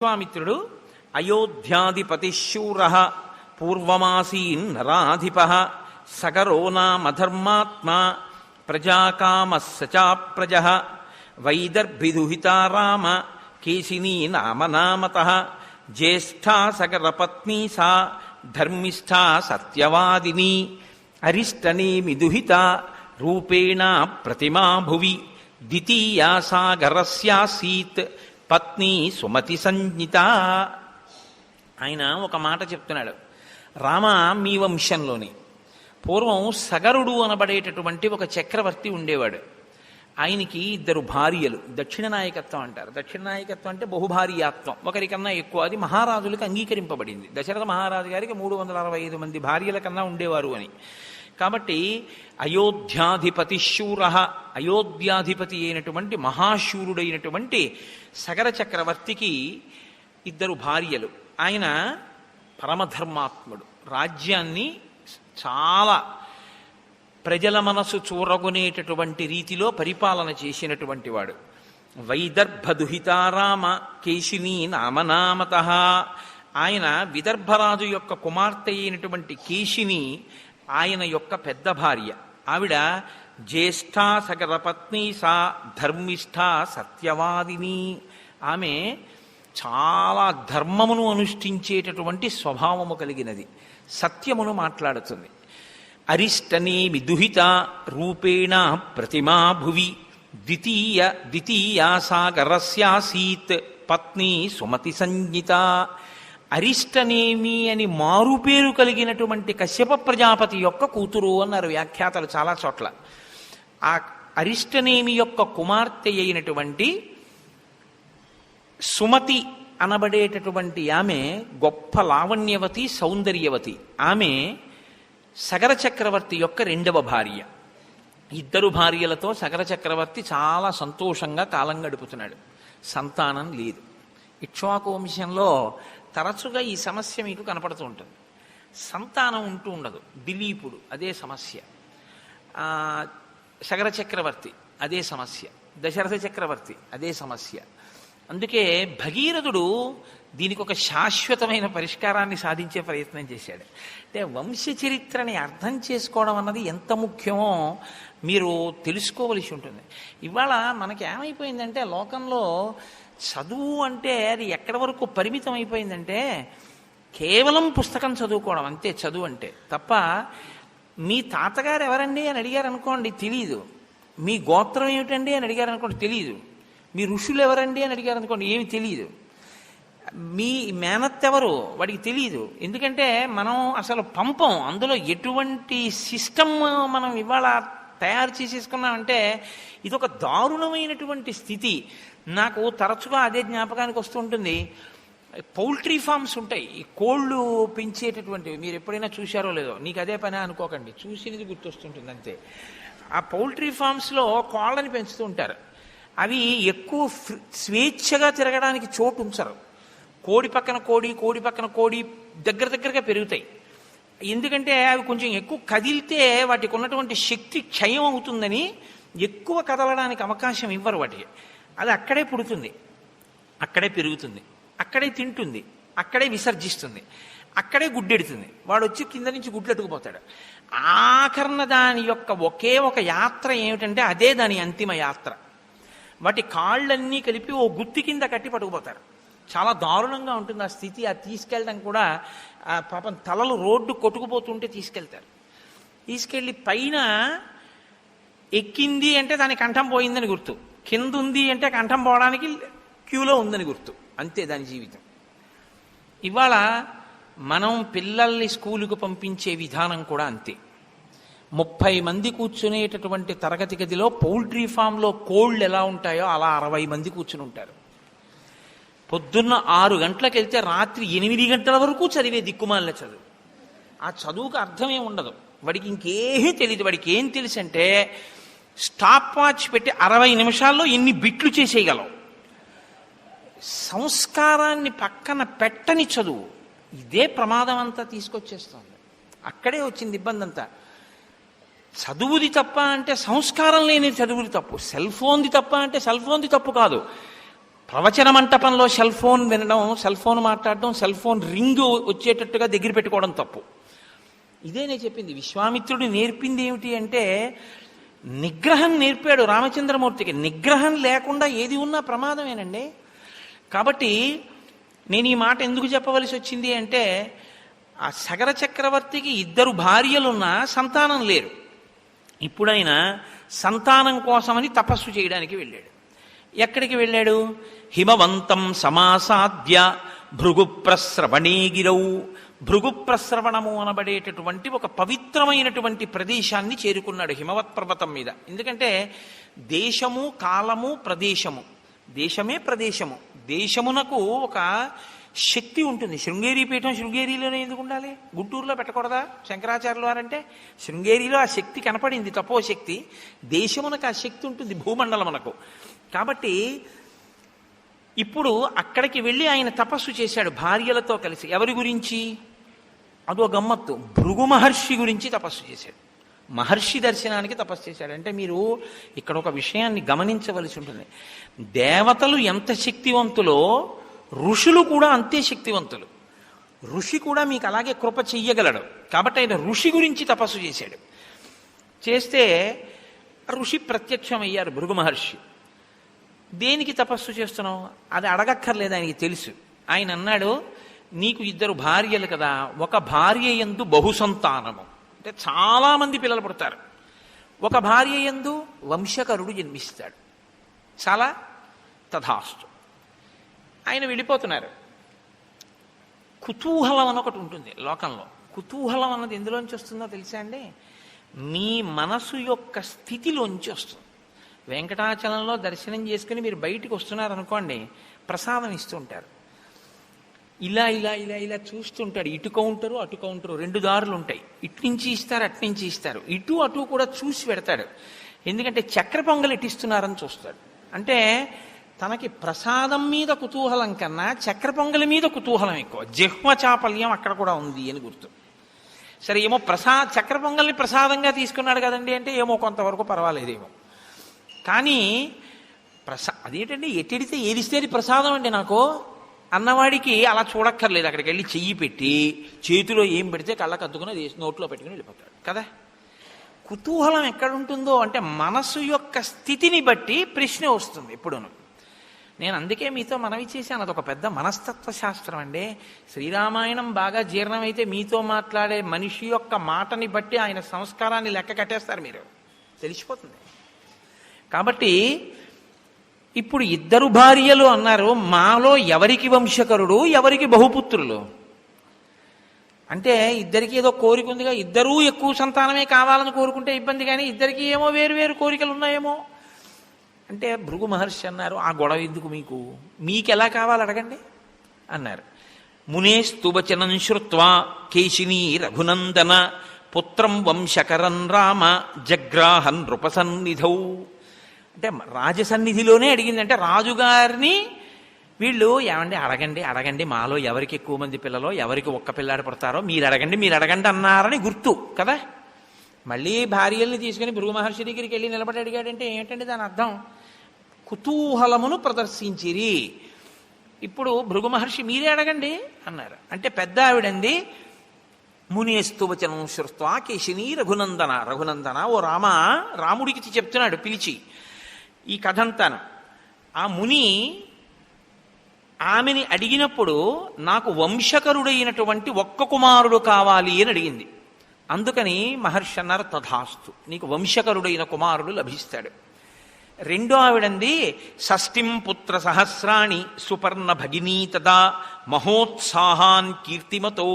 విశ్వామిత్రుడు అయోధ్యాధిపతిశూర పూర్వమాసీన్ నరాధిప సగరో నామధర్మాత్మా ప్రజాకామశ్చ వైదర్భిదుహితా రామ కేశినీ నామనామత జ్యేష్ఠా సగరపత్నీ సా ధర్మిష్ఠా సత్యవాదిని అరిష్టనేమి దుహిత రూపేణ ప్రతిమా భువి ద్వితీయా సాగరస్యాసీత్ పత్ని సుమతి సంజ్ఞిత. ఆయన ఒక మాట చెప్తున్నాడు. రామ మీ వంశంలోని పూర్వం సగరుడు అనబడేటటువంటి ఒక చక్రవర్తి ఉండేవాడు. ఆయనకి 2 భార్యలు. దక్షిణ నాయకత్వం అంటారు. దక్షిణ నాయకత్వం అంటే బహుభార్యాత్వం, ఒకరికన్నా ఎక్కువ. అది మహారాజులకు అంగీకరింపబడింది. దశరథ మహారాజు గారికి 365 మంది భార్యల కన్నా ఉండేవారు అని. కాబట్టి అయోధ్యాధిపతిశూర, అయోధ్యాధిపతి అయినటువంటి మహాశూరుడైనటువంటి సగర చక్రవర్తికి 2 భార్యలు. ఆయన పరమధర్మాత్ముడు. రాజ్యాన్ని చాలా ప్రజల మనసు చూరగొనేటటువంటి రీతిలో పరిపాలన చేసినటువంటి వాడు. వైదర్భదుహితారామ కేశినీ నామనామత. ఆయన విదర్భరాజు యొక్క కుమార్తె అయినటువంటి కేశిని ఆయన యొక్క పెద్ద భార్య. ఆవిడ జ్యేష్ఠా సగరపత్ని సా ధర్మిష్ఠా సత్యవాదిని. ఆమె చాలా ధర్మమును అనుష్ఠించేటటువంటి స్వభావము కలిగినది, సత్యమును మాట్లాడుతుంది. అరిష్టనేమి దుహిత రూపేణ ప్రతిమా భువి ద్వితీయా సాగరస్యాసీత్ పత్ని సుమతి సంజ్ఞిత. అరిష్టనేమి అని మారుపేరు కలిగినటువంటి కశ్యప ప్రజాపతి యొక్క కూతురు అన్నారు వ్యాఖ్యాతలు చాలా చోట్ల. ఆ అరిష్టనేమి యొక్క కుమార్తె అయినటువంటి సుమతి అనబడేటటువంటి ఆమె గొప్ప లావణ్యవతి, సౌందర్యవతి. ఆమె సగర చక్రవర్తి యొక్క 2వ భార్య. 2 భార్యలతో సగర చక్రవర్తి చాలా సంతోషంగా కాలం గడుపుతున్నాడు. సంతానం లేదు. ఇక్ష్వాకు వంశంలో తరచుగా ఈ సమస్య మీకు కనపడుతూ ఉంటుంది. సంతానం ఉంటూ ఉండదు. దిలీపుడు అదే సమస్య, సగర చక్రవర్తి అదే సమస్య, దశరథ చక్రవర్తి అదే సమస్య. అందుకే భగీరథుడు దీనికి ఒక శాశ్వతమైన పరిష్కారాన్ని సాధించే ప్రయత్నం చేశాడు. అంటే వంశ చరిత్రని అర్థం చేసుకోవడం అన్నది ఎంత ముఖ్యమో మీరు తెలుసుకోవలసి ఉంటుంది. ఇవాళ మనకి ఏమైపోయిందంటే లోకంలో చదువు అంటే అది ఎక్కడి వరకు పరిమితం అయిపోయిందంటే కేవలం పుస్తకం చదువుకోవడం అంతే చదువు అంటే. తప్ప మీ తాతగారు ఎవరండి అని అడిగారు అనుకోండి తెలియదు. మీ గోత్రం ఏమిటండి అని అడిగారు అనుకోండి తెలియదు. మీ ఋషులు ఎవరండి అని అడిగారు అనుకోండి ఏమి తెలియదు. మీ మేనత్ ఎవరు వాడికి తెలియదు. ఎందుకంటే మనం అసలు పంపం. అందులో ఎటువంటి సిస్టమ్ మనం ఇవాళ తయారు చేసేసుకున్నామంటే ఇదొక దారుణమైనటువంటి స్థితి. నాకు తరచుగా అదే జ్ఞాపకానికి వస్తూ ఉంటుంది. పౌల్ట్రీ ఫార్మ్స్ ఉంటాయి, ఈ కోళ్ళు పెంచేటటువంటివి. మీరు ఎప్పుడైనా చూశారో లేదో, నీకు అదే పని అనుకోకండి, చూసినది గుర్తొస్తుంటుంది అంతే. ఆ పౌల్ట్రీ ఫార్మ్స్లో కోళ్ళని పెంచుతూ ఉంటారు. అవి ఎక్కువ స్వేచ్ఛగా తిరగడానికి చోటు ఉంచరు. కోడి పక్కన కోడి, కోడి పక్కన కోడి దగ్గరగా పెరుగుతాయి. ఎందుకంటే అవి కొంచెం ఎక్కువ కదిలితే వాటికి ఉన్నటువంటి శక్తి క్షయం అవుతుందని ఎక్కువ కదలడానికి అవకాశం ఇవ్వరు వాటికి. అది అక్కడే పుడుతుంది, అక్కడే పెరుగుతుంది, అక్కడే తింటుంది, అక్కడే విసర్జిస్తుంది, అక్కడే గుడ్డెడుతుంది. వాడు వచ్చి కింద నుంచి గుడ్లెట్టుకుపోతాడు. ఆఖరణ దాని యొక్క ఒకే ఒక యాత్ర ఏమిటంటే అదే దాని అంతిమ యాత్ర. వాటి కాళ్ళన్నీ కలిపి ఓ గుత్తి కింద కట్టి పట్టుకుపోతారు. చాలా దారుణంగా ఉంటుంది ఆ స్థితి. అది తీసుకెళ్ళడం కూడా పాపం తలలు రోడ్డు కొట్టుకుపోతుంటే తీసుకెళ్తారు. తీసుకెళ్ళి పైన ఎక్కింది అంటే దాని కంఠం పోయిందని గుర్తు, కింద ఉంది అంటే కంఠం పోవడానికి క్యూలో ఉందని గుర్తు. అంతే దాని జీవితం. ఇవాళ మనం పిల్లల్ని స్కూలుకు పంపించే విధానం కూడా అంతే. 30 మంది కూర్చునేటటువంటి తరగతి గదిలో పౌల్ట్రీ ఫామ్లో కోళ్ళు ఎలా ఉంటాయో అలా 60 మంది కూర్చుని ఉంటారు. పొద్దున్న 6 గంటలకు వెళ్తే రాత్రి 8 గంటల వరకు చదివే దిక్కుమాలిన చదువు. ఆ చదువుకు అర్థమే ఉండదు. వాడికి ఇంకేమీ తెలియదు. వాడికి ఏం తెలుసు అంటే స్టాప్ వాచ్ పెట్టి 60 నిమిషాల్లో ఎన్ని బిట్లు చేసేయగలవు. సంస్కారాన్ని పక్కన పెట్టని చదువు. ఇదే ప్రమాదం అంతా తీసుకొచ్చేస్తుంది. అక్కడే వచ్చింది ఇబ్బంది అంతా. చదువుది తప్ప అంటే సంస్కారం లేని చదువుది తప్పు. సెల్ ఫోన్ది తప్ప అంటే సెల్ ఫోన్ది తప్పు కాదు. ప్రవచన మంటపంలో సెల్ ఫోన్ వినడం, సెల్ ఫోన్ మాట్లాడడం, సెల్ ఫోన్ రింగ్ వచ్చేటట్టుగా దగ్గర పెట్టుకోవడం తప్పు. ఇదే నేను చెప్పింది. విశ్వామిత్రుడు నేర్పింది ఏమిటి అంటే నిగ్రహం నేర్పాడు రామచంద్రమూర్తికి. నిగ్రహం లేకుండా ఏది ఉన్నా ప్రమాదమేనండి. కాబట్టి నేను ఈ మాట ఎందుకు చెప్పవలసి వచ్చింది అంటే, ఆ సగర చక్రవర్తికి 2 భార్యలున్నా సంతానం లేరు. ఇప్పుడైనా సంతానం కోసమని తపస్సు చేయడానికి వెళ్ళాడు. ఎక్కడికి వెళ్ళాడు? హిమవంతం సమాసాద్య భృగుప్రస్రవణేగిరౌ. భృగుప్రస్రవణము అనబడేటటువంటి ఒక పవిత్రమైనటువంటి ప్రదేశాన్ని చేరుకున్నాడు హిమవత్ పర్వతం మీద. ఎందుకంటే దేశము, కాలము, ప్రదేశము, దేశమే ప్రదేశము, దేశమునకు ఒక శక్తి ఉంటుంది. శృంగేరి పీఠం శృంగేరిలోనే ఎందుకు ఉండాలి? గుంటూరులో పెట్టకూడదా శంకరాచార్యులు వారంటే? శృంగేరిలో ఆ శక్తి కనపడింది, తపోశక్తి. దేశమునకు ఆ శక్తి ఉంటుంది, భూమండలమునకు. కాబట్టి ఇప్పుడు అక్కడికి వెళ్ళి ఆయన తపస్సు చేశాడు భార్యలతో కలిసి. ఎవరి గురించి? అదో గమ్మత్తు. భృగు మహర్షి గురించి తపస్సు చేశాడు. మహర్షి దర్శనానికి తపస్సు చేశాడు. అంటే మీరు ఇక్కడ ఒక విషయాన్ని గమనించవలసి ఉంటుంది. దేవతలు ఎంత శక్తివంతులో ఋషులు కూడా అంతే శక్తివంతులు. ఋషి కూడా మీకు అలాగే కృప చెయ్యగలడు. కాబట్టి ఆయన ఋషి గురించి తపస్సు చేశాడు. చేస్తే ఋషి ప్రత్యక్షమయ్యారు భృగు మహర్షి. దేనికి తపస్సు చేస్తున్నావు? అది అడగక్కర్లేదు, ఆయనకి తెలుసు. ఆయన అన్నాడు, నీకు 2 భార్యలు కదా, ఒక భార్య యందు బహుసంతానము, అంటే చాలా మంది పిల్లలు పుడతారు. ఒక భార్య యందు వంశకరుడు జన్మిస్తాడు. చాలా తథాస్తు. ఆయన వెళ్ళిపోతున్నారు. కుతూహలం అని ఒకటి ఉంటుంది లోకంలో. కుతూహలం అన్నది ఎందులోంచి వస్తుందో తెలుసా అండి? మీ మనసు యొక్క స్థితిలోంచి వస్తుంది. వెంకటాచలంలో దర్శనం చేసుకుని మీరు బయటికి వస్తున్నారనుకోండి, ప్రసాదం ఇస్తూ ఉంటారు. ఇలా ఇలా ఇలా ఇలా చూస్తుంటాడు. ఇటు కౌంటరు, అటు కౌంటరు, 2 దారులు ఉంటాయి. ఇటు నుంచి ఇస్తారు, అటు నుంచి ఇస్తారు. ఇటు అటు కూడా చూసి పెడతాడు. ఎందుకంటే చక్ర పొంగలు ఎట్టిస్తున్నారని చూస్తాడు. అంటే తనకి ప్రసాదం మీద కుతూహలం కన్నా చక్ర పొంగలి మీద కుతూహలం ఎక్కువ. జిహ్వ చాపల్యం అక్కడ కూడా ఉంది అని గుర్తు. సరే, ఏమో చక్ర పొంగల్ని ప్రసాదంగా తీసుకున్నాడు కదండి అంటే ఏమో కొంతవరకు పర్వాలేదేమో. కానీ అదేంటండి, ఎట్టిడితే ఏదిస్తే అది ప్రసాదం అండి నాకు అన్నవాడికి అలా చూడక్కర్లేదు. అక్కడికి వెళ్ళి చెయ్యి పెట్టి చేతిలో ఏం పెడితే కళ్ళకు అద్దుకుని అది నోట్లో పెట్టుకుని వెళ్ళిపోతాడు కదా. కుతూహలం ఎక్కడుంటుందో అంటే మనసు యొక్క స్థితిని బట్టి ప్రశ్న వస్తుంది ఎప్పుడూను. నేను అందుకే మీతో మనవి చేశాను, అదొక పెద్ద మనస్తత్వ శాస్త్రం అండి. శ్రీరామాయణం బాగా జీర్ణమైతే మీతో మాట్లాడే మనిషి యొక్క మాటని బట్టి ఆయన సంస్కారాన్ని లెక్క కట్టేస్తారు, మీరు తెలిసిపోతుంది. కాబట్టి ఇప్పుడు 2 భార్యలు అన్నారు. మాలో ఎవరికి వంశకరుడు, ఎవరికి బహుపుత్రులు? అంటే ఇద్దరికి ఏదో కోరిక ఉందిగా, 2 ఎక్కువ సంతానమే కావాలని కోరుకుంటే ఇబ్బంది, కానీ ఇద్దరికి ఏమో వేరు వేరు కోరికలు ఉన్నాయేమో. అంటే భృగు మహర్షి అన్నారు, ఆ గొడవ ఎందుకు మీకు ఎలా కావాలి అడగండి అన్నారు. మునేస్తువచనం శ్రుత్వా కేశినీ రఘునందన పుత్రం వంశకరం రామ జగ్రాహన్ నృపసన్నిధౌ. అంటే రాజసన్నిధిలోనే అడిగింది. అంటే రాజుగారిని వీళ్ళు ఏమండి అడగండి అడగండి, మాలో ఎవరికి ఎక్కువ మంది పిల్లలో, ఎవరికి ఒక్క పిల్లాడు పడతారో మీరు అడగండి అన్నారని గుర్తు కదా. మళ్ళీ భార్యల్ని తీసుకుని భృగు మహర్షి దగ్గరికి వెళ్ళి నిలబడి అడిగాడంటే ఏంటంటే దాని అర్థం కుతూహలమును ప్రదర్శించిరి. ఇప్పుడు భృగు మహర్షి మీరే అడగండి అన్నారు. అంటే పెద్ద ఆవిడంది, మునేస్తువచనం శ్రుత్వా కేశినీ రఘునందన, ఓ రామ, రాముడికి చెప్తున్నాడు పిలిచి ఈ కథంతాను. ఆ ముని ఆమెని అడిగినప్పుడు నాకు వంశకరుడైనటువంటి ఒక్క కుమారుడు కావాలి అని అడిగింది. అందుకని మహర్షి అన్నారు, తథాస్తు, నీకు వంశకరుడైన కుమారుడు లభిస్తాడు. రెండో ఆవిడంది, షష్ఠిం పుత్ర సహస్రాణి సుపర్ణ భగినీ తదా మహోత్సాహాన్ కీర్తిమతో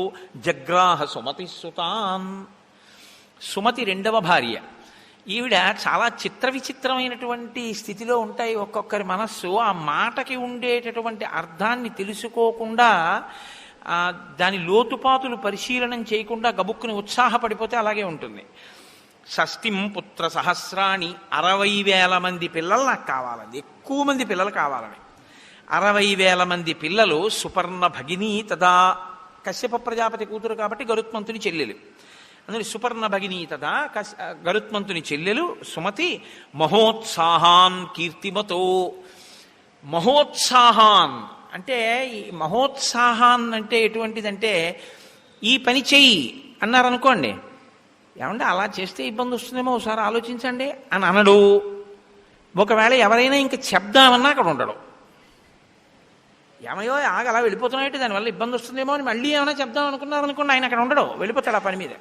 జగ్రాహ సుమతి సుతాన్. సుమతి 2వ భార్య. ఈవిడ చాలా చిత్ర విచిత్రమైనటువంటి స్థితిలో ఉంటాయి ఒక్కొక్కరి మనస్సు. ఆ మాటకి ఉండేటటువంటి అర్థాన్ని తెలుసుకోకుండా, దాని లోతుపాతులు పరిశీలనం చేయకుండా గబుక్కుని ఉత్సాహపడిపోతే అలాగే ఉంటుంది. షష్ఠిం పుత్ర సహస్రాణి, 60,000 మంది పిల్లలు నాకు కావాలండి, ఎక్కువ మంది పిల్లలు కావాలని. 60,000 మంది పిల్లలు. సుపర్ణ భగినీ తదా, కశ్యప ప్రజాపతి కూతురు కాబట్టి గరుత్మంతుని చెల్లెలు. అందులో సుపర్ణ భగినీ తదా గరుత్మంతుని చెల్లెలు సుమతి. మహోత్సాహాన్ కీర్తిమతో, మహోత్సాహాన్ అంటే ఈ మహోత్సాహాన్ అంటే ఎటువంటిదంటే ఈ పని చెయ్యి అన్నారనుకోండి, ఏమంటే అలా చేస్తే ఇబ్బంది వస్తుందేమో ఒకసారి ఆలోచించండి అని అనడు. ఒకవేళ ఎవరైనా ఇంకా చెప్దామన్నా అక్కడ ఉండడు. ఏమయ్యో ఆగ అలా వెళ్ళిపోతున్నాయంటే దానివల్ల ఇబ్బంది వస్తుందేమో అని మళ్ళీ ఏమైనా చెప్దాం అనుకున్నారనుకోండి, ఆయన అక్కడ ఉండడు, వెళ్ళిపోతాడు ఆ పని మీద.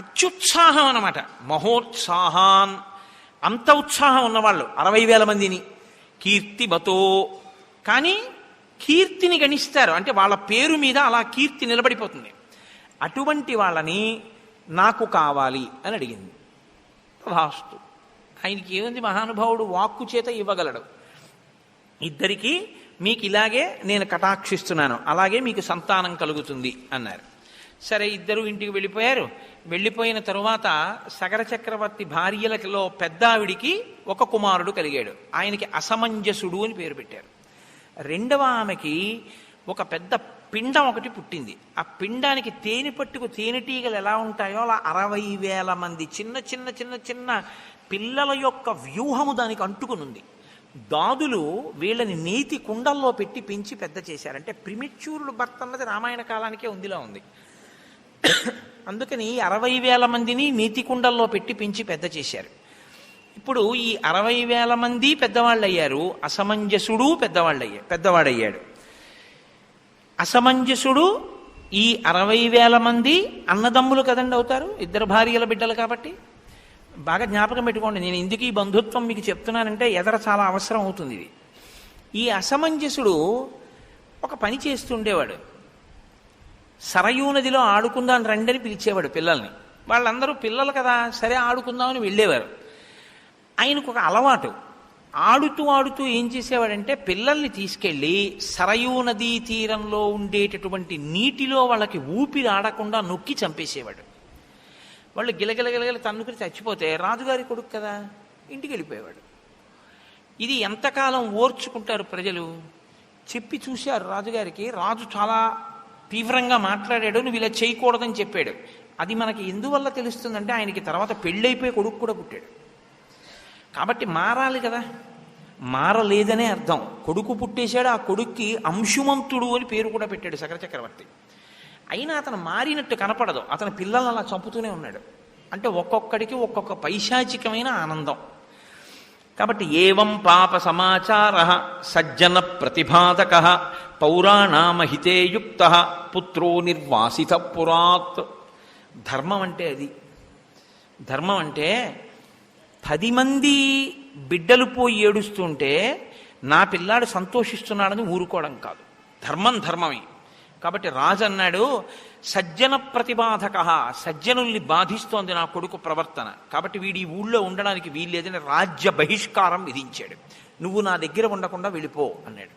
అత్యుత్సాహం అన్నమాట. మహోత్సాహాన్ అంత ఉత్సాహం ఉన్నవాళ్ళు 60,000 మందిని కీర్తిమతో, కానీ కీర్తిని గణిస్తారు, అంటే వాళ్ళ పేరు మీద అలా కీర్తి నిలబడిపోతుంది. అటువంటి వాళ్ళని నాకు కావాలి అని అడిగింది. తథాస్తు. ఆయనకి ఏముంది, మహానుభావుడు వాక్కు చేత ఇవ్వగలడు. ఇద్దరికీ మీకు ఇలాగే నేను కటాక్షిస్తున్నాను, అలాగే మీకు సంతానం కలుగుతుంది అన్నారు. సరే, ఇద్దరు ఇంటికి వెళ్ళిపోయారు. వెళ్ళిపోయిన తరువాత సగర చక్రవర్తి భార్యలలో పెద్ద ఆవిడికి ఒక కుమారుడు కలిగాడు. ఆయనకి అసమంజసుడు అని పేరు పెట్టారు. రెండవ ఆమెకి ఒక పెద్ద పిండం ఒకటి పుట్టింది. ఆ పిండానికి తేనె పట్టుకు తేనెటీగలు ఎలా ఉంటాయో అలా 60,000 మంది చిన్న చిన్న చిన్న చిన్న పిల్లల యొక్క వ్యూహము దానికి అంటుకునుంది. దాదులు వీళ్ళని నేతి కుండల్లో పెట్టి పెంచి పెద్ద చేశారు. అంటే ప్రిమిచ్యూరుడు భర్త అన్నది రామాయణ కాలానికే ఉందిలా ఉంది. అందుకని 60,000 మందిని నీతి కుండల్లో పెట్టి పెంచి పెద్ద చేశారు. ఇప్పుడు ఈ 60,000 మంది పెద్దవాళ్ళు అయ్యారు. అసమంజసుడు పెద్దవాడయ్యాడు. అసమంజసుడు ఈ 60,000 మంది అన్నదమ్ములు కదండి అవుతారు, ఇద్దరు భార్యల బిడ్డలు కాబట్టి. బాగా జ్ఞాపకం పెట్టుకోండి. నేను ఎందుకు ఈ బంధుత్వం మీకు చెప్తున్నానంటే ఎదర చాలా అవసరం అవుతుంది ఇది. ఈ అసమంజసుడు ఒక పని చేస్తుండేవాడు. సరయూ నదిలో ఆడుకుందాం రండి అని పిలిచేవాడు పిల్లల్ని. వాళ్ళందరూ పిల్లలు కదా, సరే ఆడుకుందామని వెళ్ళేవారు. ఆయనకు ఒక అలవాటు, ఆడుతూ ఆడుతూ ఏం చేసేవాడంటే పిల్లల్ని తీసుకెళ్ళి సరయూ నదీ తీరంలో ఉండేటటువంటి నీటిలో వాళ్ళకి ఊపిరి ఆడకుండా నొక్కి చంపేసేవాడు. వాళ్ళు గిలగిలగిలగిల తన్నుకుని చచ్చిపోతే రాజుగారి కొడుకు కదా, ఇంటికి వెళ్ళిపోయేవాడు. ఇది ఎంతకాలం ఓర్చుకుంటారు ప్రజలు? చెప్పి చూశారు రాజుగారికి. రాజు చాలా తీవ్రంగా మాట్లాడాడు, నువ్వు ఇలా చేయకూడదని చెప్పాడు. అది మనకి ఎందువల్ల తెలుస్తుందంటే ఆయనకి తర్వాత పెళ్ళైపోయి కొడుకు కూడా పుట్టాడు కాబట్టి మారాలి కదా. మారలేదనే అర్థం. కొడుకు పుట్టేశాడు, ఆ కొడుక్కి అంశుమంతుడు అని పేరు కూడా పెట్టాడు సగర చక్రవర్తి. అయినా అతను మారినట్టు కనపడదు. అతని పిల్లలను అలా చంపుతూనే ఉన్నాడు. అంటే ఒక్కొక్కడికి ఒక్కొక్క పైశాచికమైన ఆనందం. కాబట్టి ఏవం పాప సమాచార సజ్జన ప్రతిపాదక పౌరాణామహితే యుక్త పుత్రో నిర్వాసిత పురాత్. ధర్మం అంటే అది. ధర్మం అంటే 10 మంది బిడ్డలు పోయి ఏడుస్తుంటే నా పిల్లాడు సంతోషిస్తున్నాడని ఊరుకోవడం కాదు. ధర్మం ధర్మమే. కాబట్టి రాజు అన్నాడు, సజ్జన ప్రతిబాధక, సజ్జనుల్ని బాధిస్తోంది నా కొడుకు ప్రవర్తన, కాబట్టి వీడి ఈ ఊళ్ళో ఉండడానికి వీల్లేదని రాజ్య బహిష్కారం విధించాడు. నువ్వు నా దగ్గర ఉండకుండా వెళ్ళిపో అన్నాడు.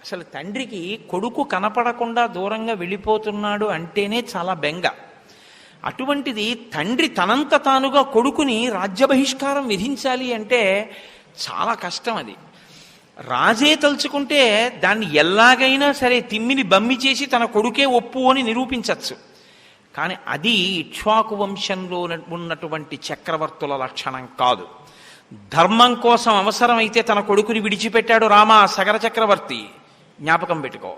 అసలు తండ్రికి కొడుకు కనపడకుండా దూరంగా వెళ్ళిపోతున్నాడు అంటేనే చాలా బెంగ. అటువంటిది తండ్రి తనంత తానుగా కొడుకుని రాజ్య బహిష్కారం విధించాలి అంటే చాలా కష్టం. అది రాజే తలుచుకుంటే దాన్ని ఎలాగైనా సరే తిమ్మిని బమ్మి చేసి తన కొడుకే ఒప్పు అని నిరూపించవచ్చు. కానీ అది ఇక్ష్వాకు వంశంలో ఉన్నటువంటి చక్రవర్తుల లక్షణం కాదు. ధర్మం కోసం అవసరమైతే తన కొడుకుని విడిచిపెట్టాడు రామ సగర చక్రవర్తి. జ్ఞాపకం పెట్టుకో.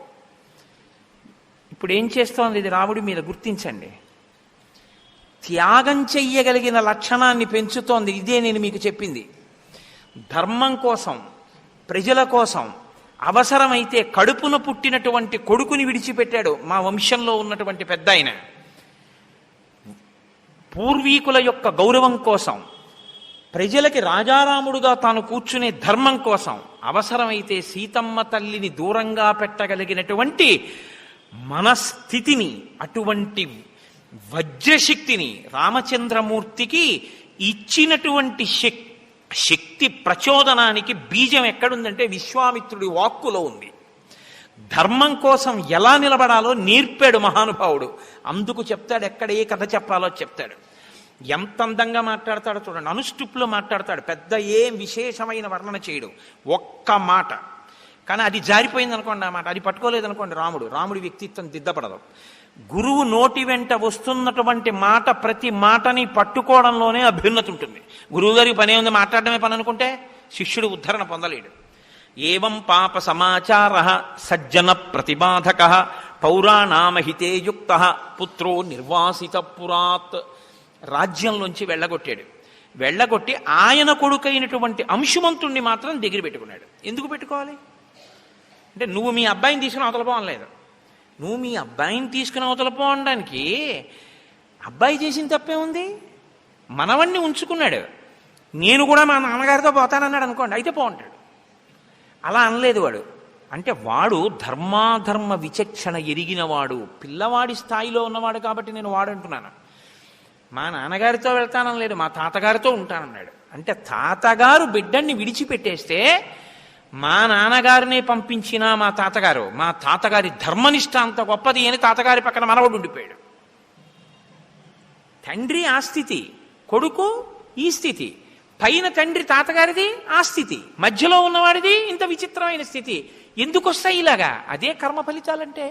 ఇప్పుడు ఏం చేస్తోంది ఇది రాముడి మీద గుర్తించండి. త్యాగం చెయ్యగలిగిన లక్షణాన్ని పెంచుతోంది. ఇదే నేను మీకు చెప్పింది. ధర్మం కోసం, ప్రజల కోసం అవసరమైతే కడుపున పుట్టినటువంటి కొడుకుని విడిచిపెట్టాడు. మా వంశంలో ఉన్నటువంటి పెద్ద ఆయన పూర్వీకుల యొక్క గౌరవం కోసం, ప్రజలకి రాజారాముడుగా తాను కూర్చునే ధర్మం కోసం అవసరమైతే సీతమ్మ తల్లిని దూరంగా పెట్టగలిగినటువంటి మనస్థితిని, అటువంటి వజ్రశక్తిని రామచంద్రమూర్తికి ఇచ్చినటువంటి శక్తి ప్రచోదనానికి బీజం ఎక్కడుందంటే విశ్వామిత్రుడి వాక్కులో ఉంది. ధర్మం కోసం ఎలా నిలబడాలో నేర్పాడు మహానుభావుడు. అందుకు చెప్తాడు, ఎక్కడ ఏ కథ చెప్పాలో చెప్తాడు. ఎంత అందంగా మాట్లాడతాడో చూడండి. అనుష్టుప్లో మాట్లాడతాడు. పెద్ద ఏం విశేషమైన వర్ణన చేయడు, ఒక్క మాట. కానీ అది జారిపోయింది అనుకోండి, ఆ మాట అది పట్టుకోలేదనుకోండి రాముడి వ్యక్తిత్వం దిద్దపడదు. గురువు నోటి వెంట వస్తున్నటువంటి మాట, ప్రతి మాటని పట్టుకోవడంలోనే అభ్యున్నతి ఉంటుంది. గురువు గారికి పనే ఉంది, మాట్లాడడమే పని అనుకుంటే శిష్యుడు ఉద్ధరణ పొందలేడు. ఏవం పాప సమాచార సజ్జన ప్రతిబాధక పౌరాణామహితే యుక్త పుత్రో నిర్వాసిత పురాత్. రాజ్యంలోంచి వెళ్ళగొట్టాడు. వెళ్ళగొట్టి ఆయన కొడుకైనటువంటి అంశుమంతుణ్ణి మాత్రం దగ్గర పెట్టుకున్నాడు. ఎందుకు పెట్టుకోవాలి అంటే, నువ్వు మీ అబ్బాయిని తీసుకుని అవతల పోవలేదు. నువ్వు మీ అబ్బాయిని తీసుకుని అవతల పోవడానికి అబ్బాయి చేసిన తప్పే ఉంది. మనవణ్ణి ఉంచుకున్నాడు. నేను కూడా మా నాన్నగారితో పోతానన్నాడు అనుకోండి, అయితే పోంటాడు. అలా అనలేదు వాడు. అంటే వాడు ధర్మాధర్మ విచక్షణ ఎరిగినవాడు, పిల్లవాడి స్థాయిలో ఉన్నవాడు. కాబట్టి నేను వాడంటున్నాను. మా నాన్నగారితో వెళ్తానని లేదు, మా తాతగారితో ఉంటానన్నాడు. అంటే తాతగారు బిడ్డన్ని విడిచిపెట్టేస్తే మా నాన్నగారినే పంపించినా మా తాతగారి ధర్మనిష్ట అంత గొప్పది అని తాతగారి పక్కన మనవడు ఉండిపోయాడు. తండ్రి ఆ స్థితి, కొడుకు ఈ స్థితి. పైన తండ్రి తాతగారిది ఆ స్థితి, మధ్యలో ఉన్నవాడిది ఇంత విచిత్రమైన స్థితి. ఎందుకు వస్తాయి ఇలాగా? అదే కర్మ ఫలితాలంటే.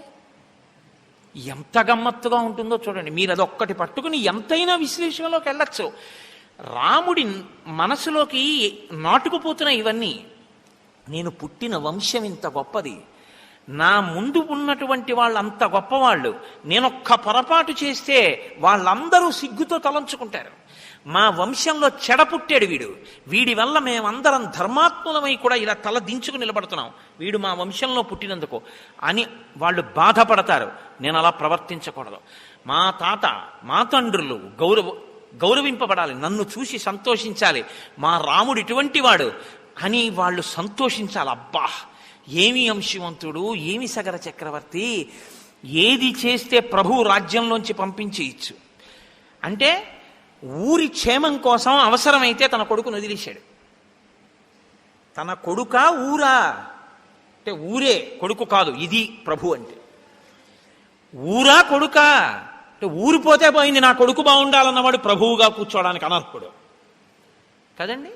ఎంత గమ్మత్తుగా ఉంటుందో చూడండి. మీరు అదొక్కటి పట్టుకుని ఎంతైనా విశ్లేషణలోకి వెళ్ళచ్చు. రాముడి మనసులోకి నాటుకుపోతున్న ఇవన్నీ. నేను పుట్టిన వంశం ఇంత గొప్పది, నా ముందు ఉన్నటువంటి వాళ్ళు అంత గొప్పవాళ్ళు, నేనొక్క పొరపాటు చేస్తే వాళ్ళందరూ సిగ్గుతో తలంచుకుంటారు. మా వంశంలో చెడ పుట్టాడు వీడు, వీడి వల్ల మేమందరం ధర్మాత్ములమై కూడా ఇలా తల దించుకు నిలబడుతున్నాం, వీడు మా వంశంలో పుట్టినందుకు అని వాళ్ళు బాధపడతారు. నేను అలా ప్రవర్తించకూడదు. మా తాత మా తండ్రులు గౌరవింపబడాలి, నన్ను చూసి సంతోషించాలి, మా రాముడు ఇటువంటి వాడు అని వాళ్ళు సంతోషించాలి. అబ్బా, ఏమి అంశవంతుడు, ఏమి సగర చక్రవర్తి, ఏది చేస్తే ప్రభు రాజ్యంలోంచి పంపించేయచ్చు అంటే ఊరి క్షేమం కోసం అవసరమైతే తన కొడుకును వదిలేశాడు. తన కొడుకా ఊరా అంటే ఊరే కొడుకు కాదు, ఇది ప్రభు అంటే. ఊరా కొడుకా అంటే ఊరిపోతే పోయింది, నా కొడుకు బాగుండాలన్నవాడు ప్రభువుగా కూర్చోవడానికి అనర్హుడు కదండి.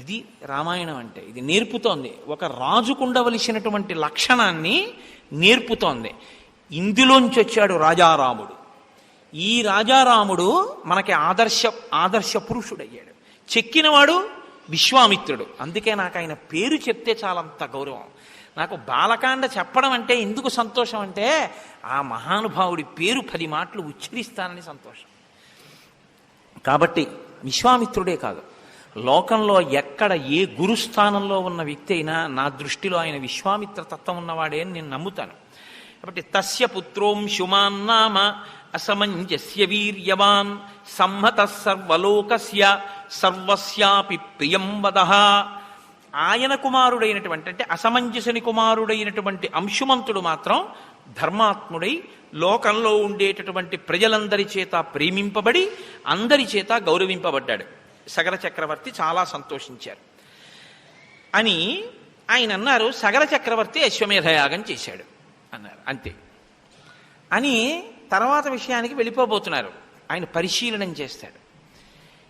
ఇది రామాయణం అంటే. ఇది నేర్పుతోంది, ఒక రాజుకు ఉండవలసినటువంటి లక్షణాన్ని నేర్పుతోంది. ఇందులోంచి వచ్చాడు రాజారాముడు. ఈ రాజారాముడు మనకి ఆదర్శ పురుషుడయ్యాడు. చెక్కినవాడు విశ్వామిత్రుడు. అందుకే నాకు ఆయన పేరు చెప్తే చాలంత గౌరవం. నాకు బాలకాండ చెప్పడం అంటే ఎందుకు సంతోషం అంటే, ఆ మహానుభావుడి పేరు 10 మాటలు ఉచ్చరిస్తానని సంతోషం. కాబట్టి విశ్వామిత్రుడే కాదు, లోకంలో ఎక్కడ ఏ గురుస్థానంలో ఉన్న వ్యక్తి అయినా నా దృష్టిలో ఆయన విశ్వామిత్ర తత్వం ఉన్నవాడే అని నేను నమ్ముతాను. కాబట్టి తస్య పుత్రోంశుమాన్ నామ అసమంజస్య వీర్యవాన్ సమ్మత సర్వలోకస్య సర్వస్యాపి ప్రియం వదః. ఆయన కుమారుడైనటువంటి అంటే అసమంజసుని కుమారుడైనటువంటి అంశుమంతుడు మాత్రం ధర్మాత్ముడై లోకంలో ఉండేటటువంటి ప్రజలందరి చేత ప్రేమింపబడి అందరి చేత గౌరవింపబడ్డాడు. సగర చక్రవర్తి చాలా సంతోషించారు అని ఆయన అన్నారు. సగర చక్రవర్తి అశ్వమేధయాగం చేశాడు అన్నారు, అంతే అని తర్వాత విషయానికి వెళ్ళిపోబోతున్నారు. ఆయన పరిశీలనం చేస్తాడు.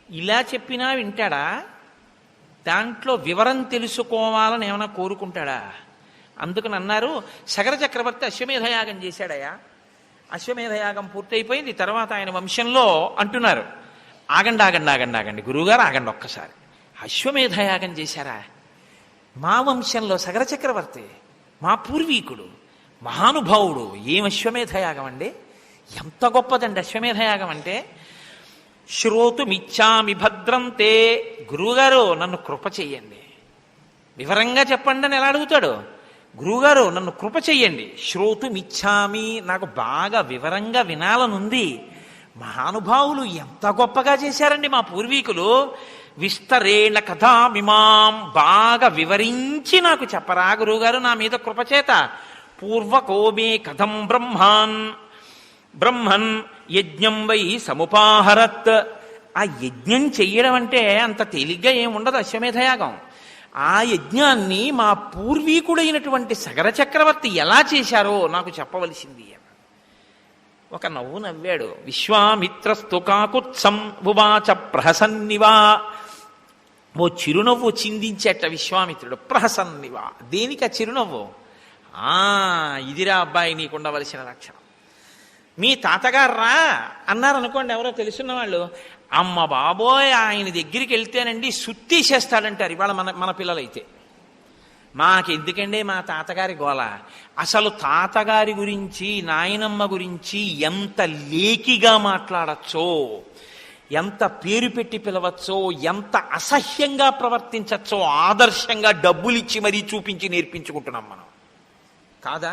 ఇలా చెప్పినా వింటాడా? దాంట్లో వివరం తెలుసుకోవాలని ఏమైనా కోరుకుంటాడా? అందుకని అన్నారు, సగర చక్రవర్తి అశ్వమేధయాగం చేశాడయా, అశ్వమేధయాగం పూర్తయిపోయింది. తర్వాత ఆయన వంశంలో అంటున్నారు, ఆగండి గురువుగారు ఆగండి ఒక్కసారి, అశ్వమేధయాగం చేశారా? మా వంశంలో సగర చక్రవర్తి మా పూర్వీకుడు మహానుభావుడు, ఏం అశ్వమేధయాగం అండి, ఎంత గొప్పదండి అశ్వమేధయాగం అంటే. శ్రోతుమిచ్చామి భద్రంతే, గురువుగారు నన్ను కృప చెయ్యండి, వివరంగా చెప్పండి అని ఎలా అడుగుతాడు. గురువుగారు నన్ను కృప చెయ్యండి, శ్రోతుమిచ్చామి, నాకు బాగా వివరంగా వినాలనుంది. మహానుభావులు ఎంత గొప్పగా చేశారండి మా పూర్వీకులు, విస్తరేణ కథామిమాం, బాగా వివరించి నాకు చెప్పరా గురువుగారు నా మీద కృపచేత. పూర్వకోమే కథం బ్రహ్మన్ యజ్ఞం వై సముపాహరత్. ఆ యజ్ఞం చెయ్యడం అంటే అంత తేలిగ్గా ఏముండదు అశ్వమేధయాగం. ఆ యజ్ఞాన్ని మా పూర్వీకుడైనటువంటి సగర చక్రవర్తి ఎలా చేశారో నాకు చెప్పవలసింది. ఒక నవ్వు నవ్వాడు. విశ్వామిత్రస్తు కాకుత్సం ఉవాచ ప్రహసన్నివా. ఓ చిరునవ్వు చిందించేట విశ్వామిత్రుడు. ప్రహసన్నివా, దేనిక చిరునవ్వు? ఇదిరా అబ్బాయి నీకుండవలసిన లక్షణం. మీ తాతగారు రా అన్నారనుకోండి ఎవరో తెలుసున్న వాళ్ళు, అమ్మ బాబోయ్ ఆయన దగ్గరికి వెళ్తేనండి సుత్తీసేస్తాడంటారు ఇవాళ మన పిల్లలైతే. మాకెందుకండి మా తాతగారి గోల. అసలు తాతగారి గురించి నాయనమ్మ గురించి ఎంత లేకిగా మాట్లాడచ్చో, ఎంత పేరు పెట్టి పిలవచ్చో, ఎంత అసహ్యంగా ప్రవర్తించచ్చో ఆదర్శంగా డబ్బులిచ్చి మరీ చూపించి నేర్పించుకుంటున్నాం మనం కాదా?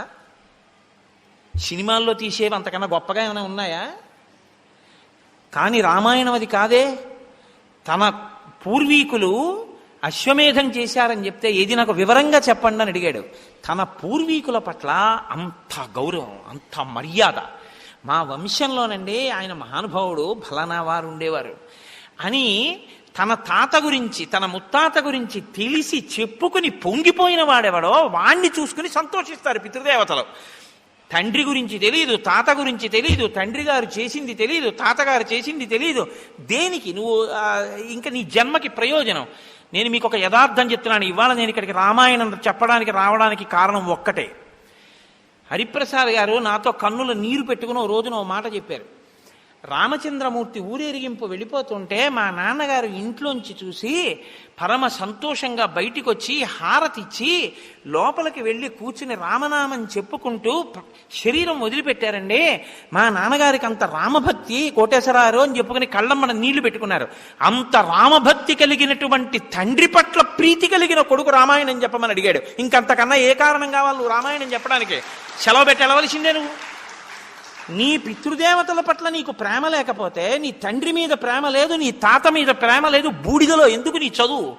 సినిమాల్లో తీసేవి అంతకన్నా గొప్పగా ఏమైనా ఉన్నాయా? కానీ రామాయణం అది కాదే. తన పూర్వీకులు అశ్వమేధం చేశారని చెప్తే ఏది నాకు వివరంగా చెప్పండి అని అడిగాడు. తన పూర్వీకుల పట్ల అంత గౌరవం, అంత మర్యాద. మా వంశంలోనండి ఆయన మహానుభావుడు ఫలానా వారు ఉండేవారు అని తన తాత గురించి, తన ముత్తాత గురించి తెలిసి చెప్పుకుని పొంగిపోయిన వాడెవడో వాణ్ణి చూసుకుని సంతోషిస్తారు పితృదేవతలు. తండ్రి గురించి తెలియదు, తాత గురించి తెలియదు, తండ్రి గారు చేసింది తెలియదు, తాతగారు చేసింది తెలియదు. దేనికి నువ్వు ఇంకా నీ జన్మకి ప్రయోజనం? నేను మీకు ఒక యథార్థం చెప్తున్నాను. ఇవాళ నేను ఇక్కడికి రామాయణం చెప్పడానికి రావడానికి కారణం ఒక్కటే. హరిప్రసాద్ గారు నాతో కన్నుల నీరు పెట్టుకుని ఓ రోజున ఓ మాట చెప్పారు. రామచంద్రమూర్తి ఊరేగింపు వెళ్ళిపోతుంటే మా నాన్నగారు ఇంట్లోంచి చూసి పరమ సంతోషంగా బయటికి వచ్చి హారతిచ్చి లోపలికి వెళ్ళి కూర్చుని రామనామం చెప్పుకుంటూ శరీరం వదిలిపెట్టారండి. మా నాన్నగారికి అంత రామభక్తి, కోటేశ్వరారు అని చెప్పుకుని కళ్ళమ్మన నీళ్లు పెట్టుకున్నారు. అంత రామభక్తి కలిగినటువంటి తండ్రి పట్ల ప్రీతి కలిగిన కొడుకు రామాయణం చెప్పమని అడిగాడు. ఇంకంతకన్నా ఏ కారణం కావాలి నువ్వు రామాయణం చెప్పడానికి? సెలవు పెట్టి వెళ్ళవలసిందే నువ్వు. నీ పితృదేవతల పట్ల నీకు ప్రేమ లేకపోతే, నీ తండ్రి మీద ప్రేమ లేదు, నీ తాత మీద ప్రేమ లేదు, బూడిదలో ఎందుకు నీ చదువు?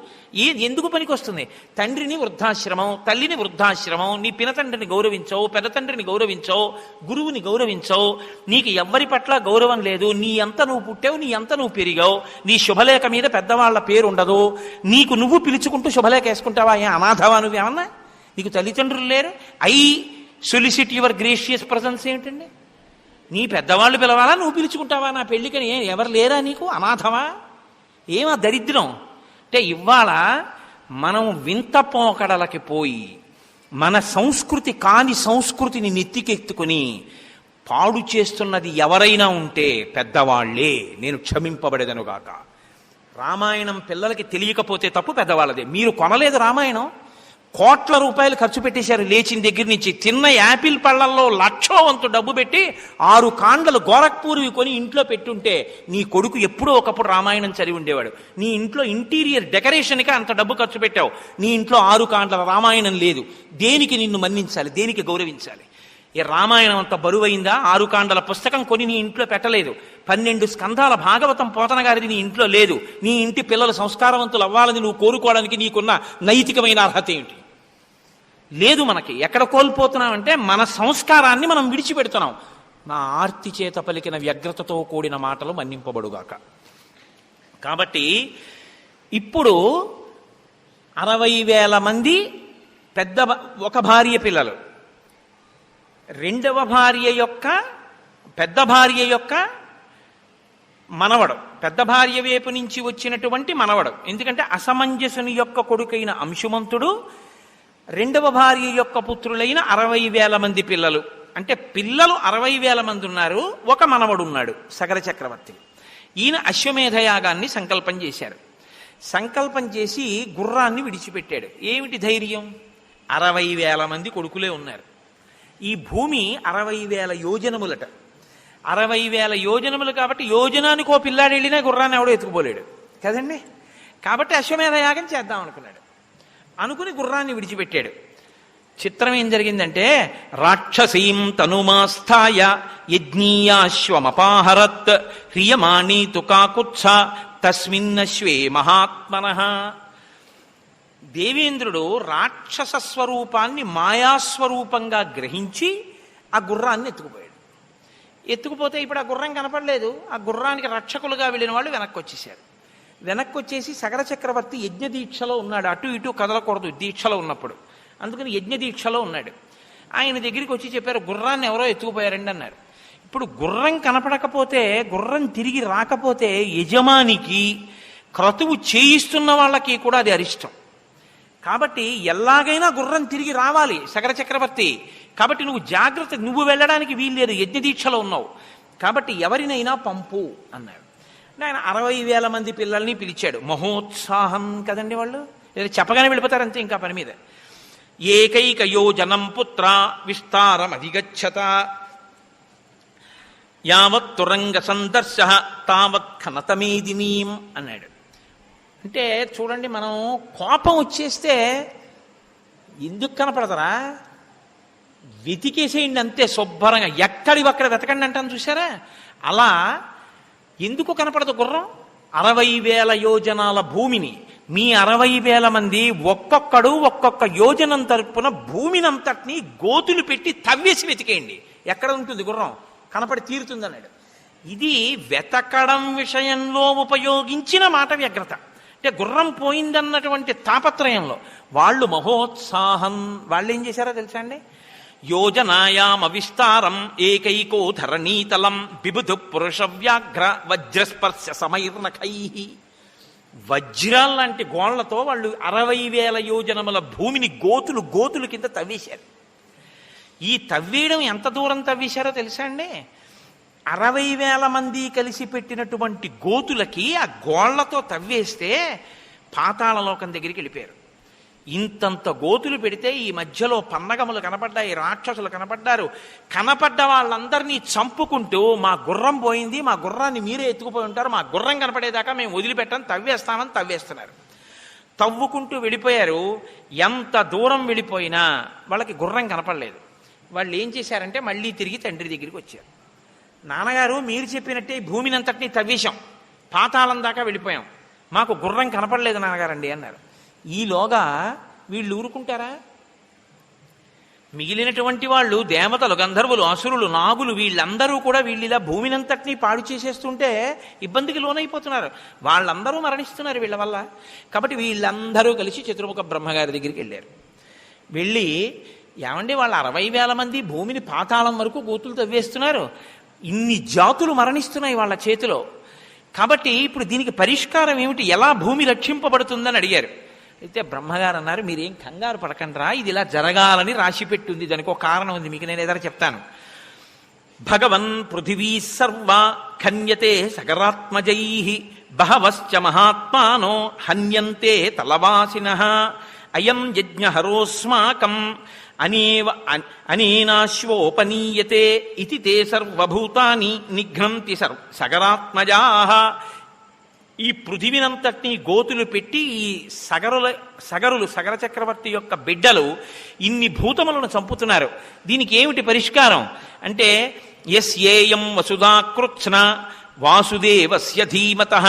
ఎందుకు పనికి వస్తుంది? తండ్రిని వృద్ధాశ్రమం, తల్లిని వృద్ధాశ్రమం, నీ పినతండ్రిని గౌరవించవు, పెద్ద తండ్రిని గౌరవించవు, గురువుని గౌరవించవు. నీకు ఎవ్వరి పట్ల గౌరవం లేదు. నీ అంత నువ్వు పుట్టావు, నీ అంత నువ్వు పెరిగావు. నీ శుభలేఖ మీద పెద్దవాళ్ల పేరు ఉండదు. నీకు నువ్వు పిలుచుకుంటూ శుభలేఖ వేసుకుంటావా? అనాథవా నువ్వేమన్నా? నీకు తల్లిదండ్రులు లేరు? సొలిసిట్ యువర్ గ్రేషియస్ ప్రజెన్స్ ఏమిటండి? నీ పెద్దవాళ్ళు పిలవాలా, నువ్వు పిలుచుకుంటావా నా పెళ్ళికని? ఎవరు లేరా నీకు? అనాథమా? ఏమా దరిద్రం అంటే ఇవాళ మనం వింత పోకడలకి పోయి మన సంస్కృతి కాని సంస్కృతిని నెత్తికెత్తుకుని పాడు చేస్తున్నది ఎవరైనా ఉంటే పెద్దవాళ్లే. నేను క్షమింపబడేదనుగాక. రామాయణం పిల్లలకి తెలియకపోతే తప్పు పెద్దవాళ్ళదే. మీరు కొనలేదు రామాయణం, కోట్ల రూపాయలు ఖర్చు పెట్టేశారు. లేచిన దగ్గర నుంచి తిన్న యాపిల్ పళ్లల్లో లక్షోవంతు డబ్బు పెట్టి 6 కాండలు గోరఖ్పూర్వి కొని ఇంట్లో పెట్టుంటే నీ కొడుకు ఎప్పుడో ఒకప్పుడు రామాయణం చదివి ఉండేవాడు. నీ ఇంట్లో ఇంటీరియర్ డెకరేషన్కి అంత డబ్బు ఖర్చు పెట్టావు, నీ ఇంట్లో 6 కాండల రామాయణం లేదు. దేనికి నిన్ను మన్నించాలి? దేనికి గౌరవించాలి? ఈ రామాయణం అంత బరువైందా? 6 కాండల పుస్తకం కొని నీ ఇంట్లో పెట్టలేదు. 12 స్కంధాల భాగవతం పోతన గారిది నీ ఇంట్లో లేదు. నీ ఇంటి పిల్లలు సంస్కారవంతులు అవ్వాలని నువ్వు కోరుకోవడానికి నీకున్న నైతికమైన అర్హత ఏమిటి? లేదు. మనకి ఎక్కడ కోల్పోతున్నామంటే మన సంస్కారాన్ని మనం విడిచిపెడుతున్నాం. నా ఆర్తి చేత పలికిన వ్యగ్రతతో కూడిన మాటలు మన్నింపబడుగాక. కాబట్టి ఇప్పుడు 60,000 మంది ఒక భార్య పిల్లలు, రెండవ భార్య యొక్క పెద్ద భార్య యొక్క మనవడు, పెద్ద భార్య వైపు నుంచి వచ్చినటువంటి మనవడు. ఎందుకంటే అసమంజసుని యొక్క కొడుకైన అంశుమంతుడు, రెండవ భార్య యొక్క పుత్రులైన 60,000 మంది పిల్లలు. అంటే పిల్లలు 60,000 మంది ఉన్నారు. ఒక మనవడు ఉన్నాడు సగర చక్రవర్తి. ఈయన అశ్వమేధయాగాన్ని సంకల్పం చేశారు. సంకల్పం చేసి గుర్రాన్ని విడిచిపెట్టాడు. ఏమిటి ధైర్యం? 60,000 మంది కొడుకులే ఉన్నారు. ఈ భూమి 60,000 యోజనములట. 60,000 యోజనములు కాబట్టి యోజనానికి ఓ పిల్లాడు వెళ్ళినా గుర్రాన్ని ఎవడో ఎత్తుకుపోలేడు కదండి. కాబట్టి అశ్వమేధయాగం చేద్దాం అనుకున్నాడు. అనుకుని గుర్రాన్ని విడిచిపెట్టాడు. చిత్రం ఏం జరిగిందంటే, రాక్షసీం తనుమాస్థాయ యజ్ఞీయాశ్వమపాహరత్ హ్రియమాణీ తుకాకుత్స తస్మిన్నశ్వే మహాత్మనః. దేవేంద్రుడు రాక్షస స్వరూపాన్ని మాయాస్వరూపంగా గ్రహించి ఆ గుర్రాన్ని ఎత్తుకుపోయాడు. ఎత్తుకుపోతే ఇప్పుడు ఆ గుర్రం కనపడలేదు. ఆ గుర్రానికి రక్షకులుగా వెళ్ళిన వాళ్ళు వెనక్కి వచ్చేసారు. వెనక్కి వచ్చేసి సగర చక్రవర్తి యజ్ఞ దీక్షలో ఉన్నాడు. అటు ఇటు కదలకూడదు దీక్షలో ఉన్నప్పుడు. అందుకని యజ్ఞ దీక్షలో ఉన్నాడు. ఆయన దగ్గరికి వచ్చి చెప్పారు, గుర్రాన్ని ఎవరో ఎత్తుకుపోయారండి అన్నారు. ఇప్పుడు గుర్రం కనపడకపోతే, గుర్రం తిరిగి రాకపోతే యజమానికి, క్రతువు చేయిస్తున్న వాళ్ళకి కూడా అది అరిష్టం. కాబట్టి ఎలాగైనా గుర్రం తిరిగి రావాలి సగర చక్రవర్తి. కాబట్టి నువ్వు జాగ్రత్త, నువ్వు వెళ్ళడానికి వీల్లేదు, యజ్ఞ దీక్షలో ఉన్నావు. కాబట్టి ఎవరినైనా పంపు అన్నాడు. ఆయన 60,000 మంది పిల్లల్ని పిలిచాడు. మహోత్సాహం కదండి వాళ్ళు, చెప్పగానే వెళ్ళిపోతారంతే ఇంకా పని మీద. ఏకైక యోజనం పుత్ర విస్తారమధిగచ్చత యావత్ తురంగ సందర్శ తావత్ ఖనతమేదినీం అన్నాడు. అంటే చూడండి, మనం కోపం వచ్చేస్తే ఎందుకు కనపడతారా, వెతికేసేయండి అంతే శుభ్రంగా, ఎక్కడివక్కడ వెతకండి అంటాను చూసారా, అలా ఎందుకు కనపడదు గుర్రం? 60,000 యోజనాల భూమిని మీ 60,000 మంది ఒక్కొక్కడు ఒక్కొక్క యోజనం తరపున భూమినంతటినీ గోతులు పెట్టి తవ్వేసి వెతికేయండి, ఎక్కడ ఉంటుంది గుర్రం, కనపడి తీరుతుంది అన్నాడు. ఇది వెతకడం విషయంలో ఉపయోగించిన మాట వ్యగ్రత. అంటే గుర్రం పోయిందన్నటువంటి తాపత్రయంలో వాళ్ళు మహోత్సాహం, వాళ్ళు ఏం చేశారో తెలుసా అండి? యోజనాయామ విస్తారం ఏకైకో ధరణీతలం బిబుధు పురుష వ్యాఘ్ర వజ్రస్పర్శ సమైర్నఖై. వజ్రాల్లాంటి గోళ్లతో వాళ్ళు 60,000 యోజనముల భూమిని గోతులు కింద తవ్వేశారు. ఈ తవ్వేయడం ఎంత దూరం తవ్వేశారో తెలుసా అండి? 60,000 మంది కలిసి పెట్టినటువంటి గోతులకి ఆ గోళ్లతో తవ్వేస్తే పాతాళలోకం దగ్గరికి వెళ్ళిపోయారు. ఇంతంత గోతులు పెడితే ఈ మధ్యలో పన్నగములు కనపడ్డాయి, రాక్షసులు కనపడ్డారు. కనపడ్డ వాళ్ళందరినీ చంపుకుంటూ మా గుర్రం పోయింది, మా గుర్రాన్ని మీరే ఎత్తుకుపోయి ఉంటారు, మా గుర్రం కనపడేదాకా మేము వదిలిపెట్టాం, తవ్వేస్తామని తవ్వేస్తున్నారు. తవ్వుకుంటూ వెళ్ళిపోయారు. ఎంత దూరం వెళ్ళిపోయినా వాళ్ళకి గుర్రం కనపడలేదు. వాళ్ళు ఏం చేశారంటే మళ్ళీ తిరిగి తండ్రి దగ్గరికి వచ్చారు. నాన్నగారు, మీరు చెప్పినట్టే ఈ భూమిని అంతటినీ తవ్వేశాం, పాతాళం దాకా వెళ్ళిపోయాం, మాకు గుర్రం కనపడలేదు నాన్నగారండి అన్నారు. ఈలోగా వీళ్ళు ఊరుకుంటారా? మిగిలినటువంటి వాళ్ళు దేవతలు, గంధర్వులు, అసురులు, నాగులు, వీళ్ళందరూ కూడా వీళ్ళిలా భూమినంతటినీ పాడు చేసేస్తుంటే ఇబ్బందికి లోనైపోతున్నారు. వాళ్ళందరూ మరణిస్తున్నారు వీళ్ళ వల్ల. కాబట్టి వీళ్ళందరూ కలిసి చతుర్ముఖ బ్రహ్మగారి దగ్గరికి వెళ్ళారు. వెళ్ళి, ఏమండి వాళ్ళు 60,000 మంది భూమిని పాతాళం వరకు గోతులు తవ్వేస్తున్నారు, ఇన్ని జాతులు మరణిస్తున్నాయి వాళ్ళ చేతిలో, కాబట్టి ఇప్పుడు దీనికి పరిష్కారం ఏమిటి, ఎలా భూమి రక్షింపబడుతుందని అడిగారు. అయితే బ్రహ్మగారు అన్నారు, మీరేం కంగారు పడకండ్రా, ఇది ఇలా జరగాలని రాసి పెట్టుంది, దానికి ఒక కారణం ఉంది, మీకు నేను ఏదైనా చెప్తాను. భగవన్ పృథివీ సర్వ ఖన్యతే సగరాత్మజై బహవశ్చ మహాత్మానో హన్యంతే తలవాసినః అయం యజ్ఞహరోస్మాకం అనేనాశ్వోపనీయతే ఇతి తే సర్వభూతాని నిఘ్నంతి సగరాత్మజాః. ఈ పృథివినంతటినీ గోతులు పెట్టి ఈ సగర చక్రవర్తి యొక్క బిడ్డలు ఇన్ని భూతములను చంపుతున్నారు, దీనికి ఏమిటి పరిష్కారం అంటే, యస్యేయం వసుధాకృత్స్న వాసుదేవస్య ధీమతః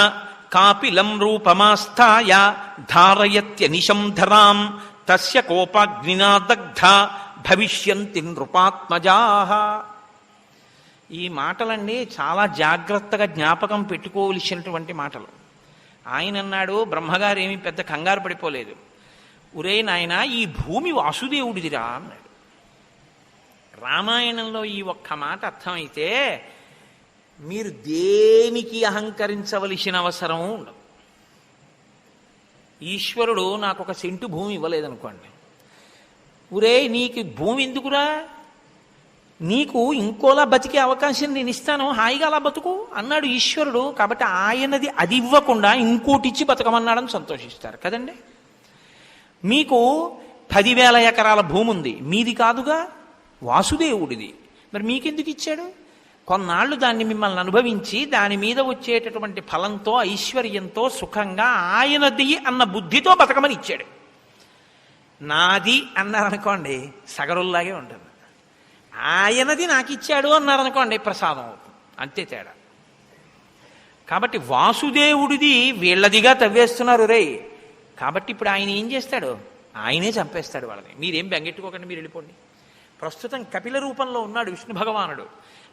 కాపిలం రూపమాస్థాయ ధారయత్యనిశం ధరాం తస్య కోపాగ్నినా దగ్ధ భవిష్యంతి నృపాత్మజాః. ఈ మాటలన్నీ చాలా జాగ్రత్తగా జ్ఞాపకం పెట్టుకోవలసినటువంటి మాటలు. ఆయన అన్నాడు, బ్రహ్మగారు ఏమీ పెద్ద కంగారు పడిపోలేదు, ఒరే నాయన ఈ భూమి వాసుదేవుడిదిరా అన్నాడు. రామాయణంలో ఈ ఒక్క మాట అర్థమైతే మీరు దేనికి అహంకరించవలసిన అవసరం ఉండదు. ఈశ్వరుడు నాకు 1 సెంటు భూమి ఇవ్వలేదనుకోండి, ఒరే నీకు భూమి ఎందుకురా, నీకు ఇంకోలా బతికే అవకాశం నేను ఇస్తాను, హాయిగా అలా బతుకు అన్నాడు ఈశ్వరుడు. కాబట్టి ఆయనది అది ఇవ్వకుండా ఇంకోటి ఇచ్చి బతకమన్నాడని సంతోషిస్తారు కదండి. మీకు 10,000 ఎకరాల భూమి ఉంది, మీది కాదుగా, వాసుదేవుడిది, మరి మీకెందుకు ఇచ్చాడు? కొన్నాళ్ళు దాన్ని మిమ్మల్ని అనుభవించి దాని మీద వచ్చేటటువంటి ఫలంతో, ఐశ్వర్యంతో, సుఖంగా ఆయనది అన్న బుద్ధితో బతకమని ఇచ్చాడు. నాది అన్నారనుకోండి సగరుల్లాగే ఉంటుంది, ఆయనది నాకు ఇచ్చాడు అన్నారనుకోండి ప్రసాదం అవుతుంది, అంతే తేడా. కాబట్టి వాసుదేవుడిది వీళ్ళదిగా తవ్వేస్తున్నారు రే. కాబట్టి ఇప్పుడు ఆయన ఏం చేస్తాడు, ఆయనే చంపేస్తాడు వాళ్ళని. మీరేం బెంగెట్టుకోకండి, మీరు వెళ్ళిపోండి. ప్రస్తుతం కపిల రూపంలో ఉన్నాడు విష్ణు భగవానుడు,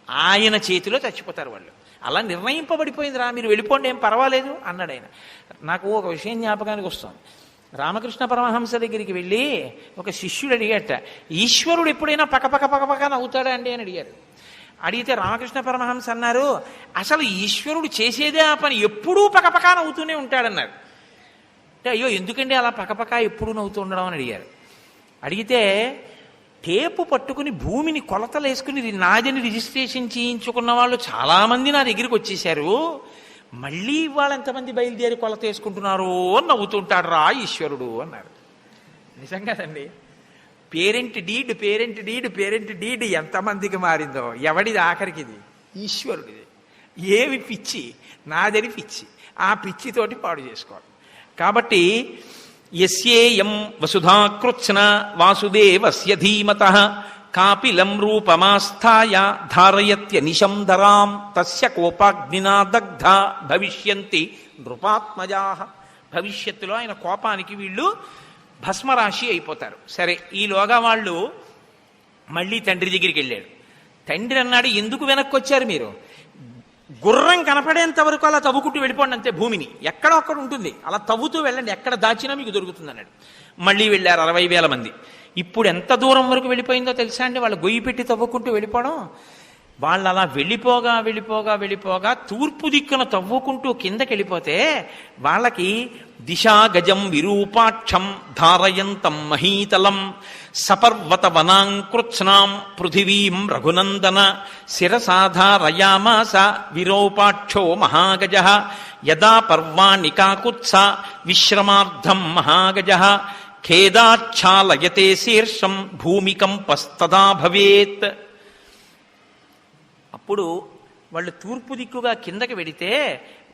ఆయన చేతిలో చచ్చిపోతారు వాళ్ళు. అలా నిర్ణయింపబడిపోయిందిరా, మీరు వెళ్ళిపోండి, ఏం పర్వాలేదు అన్నాడు ఆయన. నాకు ఒక విషయం జ్ఞాపకానికి వస్తుంది. రామకృష్ణ పరమహంస దగ్గరికి వెళ్ళి ఒక శిష్యుడు అడిగాట, ఈశ్వరుడు ఎప్పుడైనా పకపక నవ్వుతాడా అండి అని అడిగారు. అడిగితే రామకృష్ణ పరమహంస అన్నారు, అసలు ఈశ్వరుడు చేసేదే ఆ పని, ఎప్పుడూ పకపక నవ్వుతూనే ఉంటాడన్నారు. అంటే అయ్యో ఎందుకండి అలా పకపక ఎప్పుడూ నవ్వుతూ ఉండడం అని అడిగారు. అడిగితే టేపు పట్టుకుని భూమిని కొలతలు వేసుకుని నాదిని రిజిస్ట్రేషన్ చేయించుకున్న వాళ్ళు చాలామంది నా దగ్గరికి వచ్చేసారు, మళ్ళీ ఇవాళ ఎంతమంది బయలుదేరి కొలత వేసుకుంటున్నారో అని నవ్వుతుంటాడు రా ఈశ్వరుడు అన్నారు. నిజం కదండి, parent deed parent deed parent deed ఎంతమందికి మారిందో, ఎవడిది ఆఖరికి? ఇది ఈశ్వరుడిది. ఏమి పిచ్చి? నాదని పిచ్చి. ఆ పిచ్చితోటి పాడు చేసుకోవాలి. కాబట్టి యస్యేయం వసుధాకృత్స్న వాసుదేవస్య ధీమతః కాపిలం రూపమాస్థాయ ధారయత్యనిశం ధరాం తస్య కోపాగ్నినా దగ్ధ భవిష్యంతి నృపాత్మజాః. భవిష్యత్తులో ఆయన కోపానికి వీళ్ళు భస్మరాశి అయిపోతారు. సరే, ఈలోగా వాళ్ళు మళ్ళీ తండ్రి దగ్గరికి వెళ్ళాడు. తండ్రి అన్నాడు, ఎందుకు వెనక్కి వచ్చారు మీరు? గుర్రం కనపడేంత వరకు అలా తవ్వుకుంటూ వెళ్ళిపోండి అంతే. భూమిని ఎక్కడో అక్కడ ఉంటుంది, అలా తవ్వుతూ వెళ్ళండి, ఎక్కడ దాచినా మీకు దొరుకుతుంది అన్నాడు. మళ్ళీ వెళ్ళారు 60,000 మంది. ఇప్పుడు ఎంత దూరం వరకు వెళ్ళిపోయిందో తెలుసా అండి? వాళ్ళు గొయ్యి పెట్టి తవ్వుకుంటూ వెళ్ళిపోవడం. వాళ్ళు అలా వెళ్ళిపోగా వెళ్ళిపోగా వెళ్ళిపోగా తూర్పు దిక్కున తవ్వుకుంటూ కిందకి వెళ్ళిపోతే వాళ్ళకి దిశా గజం విరూపాక్షం ధారయంతం మహీతలం సపర్వత వనాంకృత్స్నాం పృథివీం రఘునందన శిరసాధారయామాస విరూపాక్షో మహాగజః యదా పర్వాణి కాకుత్స విశ్రమార్థం మహాగజః ఖేదాచ్ఛాలయతే శీర్షం భూమికంపస్తదా భవేత్. అప్పుడు వాళ్ళు తూర్పు దిక్కుగా కిందకి వెడితే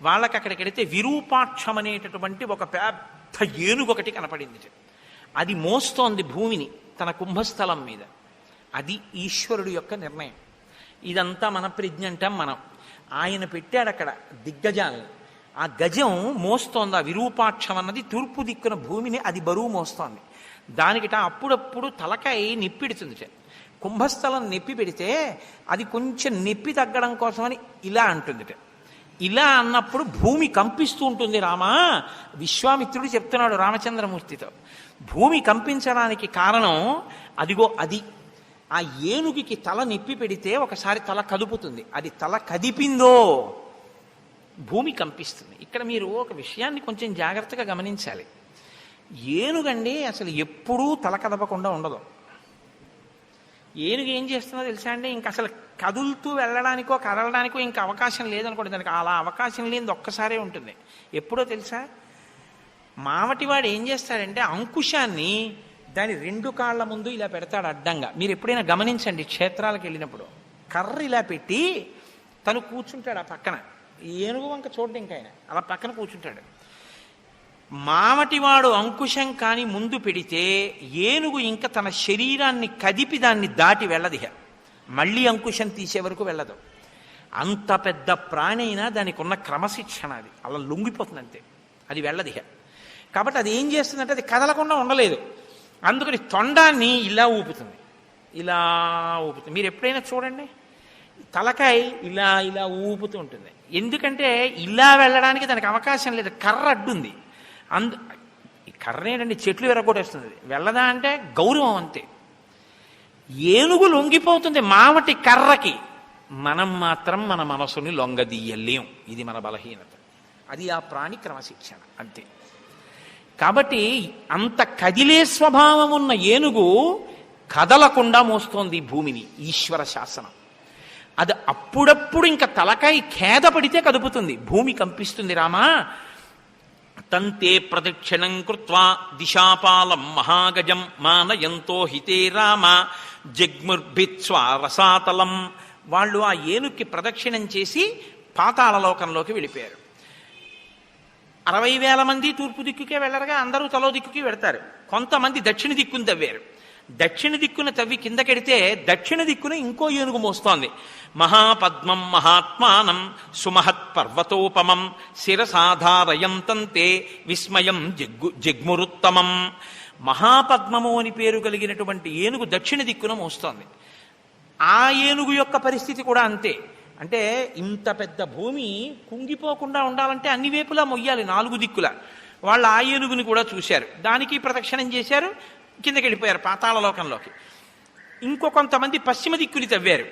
వాళ్ళకి అక్కడికి వెడితే విరూపాక్షం అనేటటువంటి ఒక పెద్ద ఏనుగు ఒకటి కనపడింది. అది మోస్తోంది భూమిని తన కుంభస్థలం మీద. అది ఈశ్వరుడు యొక్క నిర్ణయం. ఇదంతా మన ప్రజ్ఞ అంటాం మనం. ఆయన పెట్టాడు అక్కడ దిగ్గజాలను. ఆ గజం మోస్తోంది. ఆ విరూపాక్షం అన్నది తూర్పు దిక్కున భూమిని అది బరువు మోస్తోంది. దానికిట అప్పుడప్పుడు తలకాయ నిప్పిడుతుంది. కుంభస్థలం నొప్పి పెడితే అది కొంచెం నొప్పి తగ్గడం కోసమని ఇలా అంటుందిట. ఇలా అన్నప్పుడు భూమి కంపిస్తూ ఉంటుంది. రామా, విశ్వామిత్రుడు చెప్తున్నాడు రామచంద్రమూర్తితో, భూమి కంపించడానికి కారణం అదిగో అది. ఆ ఏనుగుకి తల నొప్పి పెడితే ఒకసారి తల కదుపుతుంది. అది తల కదిపిందో భూమి కంపిస్తుంది. ఇక్కడ మీరు ఒక విషయాన్ని కొంచెం జాగ్రత్తగా గమనించాలి. ఏనుగండి అసలు ఎప్పుడూ తల కదపకుండా ఉండదు. ఏనుగు ఏం చేస్తుందో తెలుసా అండి? ఇంక అసలు కదులుతూ వెళ్ళడానికో కదలడానికో ఇంకా అవకాశం లేదనుకోండి. దానికి అలా అవకాశం లేనిది ఒక్కసారే ఉంటుంది. ఎప్పుడో తెలుసా? మావటివాడు ఏం చేస్తాడంటే అంకుశాన్ని దాని 2 కాళ్ళ ముందు ఇలా పెడతాడు అడ్డంగా. మీరు ఎప్పుడైనా గమనించండి, క్షేత్రాలకు వెళ్ళినప్పుడు కర్ర ఇలా పెట్టి తను కూర్చుంటాడు ఆ పక్కన. ఏనుగు వంక చూడండి, ఇంకా ఆయన అలా పక్కన కూర్చుంటాడు. మావటివాడు అంకుశం కాని ముందు పెడితే ఏనుగు ఇంకా తన శరీరాన్ని కదిపి దాన్ని దాటి వెళ్ళదిహ. మళ్ళీ అంకుశం తీసే వరకు వెళ్ళదు. అంత పెద్ద ప్రాణి అయినా దానికి ఉన్న క్రమశిక్షణ అది అలా లొంగిపోతుంది అంతే. అది వెళ్ళదిహ. కాబట్టి అది ఏం చేస్తుందంటే అది కదలకుండా ఉండలేదు. అందుకని తొండాన్ని ఇలా ఊపుతుంది, ఇలా ఊపుతుంది. మీరు ఎప్పుడైనా చూడండి, తలకాయ ఇలా ఇలా ఊపుతూ ఉంటుంది. ఎందుకంటే ఇలా వెళ్ళడానికి దానికి అవకాశం లేదు, కర్ర అడ్డుంది. కర్ర ఏంటండి, చెట్లు విరగొట్టేస్తుంది. వెళ్ళదా అంటే గౌరవం అంతే. ఏనుగు లొంగిపోతుంది మావటి కర్రకి, మనం మాత్రం మన మనసుని లొంగదీయలేం. ఇది మన బలహీనత. అది ఆ ప్రాణి క్రమశిక్షణ అంతే. కాబట్టి అంత కదిలే స్వభావం ఉన్న ఏనుగు కదలకుండా మోస్తోంది భూమిని. ఈశ్వర శాసనం అది. అప్పుడప్పుడు ఇంకా తలకాయ ఖేద పడితే కదుపుతుంది, భూమి కంపిస్తుంది. రామా తంతే ప్రదక్షిణం కృత్వా దిశాపాలం మహాగజం మానయంతో హితే రామ జగ్ముర్భిత్స్వా రసాతలం. వాళ్ళు ఆ ఏనుక్కి ప్రదక్షిణం చేసి పాతాళలోకంలోకి వెళ్ళిపోయారు. 60,000 మంది తూర్పు దిక్కుకే వెళ్ళరుగా, అందరూ తలో దిక్కుకి వెడతారు. కొంతమంది దక్షిణ దిక్కును తవ్వారు. దక్షిణ దిక్కున తవ్వి కిందకెడితే దక్షిణ దిక్కున ఇంకో ఏనుగు మోస్తోంది. మహాపద్మం మహాత్మానం సుమహత్ పర్వతోపమం శిరసాధారయం తంతే విస్మయం జగ్మురుత్తమం. మహాపద్మము అని పేరు కలిగినటువంటి ఏనుగు దక్షిణ దిక్కున మోస్తోంది. ఆ ఏనుగు యొక్క పరిస్థితి కూడా అంతే. అంటే ఇంత పెద్ద భూమి కుంగిపోకుండా ఉండాలంటే అన్ని వైపులా మొయ్యాలి, 4 దిక్కులా. వాళ్ళు ఆ ఏనుగుని కూడా చూశారు, దానికి ప్రదక్షిణం చేశారు, కిందకి వెళ్ళిపోయారు పాతాళలోకంలోకి. ఇంకో కొంతమంది పశ్చిమ దిక్కుని తవ్వారు.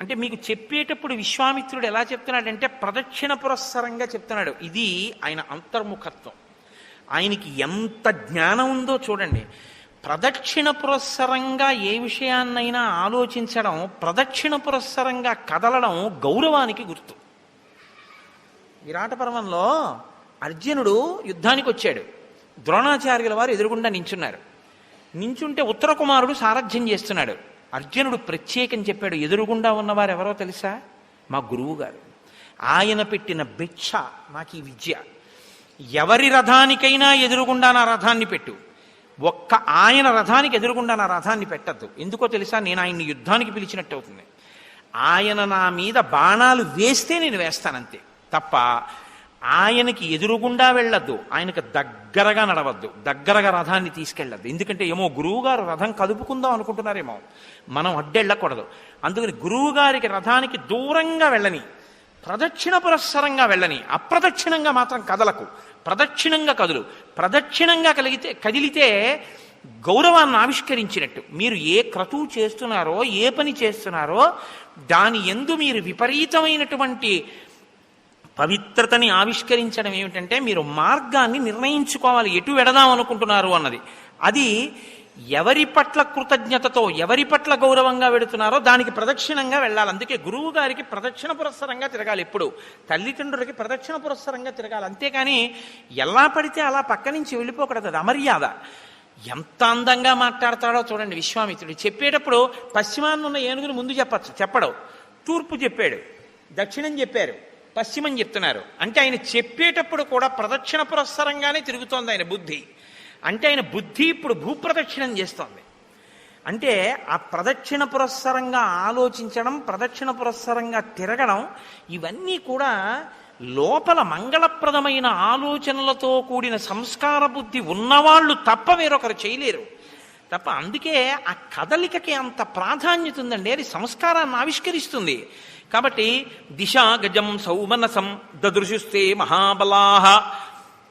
అంటే మీకు చెప్పేటప్పుడు విశ్వామిత్రుడు ఎలా చెప్తున్నాడంటే ప్రదక్షిణ పురస్సరంగా చెప్తున్నాడు. ఇది ఆయన అంతర్ముఖత్వం. ఆయనకి ఎంత జ్ఞానం ఉందో చూడండి. ప్రదక్షిణ పురస్సరంగా ఏ విషయాన్నైనా ఆలోచించడం, ప్రదక్షిణ పురస్సరంగా కదలడం గౌరవానికి గుర్తు. విరాట పర్వంలో అర్జునుడు యుద్ధానికి వచ్చాడు. ద్రోణాచార్యుల వారు ఎదురుగుండా నించున్నారు. నించుంటే ఉత్తర కుమారుడు సారథ్యం చేస్తున్నాడు. అర్జునుడు ప్రత్యేకం చెప్పాడు, ఎదురుగుండా ఉన్నవారు ఎవరో తెలుసా? మా గురువు గారు. ఆయన పెట్టిన భిక్ష నాకు ఈ విద్య. ఎవరి రథానికైనా ఎదురుగుండా నా రథాన్ని పెట్టు, ఒక్క ఆయన రథానికి ఎదురుగుండా నా రథాన్ని పెట్టద్దు. ఎందుకో తెలుసా? నేను ఆయన్ని యుద్ధానికి పిలిచినట్టు అవుతుంది. ఆయన నా మీద బాణాలు వేస్తే నేను వేస్తానంతే తప్ప ఆయనకి ఎదురుగుండా వెళ్ళొద్దు, ఆయనకు దగ్గరగా నడవద్దు, దగ్గరగా రథాన్ని తీసుకెళ్ళద్దు. ఎందుకంటే ఏమో గురువుగారు రథం కదుపుకుందాం అనుకుంటున్నారేమో, మనం అడ్డెళ్ళకూడదు. అందుకని గురువుగారికి రథానికి దూరంగా వెళ్ళని, ప్రదక్షిణ పురస్సరంగా వెళ్ళని, అప్రదక్షిణంగా మాత్రం కదలకు, ప్రదక్షిణంగా కదులు. ప్రదక్షిణంగా కదిలితే గౌరవాన్ని ఆవిష్కరించినట్టు. మీరు ఏ క్రతువు చేస్తున్నారో, ఏ పని చేస్తున్నారో దాని యందు మీరు విపరీతమైనటువంటి పవిత్రతని ఆవిష్కరించడం ఏమిటంటే మీరు మార్గాన్ని నిర్ణయించుకోవాలి, ఎటు వెడదాం అనుకుంటున్నారు అన్నది. అది ఎవరి పట్ల కృతజ్ఞతతో, ఎవరి పట్ల గౌరవంగా వెడుతున్నారో దానికి ప్రదక్షిణంగా వెళ్ళాలి. అందుకే గురువు గారికి ప్రదక్షిణ పురస్సరంగా తిరగాలి. ఎప్పుడు తల్లిదండ్రులకి ప్రదక్షిణ పురస్సరంగా తిరగాలి. అంతేకాని ఎలా పడితే అలా పక్క నుంచి వెళ్ళిపోకూడదు, అది అమర్యాద. ఎంత అందంగా మాట్లాడతాడో చూడండి విశ్వామిత్రుడు. చెప్పేటప్పుడు పశ్చిమాన్నున్న ఏనుగుని ముందు చెప్పడు, తూర్పు చెప్పాడు, దక్షిణం చెప్పారు, పశ్చిమం చెప్తున్నారు. అంటే ఆయన చెప్పేటప్పుడు కూడా ప్రదక్షిణ పురస్సరంగానే తిరుగుతోంది ఆయన బుద్ధి. అంటే ఆయన బుద్ధి ఇప్పుడు భూప్రదక్షిణం చేస్తోంది. అంటే ఆ ప్రదక్షిణ పురస్సరంగా ఆలోచించడం, ప్రదక్షిణ పురస్సరంగా తిరగడం, ఇవన్నీ కూడా లోపల మంగళప్రదమైన ఆలోచనలతో కూడిన సంస్కార బుద్ధి ఉన్నవాళ్ళు తప్ప వేరొకరు చేయలేరు తప్ప. అందుకే ఆ కదలికకి అంత ప్రాధాన్యత ఉందండి, అది సంస్కారాన్ని ఆవిష్కరిస్తుంది. కాబట్టి దిశా గజం సౌమనసం దదృశుస్తే మహాబలాహ.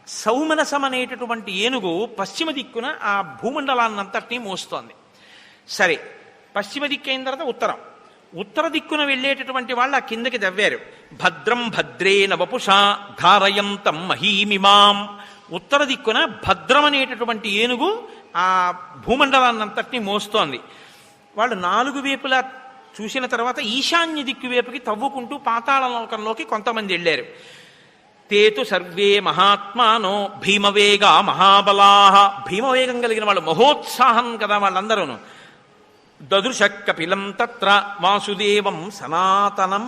సౌమనసం అనేటటువంటి ఏనుగు పశ్చిమ దిక్కున ఆ భూమండలాన్నంతటినీ మోస్తోంది. సరే, పశ్చిమ దిక్కు అయిన తర్వాత ఉత్తరం, ఉత్తర దిక్కున వెళ్ళేటటువంటి వాళ్ళు ఆ కిందకి దవ్వారు. భద్రం భద్రే నవపుషా ధారయంతం మహీమిమాం. ఉత్తర దిక్కున భద్రం అనేటటువంటి ఏనుగు ఆ భూమండలాన్నంతటినీ మోస్తోంది. వాళ్ళు నాలుగు వైపులా చూసిన తర్వాత ఈశాన్య దిక్కు వైపుకి తవ్వుకుంటూ పాతాళలోకంలోకి కొంతమంది వెళ్ళారు. తేతు సర్వే మహాత్మానో భీమవేగా మహాబలాహ. భీమవేగం కలిగిన వాళ్ళు, మహోత్సాహం కదా వాళ్ళందరూను. దదృశ కపిలం తత్ర వాసుదేవం సనాతనం.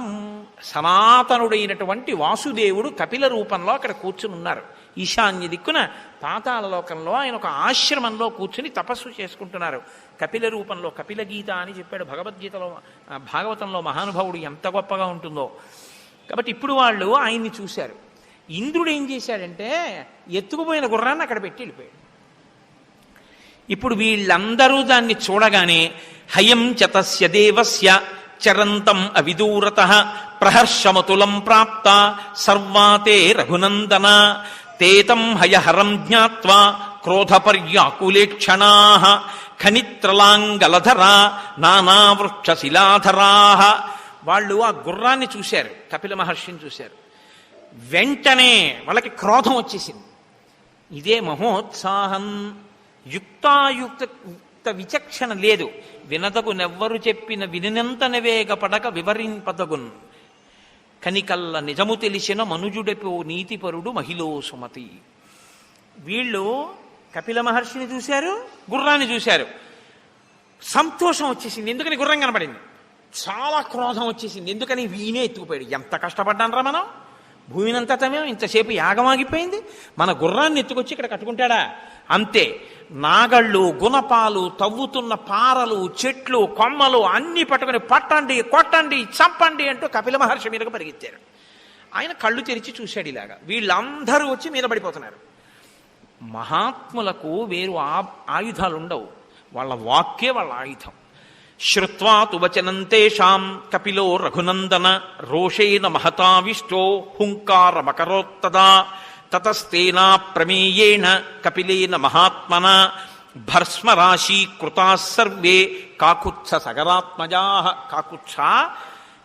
సనాతనుడైనటువంటి వాసుదేవుడు కపిల రూపంలో అక్కడ కూర్చుని ఉన్నారు. ఈశాన్య దిక్కున పాతాళలోకంలో ఆయన ఒక ఆశ్రమంలో కూర్చుని తపస్సు చేసుకుంటున్నారు. కపిల రూపంలో. కపిల గీత అని చెప్పాడు భగవద్గీతలో, భాగవతంలో మహానుభావుడు ఎంత గొప్పగా ఉంటుందో. కాబట్టి ఇప్పుడు వాళ్ళు ఆయన్ని చూశారు. ఇంద్రుడు ఏం చేశాడంటే ఎత్తుకుపోయిన గుర్రాన్ని అక్కడ పెట్టి వెళ్ళిపోయాడు. ఇప్పుడు వీళ్ళందరూ దాన్ని చూడగానే హయం చతస్య దేవస్య చరంతం అవిదూరతః ప్రహర్షమతులం ప్రాప్త సర్వాతే రఘునందన తేతం హయహరం జ్ఞాత్వా క్రోధపర్యాకులేక్షణాః ఖనిత్రలాంగలధరా నానావృక్షశిలాధరాః. వాళ్ళు ఆ గుర్రాన్ని చూశారు, కపిల మహర్షిని చూశారు. వెంటనే వాళ్ళకి క్రోధం వచ్చేసింది. ఇదే మహోత్సాహం. యుక్త విచక్షణ లేదు. వినదగు నెవ్వరు చెప్పిన వినినంతనవేగ పడక వివరింపదగున్ కనికల్ల నిజము తెలిసిన మనుజుడెపో నీతిపరుడు మహిళో సుమతి. వీళ్ళు కపిల మహర్షిని చూశారు, గుర్రాన్ని చూశారు. సంతోషం వచ్చేసింది, ఎందుకని గుర్రం కనబడింది. చాలా క్రోధం వచ్చేసింది, ఎందుకని వీనే ఎత్తుకుపోయాడు. ఎంత కష్టపడ్డానరా మనం, భూమినంతా తమేం, ఇంతసేపు యాగమాగిపోయింది, మన గుర్రాన్ని ఎత్తుకొచ్చి ఇక్కడ కట్టుకుంటాడా? అంతే. నాగళ్ళు, గుణపాలు, తవ్వుతున్న పారలు, చెట్లు, కొమ్మలు అన్ని పట్టుకుని పట్టండి, కొట్టండి, చంపండి అంటూ కపిల మహర్షి మీదకు పరిగెత్తారు. ఆయన కళ్ళు తెరిచి చూశాడు ఇలాగా. వీళ్ళందరూ వచ్చి మీద పడిపోతున్నారు. మహాత్ములకు వేరు ఆయుధాలు ఉండవు, వాళ్ళ వాక్కే వాళ్ళ ఆయుధం. శ్రుత్వా తు వచనం తేషాం కపిలో రఘునందన రోషేణ మహతావిష్టో హుంకారమకరోత్తదా తతస్తేనా ప్రమేయేణ కపిలేన మహాత్మన భస్మరాశీకృతా సర్వే కాకుత్స సగరాత్మజా.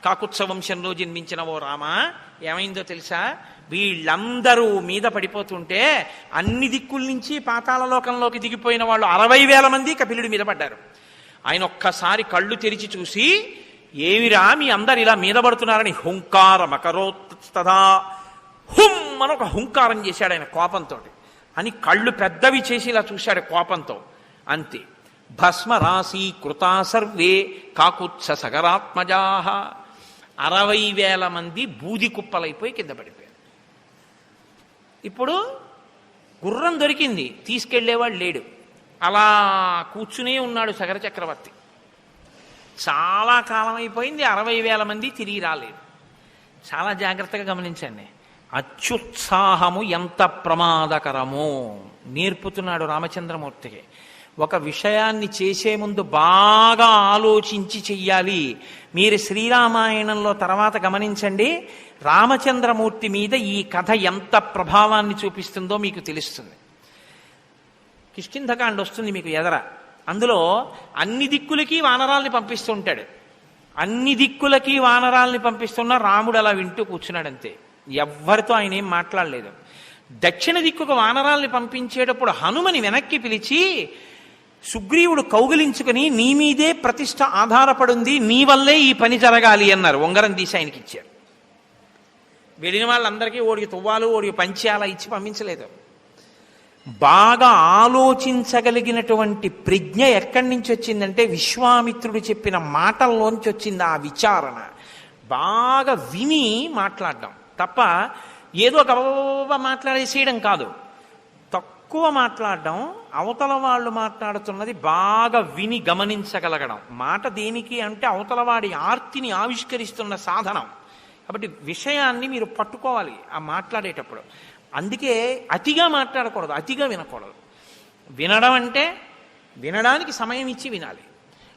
కాకుత్స వంశంలో జన్మించిన ఓ రామ, ఏమైందో తెలుసా? వీళ్ళందరూ మీద పడిపోతుంటే అన్ని దిక్కుల నుంచి పాతాళలోకంలోకి దిగిపోయిన వాళ్ళు 60,000 మంది కపిలుడి మీద పడ్డారు. ఆయన ఒక్కసారి కళ్ళు తెరిచి చూసి, ఏమిరా మీ అందరు ఇలా మీద పడుతున్నారని హుంకారమకరోత్తదా, హుం అని ఒక హుంకారం చేశాడు ఆయన కోపంతో. అని కళ్ళు పెద్దవి చేసి ఇలా చూశాడు కోపంతో. అంతే. భస్మరాశి కృతా సర్వే కాకుత్స సగరాత్మజా. 60,000 మంది బూది కుప్పలైపోయి కింద పడిపోయారు. ఇప్పుడు గుర్రం దొరికింది, తీసుకెళ్లేవాడు లేడు. అలా కూర్చునే ఉన్నాడు సగర చక్రవర్తి. చాలా కాలం అయిపోయింది, 60,000 మంది తిరిగి రాలేదు. చాలా జాగ్రత్తగా గమనించండి. అత్యుత్సాహము ఎంత ప్రమాదకరమో నేర్పుతున్నాడు రామచంద్రమూర్తికి. ఒక విషయాన్ని చేసే ముందు బాగా ఆలోచించి చెయ్యాలి. మీరు శ్రీరామాయణంలో తర్వాత గమనించండి, రామచంద్రమూర్తి మీద ఈ కథ ఎంత ప్రభావాన్ని చూపిస్తుందో మీకు తెలుస్తుంది. కిష్కింధకాండ వస్తుంది మీకు ఎదర. అందులో అన్ని దిక్కులకి వానరాల్ని పంపిస్తూ ఉంటాడు. అన్ని దిక్కులకి వానరాల్ని పంపిస్తున్న రాముడు అలా వింటూ కూర్చున్నాడంతే. ఎవ్వరితో ఆయన ఏం మాట్లాడలేదు. దక్షిణ దిక్కుకు వానరాల్ని పంపించేటప్పుడు హనుమని వెనక్కి పిలిచి, సుగ్రీవుడు కౌగిలించుకుని నీ మీదే ప్రతిష్ట ఆధారపడింది, నీ వల్లే ఈ పని జరగాలి అన్నారు. ఉంగరం తీసి ఆయనకి ఇచ్చారు. వెళ్ళిన వాళ్ళందరికీ ఓడికి తువ్వాలు, ఓడికి పంచి అలా ఇచ్చి పంపించలేదు. బాగా ఆలోచించగలిగినటువంటి ప్రజ్ఞ ఎక్కడి నుంచి వచ్చిందంటే విశ్వామిత్రుడు చెప్పిన మాటల్లోంచి వచ్చింది ఆ విచారణ. బాగా విని మాట్లాడడం తప్ప ఏదో గబగబా మాట్లాడేసేయడం కాదు. తక్కువ మాట్లాడడం, అవతల వాళ్ళు మాట్లాడుతున్నది బాగా విని గమనించగలగడం. మాట దేనికి అంటే అవతల వాడి ఆర్తిని ఆవిష్కరిస్తున్న సాధనం. కాబట్టి విషయాన్ని మీరు పట్టుకోవాలి ఆ మాట్లాడేటప్పుడు. అందుకే అతిగా మాట్లాడకూడదు, అతిగా వినకూడదు. వినడం అంటే వినడానికి సమయం ఇచ్చి వినాలి.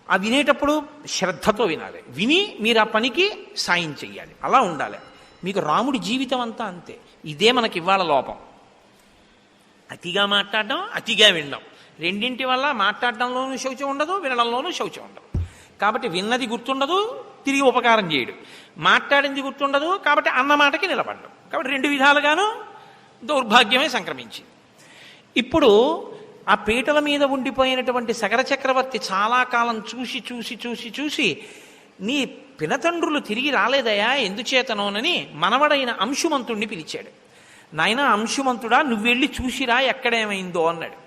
ఆ వినేటప్పుడు శ్రద్ధతో వినాలి. విని మీరు ఆ పనికి సాయం చెయ్యాలి. అలా ఉండాలి. మీకు రాముడి జీవితం అంతా అంతే. ఇదే మనకి ఇవాళ లోపం. అతిగా మాట్లాడడం, అతిగా వినడం. రెండింటి వల్ల మాట్లాడడంలోనూ శౌచం ఉండదు, వినడంలోనూ శౌచం ఉండదు. కాబట్టి విన్నది గుర్తుండదు, తిరిగి ఉపకారం చేయడు. మాట్లాడింది గుర్తుండదు, కాబట్టి అన్నమాటకి నిలబడ్డం. కాబట్టి 2 విధాలుగాను దౌర్భాగ్యమే సంక్రమించింది. ఇప్పుడు ఆ పీటల మీద ఉండిపోయినటువంటి సగర చక్రవర్తి చాలా కాలం చూసి చూసి చూసి చూసి నీ పినతండ్రులు తిరిగి రాలేదయా ఎందుచేతనోనని మనవడైన అంశుమంతుణ్ణి పిలిచాడు. నాయన అంశుమంతుడా, నువ్వెళ్ళి చూసిరా ఎక్కడేమైందో అన్నాడు.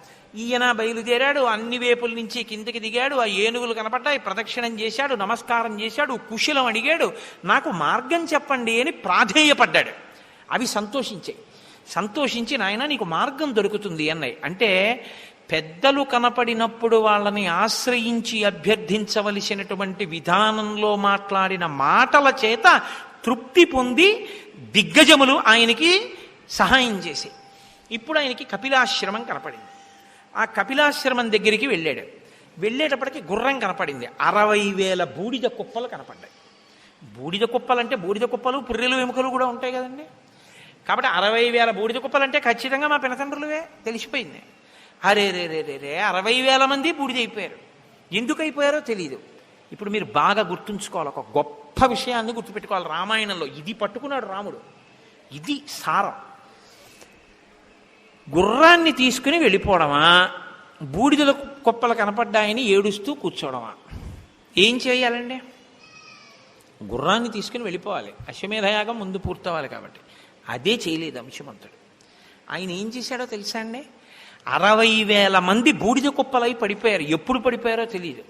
ఈయన బయలుదేరాడు. అన్ని వేపుల నుంచి కిందకి దిగాడు. ఆ ఏనుగులు కనపడ్డాయి, ప్రదక్షిణం చేశాడు, నమస్కారం చేశాడు, కుశలం అడిగాడు. నాకు మార్గం చెప్పండి అని ప్రాధేయపడ్డాడు. అవి సంతోషించి నాయన నీకు మార్గం దొరుకుతుంది అన్నాయి. అంటే పెద్దలు కనపడినప్పుడు వాళ్ళని ఆశ్రయించి అభ్యర్థించవలసినటువంటి విధానంలో మాట్లాడిన మాటల చేత తృప్తి పొంది దిగ్గజములు ఆయనకి సహాయం చేసి ఇప్పుడు ఆయనకి కపిలాశ్రమం కనపడింది. ఆ కపిలాశ్రమం దగ్గరికి వెళ్ళాడు. వెళ్ళేటప్పటికి గుర్రం కనపడింది. 60,000 బూడిద కుప్పలు కనపడ్డాయి. బూడిద కుప్పలంటే బూడిద కుప్పలు, పుర్రెలు, ఎముకలు కూడా ఉంటాయి కదండి. కాబట్టి 60,000 బూడిద కుప్పలంటే ఖచ్చితంగా మా పినతండ్రులవే తెలిసిపోయింది. అరే రే రే రే రే 60,000 మంది బూడిదైపోయారు. ఎందుకు అయిపోయారో తెలియదు. ఇప్పుడు మీరు బాగా గుర్తుంచుకోవాలి, ఒక గొప్ప విషయాన్ని గుర్తుపెట్టుకోవాలి. రామాయణంలో ఇది పట్టుకున్నాడు రాముడు. ఇది సారం. గుర్రాన్ని తీసుకుని వెళ్ళిపోవడమా, బూడిదల కుప్పలు కనపడ్డాయని ఏడుస్తూ కూర్చోవడమా? ఏం చేయాలండి? గుర్రాన్ని తీసుకుని వెళ్ళిపోవాలి. అశ్వమేధయాగం ముందు పూర్తవ్వాలి కాబట్టి. అదే చేయలేదు అంశుమంతుడు. ఆయన ఏం చేశాడో తెలుసా అండి? 60,000 మంది బూడిద కుప్పలై పడిపోయారు. ఎప్పుడు పడిపోయారో తెలియదు.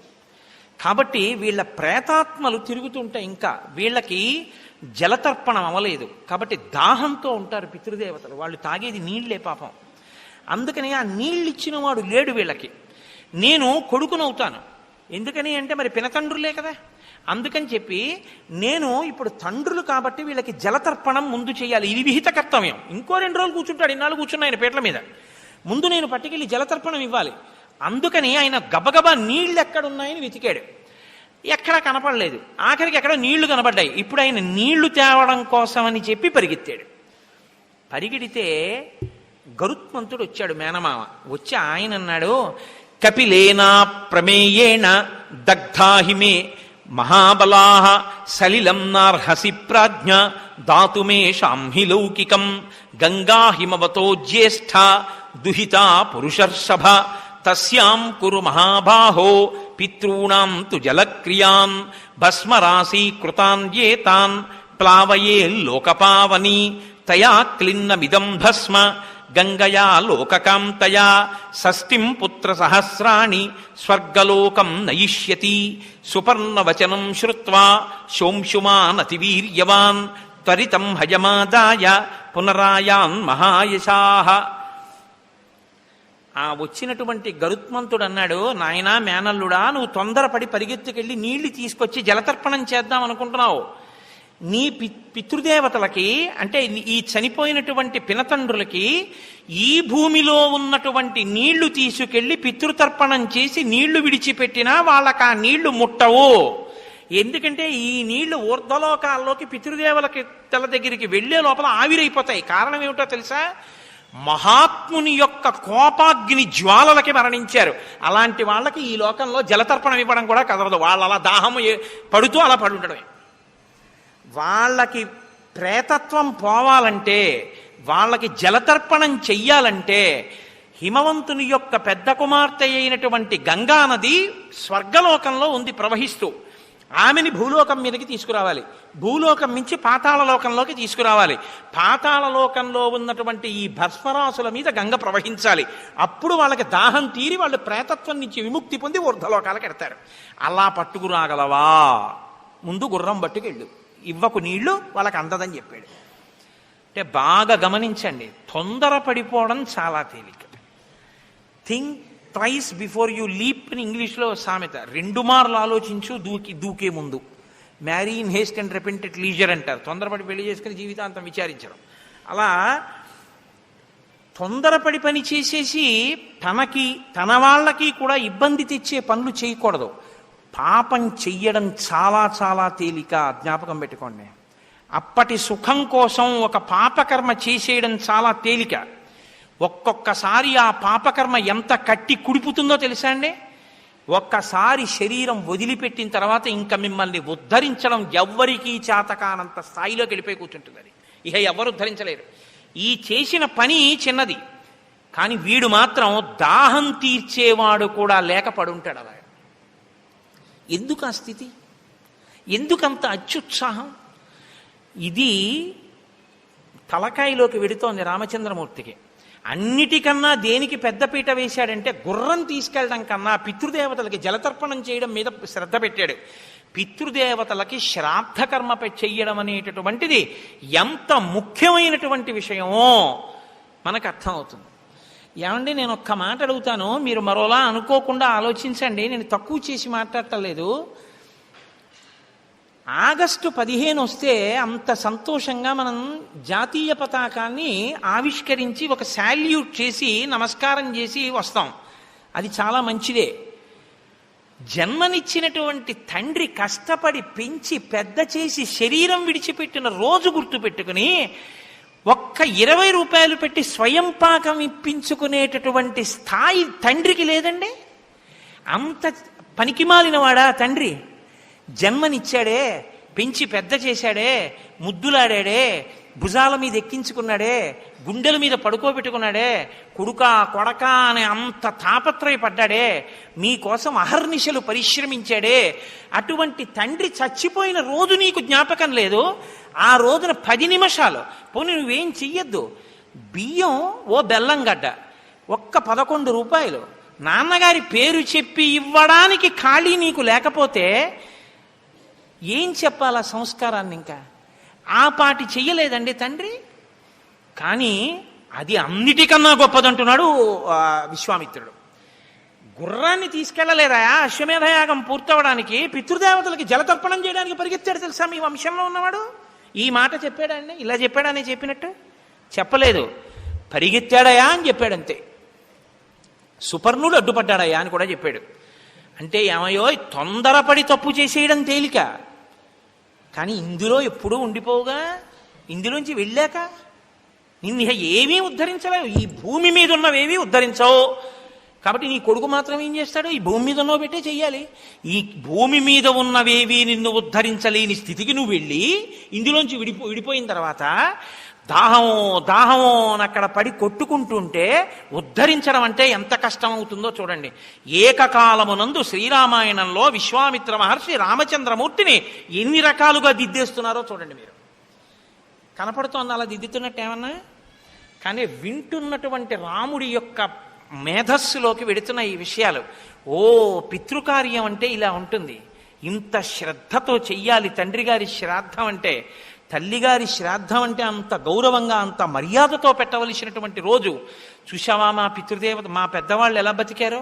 కాబట్టి వీళ్ళ ప్రేతాత్మలు తిరుగుతుంటాయి. ఇంకా వీళ్ళకి జలతర్పణం అవ్వలేదు కాబట్టి దాహంతో ఉంటారు పితృదేవతలు. వాళ్ళు తాగేది నీళ్లే పాపం. అందుకని ఆ నీళ్ళు ఇచ్చిన వాడు లేడు వీళ్ళకి. నేను కొడుకునవుతాను. ఎందుకని అంటే మరి పినతండ్రులే కదా. అందుకని చెప్పి నేను ఇప్పుడు తండ్రులు కాబట్టి వీళ్ళకి జలతర్పణం ముందు చేయాలి. ఇది విహిత కర్తవ్యం. ఇంకో 2 రోజులు కూర్చుంటాడు. ఇన్నాళ్ళు కూర్చున్నా ఆయన పీటల మీద. ముందు నేను పట్టుకెళ్ళి జలతర్పణం ఇవ్వాలి. అందుకని ఆయన గబగబా నీళ్లు ఎక్కడున్నాయని వెతికాడు. ఎక్కడా కనపడలేదు. ఆఖరికి ఎక్కడో నీళ్లు కనపడ్డాయి. ఇప్పుడు ఆయన నీళ్లు తేవడం కోసం అని చెప్పి పరిగెత్తాడు. పరిగెడితే గరుత్మంతుడు వచ్చాడు, మేనమామ. వచ్చి ఆయన అన్నాడు, కపిలేనా ప్రమేయేణ దగ్ధాహిమే మహాబలాః సలిలం నార్హసి ప్రాజ్ఞ దాతుమేషాం హి లౌకికం గంగాహిమవతో జ్యేష్ఠ దుహితా పురుషర్షభ తస్యాం కురు మహాబాహో పితॄణాం తు జలక్రియాన్ భస్మరాశి కృతాన్యేతాన్ ప్లావయే లోకపావని తయా క్లిన్నమిదం భస్మ గంగయా లోకకాంతయా షష్ఠిం పుత్ర సహస్రాణి స్వర్గలోకం నయిష్యతి సుపర్ణవచనం శ్రుత్వా శోంశుమానతివీర్యవాన్ త్వరితం హయమాదాయ పునరాయాన్ మహాయశాః. ఆ వచ్చినటువంటి గరుత్మంతుడు అన్నాడు, నాయనా మేనల్లుడా, నువ్వు తొందరపడి పరిగెత్తుకెళ్ళి నీళ్లు తీసుకొచ్చి జలతర్పణం చేద్దాం అనుకుంటున్నావు. నీ పితృదేవతలకి, అంటే ఈ చనిపోయినటువంటి పినతండ్రులకి ఈ భూమిలో ఉన్నటువంటి నీళ్లు తీసుకెళ్లి పితృతర్పణం చేసి నీళ్లు విడిచిపెట్టినా వాళ్ళకి ఆ నీళ్లు ముట్టవు. ఎందుకంటే ఈ నీళ్లు ఊర్ధ్వలోకాల్లోకి పితృదేవలకి తల దగ్గరికి వెళ్లే లోపల ఆవిరైపోతాయి. కారణం ఏమిటో తెలుసా? మహాత్ముని యొక్క కోపాగ్ని జ్వాలలకి మరణించారు. అలాంటి వాళ్ళకి ఈ లోకంలో జలతర్పణం ఇవ్వడం కూడా కదలదు. వాళ్ళు అలా దాహము పడుతూ అలా పడుండడమే. వాళ్ళకి ప్రేతత్వం పోవాలంటే, వాళ్ళకి జలతర్పణం చెయ్యాలంటే హిమవంతుని యొక్క పెద్ద కుమార్తె అయినటువంటి గంగా నది స్వర్గలోకంలో ఉంది ప్రవహిస్తూ. ఆమెని భూలోకం మీదకి తీసుకురావాలి. భూలోకం నుంచి పాతాళలోకంలోకి తీసుకురావాలి. పాతాళలోకంలో ఉన్నటువంటి ఈ భస్మరాసుల మీద గంగ ప్రవహించాలి. అప్పుడు వాళ్ళకి దాహం తీరి వాళ్ళు ప్రేతత్వం నుంచి విముక్తి పొంది ఊర్ధ్వలోకాలకు ఎడతారు. అలా పట్టుకురాగలవా? ముందు గుర్రం పట్టుకెళ్ళు, ఇవ్వకు నీళ్లు వాళ్ళకి అందదని చెప్పాడు. అంటే బాగా గమనించండి, తొందరపడిపోవడం చాలా తేలిక. Think twice before you leap అని ఇంగ్లీష్లో సామెత. 2 మార్లు ఆలోచించు దూకే ముందు. Marry in haste and repent at leisure అంటారు. తొందరపడి పెళ్లి చేసుకుని జీవితాంతం విచారించడం. అలా తొందరపడి పని చేసేసి తనకి తన వాళ్ళకి కూడా ఇబ్బంది తెచ్చే పనులు చేయకూడదు. పాపం చెయ్యడం చాలా చాలా తేలిక, జ్ఞాపకం పెట్టుకోండి. అప్పటి సుఖం కోసం ఒక పాపకర్మ చేసేయడం చాలా తేలిక. ఒక్కొక్కసారి ఆ పాపకర్మ ఎంత కట్టి కుడిపుతుందో తెలుసా అండి? ఒక్కసారి శరీరం వదిలిపెట్టిన తర్వాత ఇంకా మిమ్మల్ని ఉద్ధరించడం ఎవ్వరికీ చేతకానంత స్థాయిలోకి వెళ్ళిపోయి కూర్చుంటుంది. అది ఇక ఎవరు ఉద్ధరించలేరు. ఈ చేసిన పని చిన్నది, కానీ వీడు మాత్రం దాహం తీర్చేవాడు కూడా లేక పడుంటాడు. అలా ఎందుకు ఆ స్థితి? ఎందుకంత అత్యుత్సాహం? ఇది తలకాయలోకి వెడుతోంది రామచంద్రమూర్తికి. అన్నిటికన్నా దేనికి పెద్దపీట వేశాడంటే గుర్రం తీసుకెళ్ళడం కన్నా పితృదేవతలకి జలతర్పణం చేయడం మీద శ్రద్ధ పెట్టాడు. పితృదేవతలకి శ్రాద్ధకర్మ చెయ్యడం అనేటటువంటిది ఎంత ముఖ్యమైనటువంటి విషయమో మనకు అర్థమవుతుంది. ఏమండి, నేను ఒక్క మాట అడుగుతాను, మీరు మరోలా అనుకోకుండా ఆలోచించండి. నేను తక్కువ చేసి మాట్లాడటలేదు. ఆగస్టు 15 వస్తే అంత సంతోషంగా మనం జాతీయ పతాకాన్ని ఆవిష్కరించి ఒక శాల్యూట్ చేసి నమస్కారం చేసి వస్తాం. అది చాలా మంచిదే. జన్మనిచ్చినటువంటి తండ్రి కష్టపడి పెంచి పెద్ద చేసి శరీరం విడిచిపెట్టిన రోజు గుర్తుపెట్టుకుని ఒక్క 20 రూపాయలు పెట్టి స్వయం పాకం ఇప్పించుకునేటటువంటి స్థాయి తండ్రికి లేదండి. అంత పనికిమాలినవాడా తండ్రి? జన్మనిచ్చాడే, పెంచి పెద్ద చేశాడే, ముద్దులాడాడే, భుజాల మీద ఎక్కించుకున్నాడే, గుండెల మీద పడుకోబెట్టుకున్నాడే, కొడుకా కొడకా అని అంత తాపత్రయపడ్డాడే, మీకోసం అహర్నిశలు పరిశ్రమించాడే. అటువంటి తండ్రి చచ్చిపోయిన రోజు నీకు జ్ఞాపకం లేదు. ఆ రోజున 10 నిమిషాలు పోనీ నువ్వేం చెయ్యొద్దు. బియ్యం ఓ బెల్లంగడ్డ ఒక్క 11 రూపాయలు నాన్నగారి పేరు చెప్పి ఇవ్వడానికి ఖాళీ నీకు లేకపోతే ఏం చెప్పాలా సంస్కారాన్ని? ఇంకా ఆ పాటి చెయ్యలేదండి తండ్రి. కానీ అది అన్నిటికన్నా గొప్పదంటున్నాడు విశ్వామిత్రుడు. గుర్రాన్ని తీసుకెళ్లలేదా అశ్వమేధయాగం పూర్తవడానికి? పితృదేవతలకి జలతర్పణం చేయడానికి పరిగెత్తాడు తెలుసా మీ వంశంలో ఉన్నవాడు? ఈ మాట చెప్పాడండి, ఇలా చెప్పాడని చెప్పినట్టు చెప్పలేదు. పరిగెత్తాడయా అని చెప్పాడంతే. సుపర్ణుడు అడ్డుపడ్డాడయా అని కూడా చెప్పాడు. అంటే ఏమయ్యో, తొందరపడి తప్పు చేసేయడం తేలిక, కానీ ఇందులో ఎప్పుడూ ఉండిపోవుగా. ఇందులోంచి వెళ్ళాక నిన్ను ఏమీ ఉద్ధరించలేవు. ఈ భూమి మీద ఉన్నవేమీ ఉద్ధరించవు. కాబట్టి నీ కొడుకు మాత్రం ఏం చేస్తాడు? ఈ భూమి మీద ఉన్నవి పెట్టే చెయ్యాలి. ఈ భూమి మీద ఉన్నవేవి నిన్ను ఉద్ధరించలేని స్థితికి నువ్వు వెళ్ళి ఇందులోంచి విడిపోయిన తర్వాత దాహమో దాహమో అని అక్కడ పడి కొట్టుకుంటుంటే ఉద్ధరించడం అంటే ఎంత కష్టం అవుతుందో చూడండి. ఏకకాలమునందు శ్రీరామాయణంలో విశ్వామిత్ర మహర్షి రామచంద్రమూర్తిని ఎన్ని రకాలుగా దిద్దేస్తున్నారో చూడండి మీరు. కనపడుతోంది అలా దిద్దుతున్నట్టు ఏమన్నా? కానీ వింటున్నటువంటి రాముడి యొక్క మేధస్సులోకి వెడుతున్న ఈ విషయాలు. ఓ, పితృకార్యం అంటే ఇలా ఉంటుంది, ఇంత శ్రద్ధతో చెయ్యాలి. తండ్రి గారి శ్రాద్ధం అంటే, తల్లిగారి శ్రాద్ధం అంటే అంత గౌరవంగా, అంత మర్యాదతో పెట్టవలసినటువంటి రోజు. చూశావా మా పితృదేవత, మా పెద్దవాళ్ళు ఎలా బతికారో,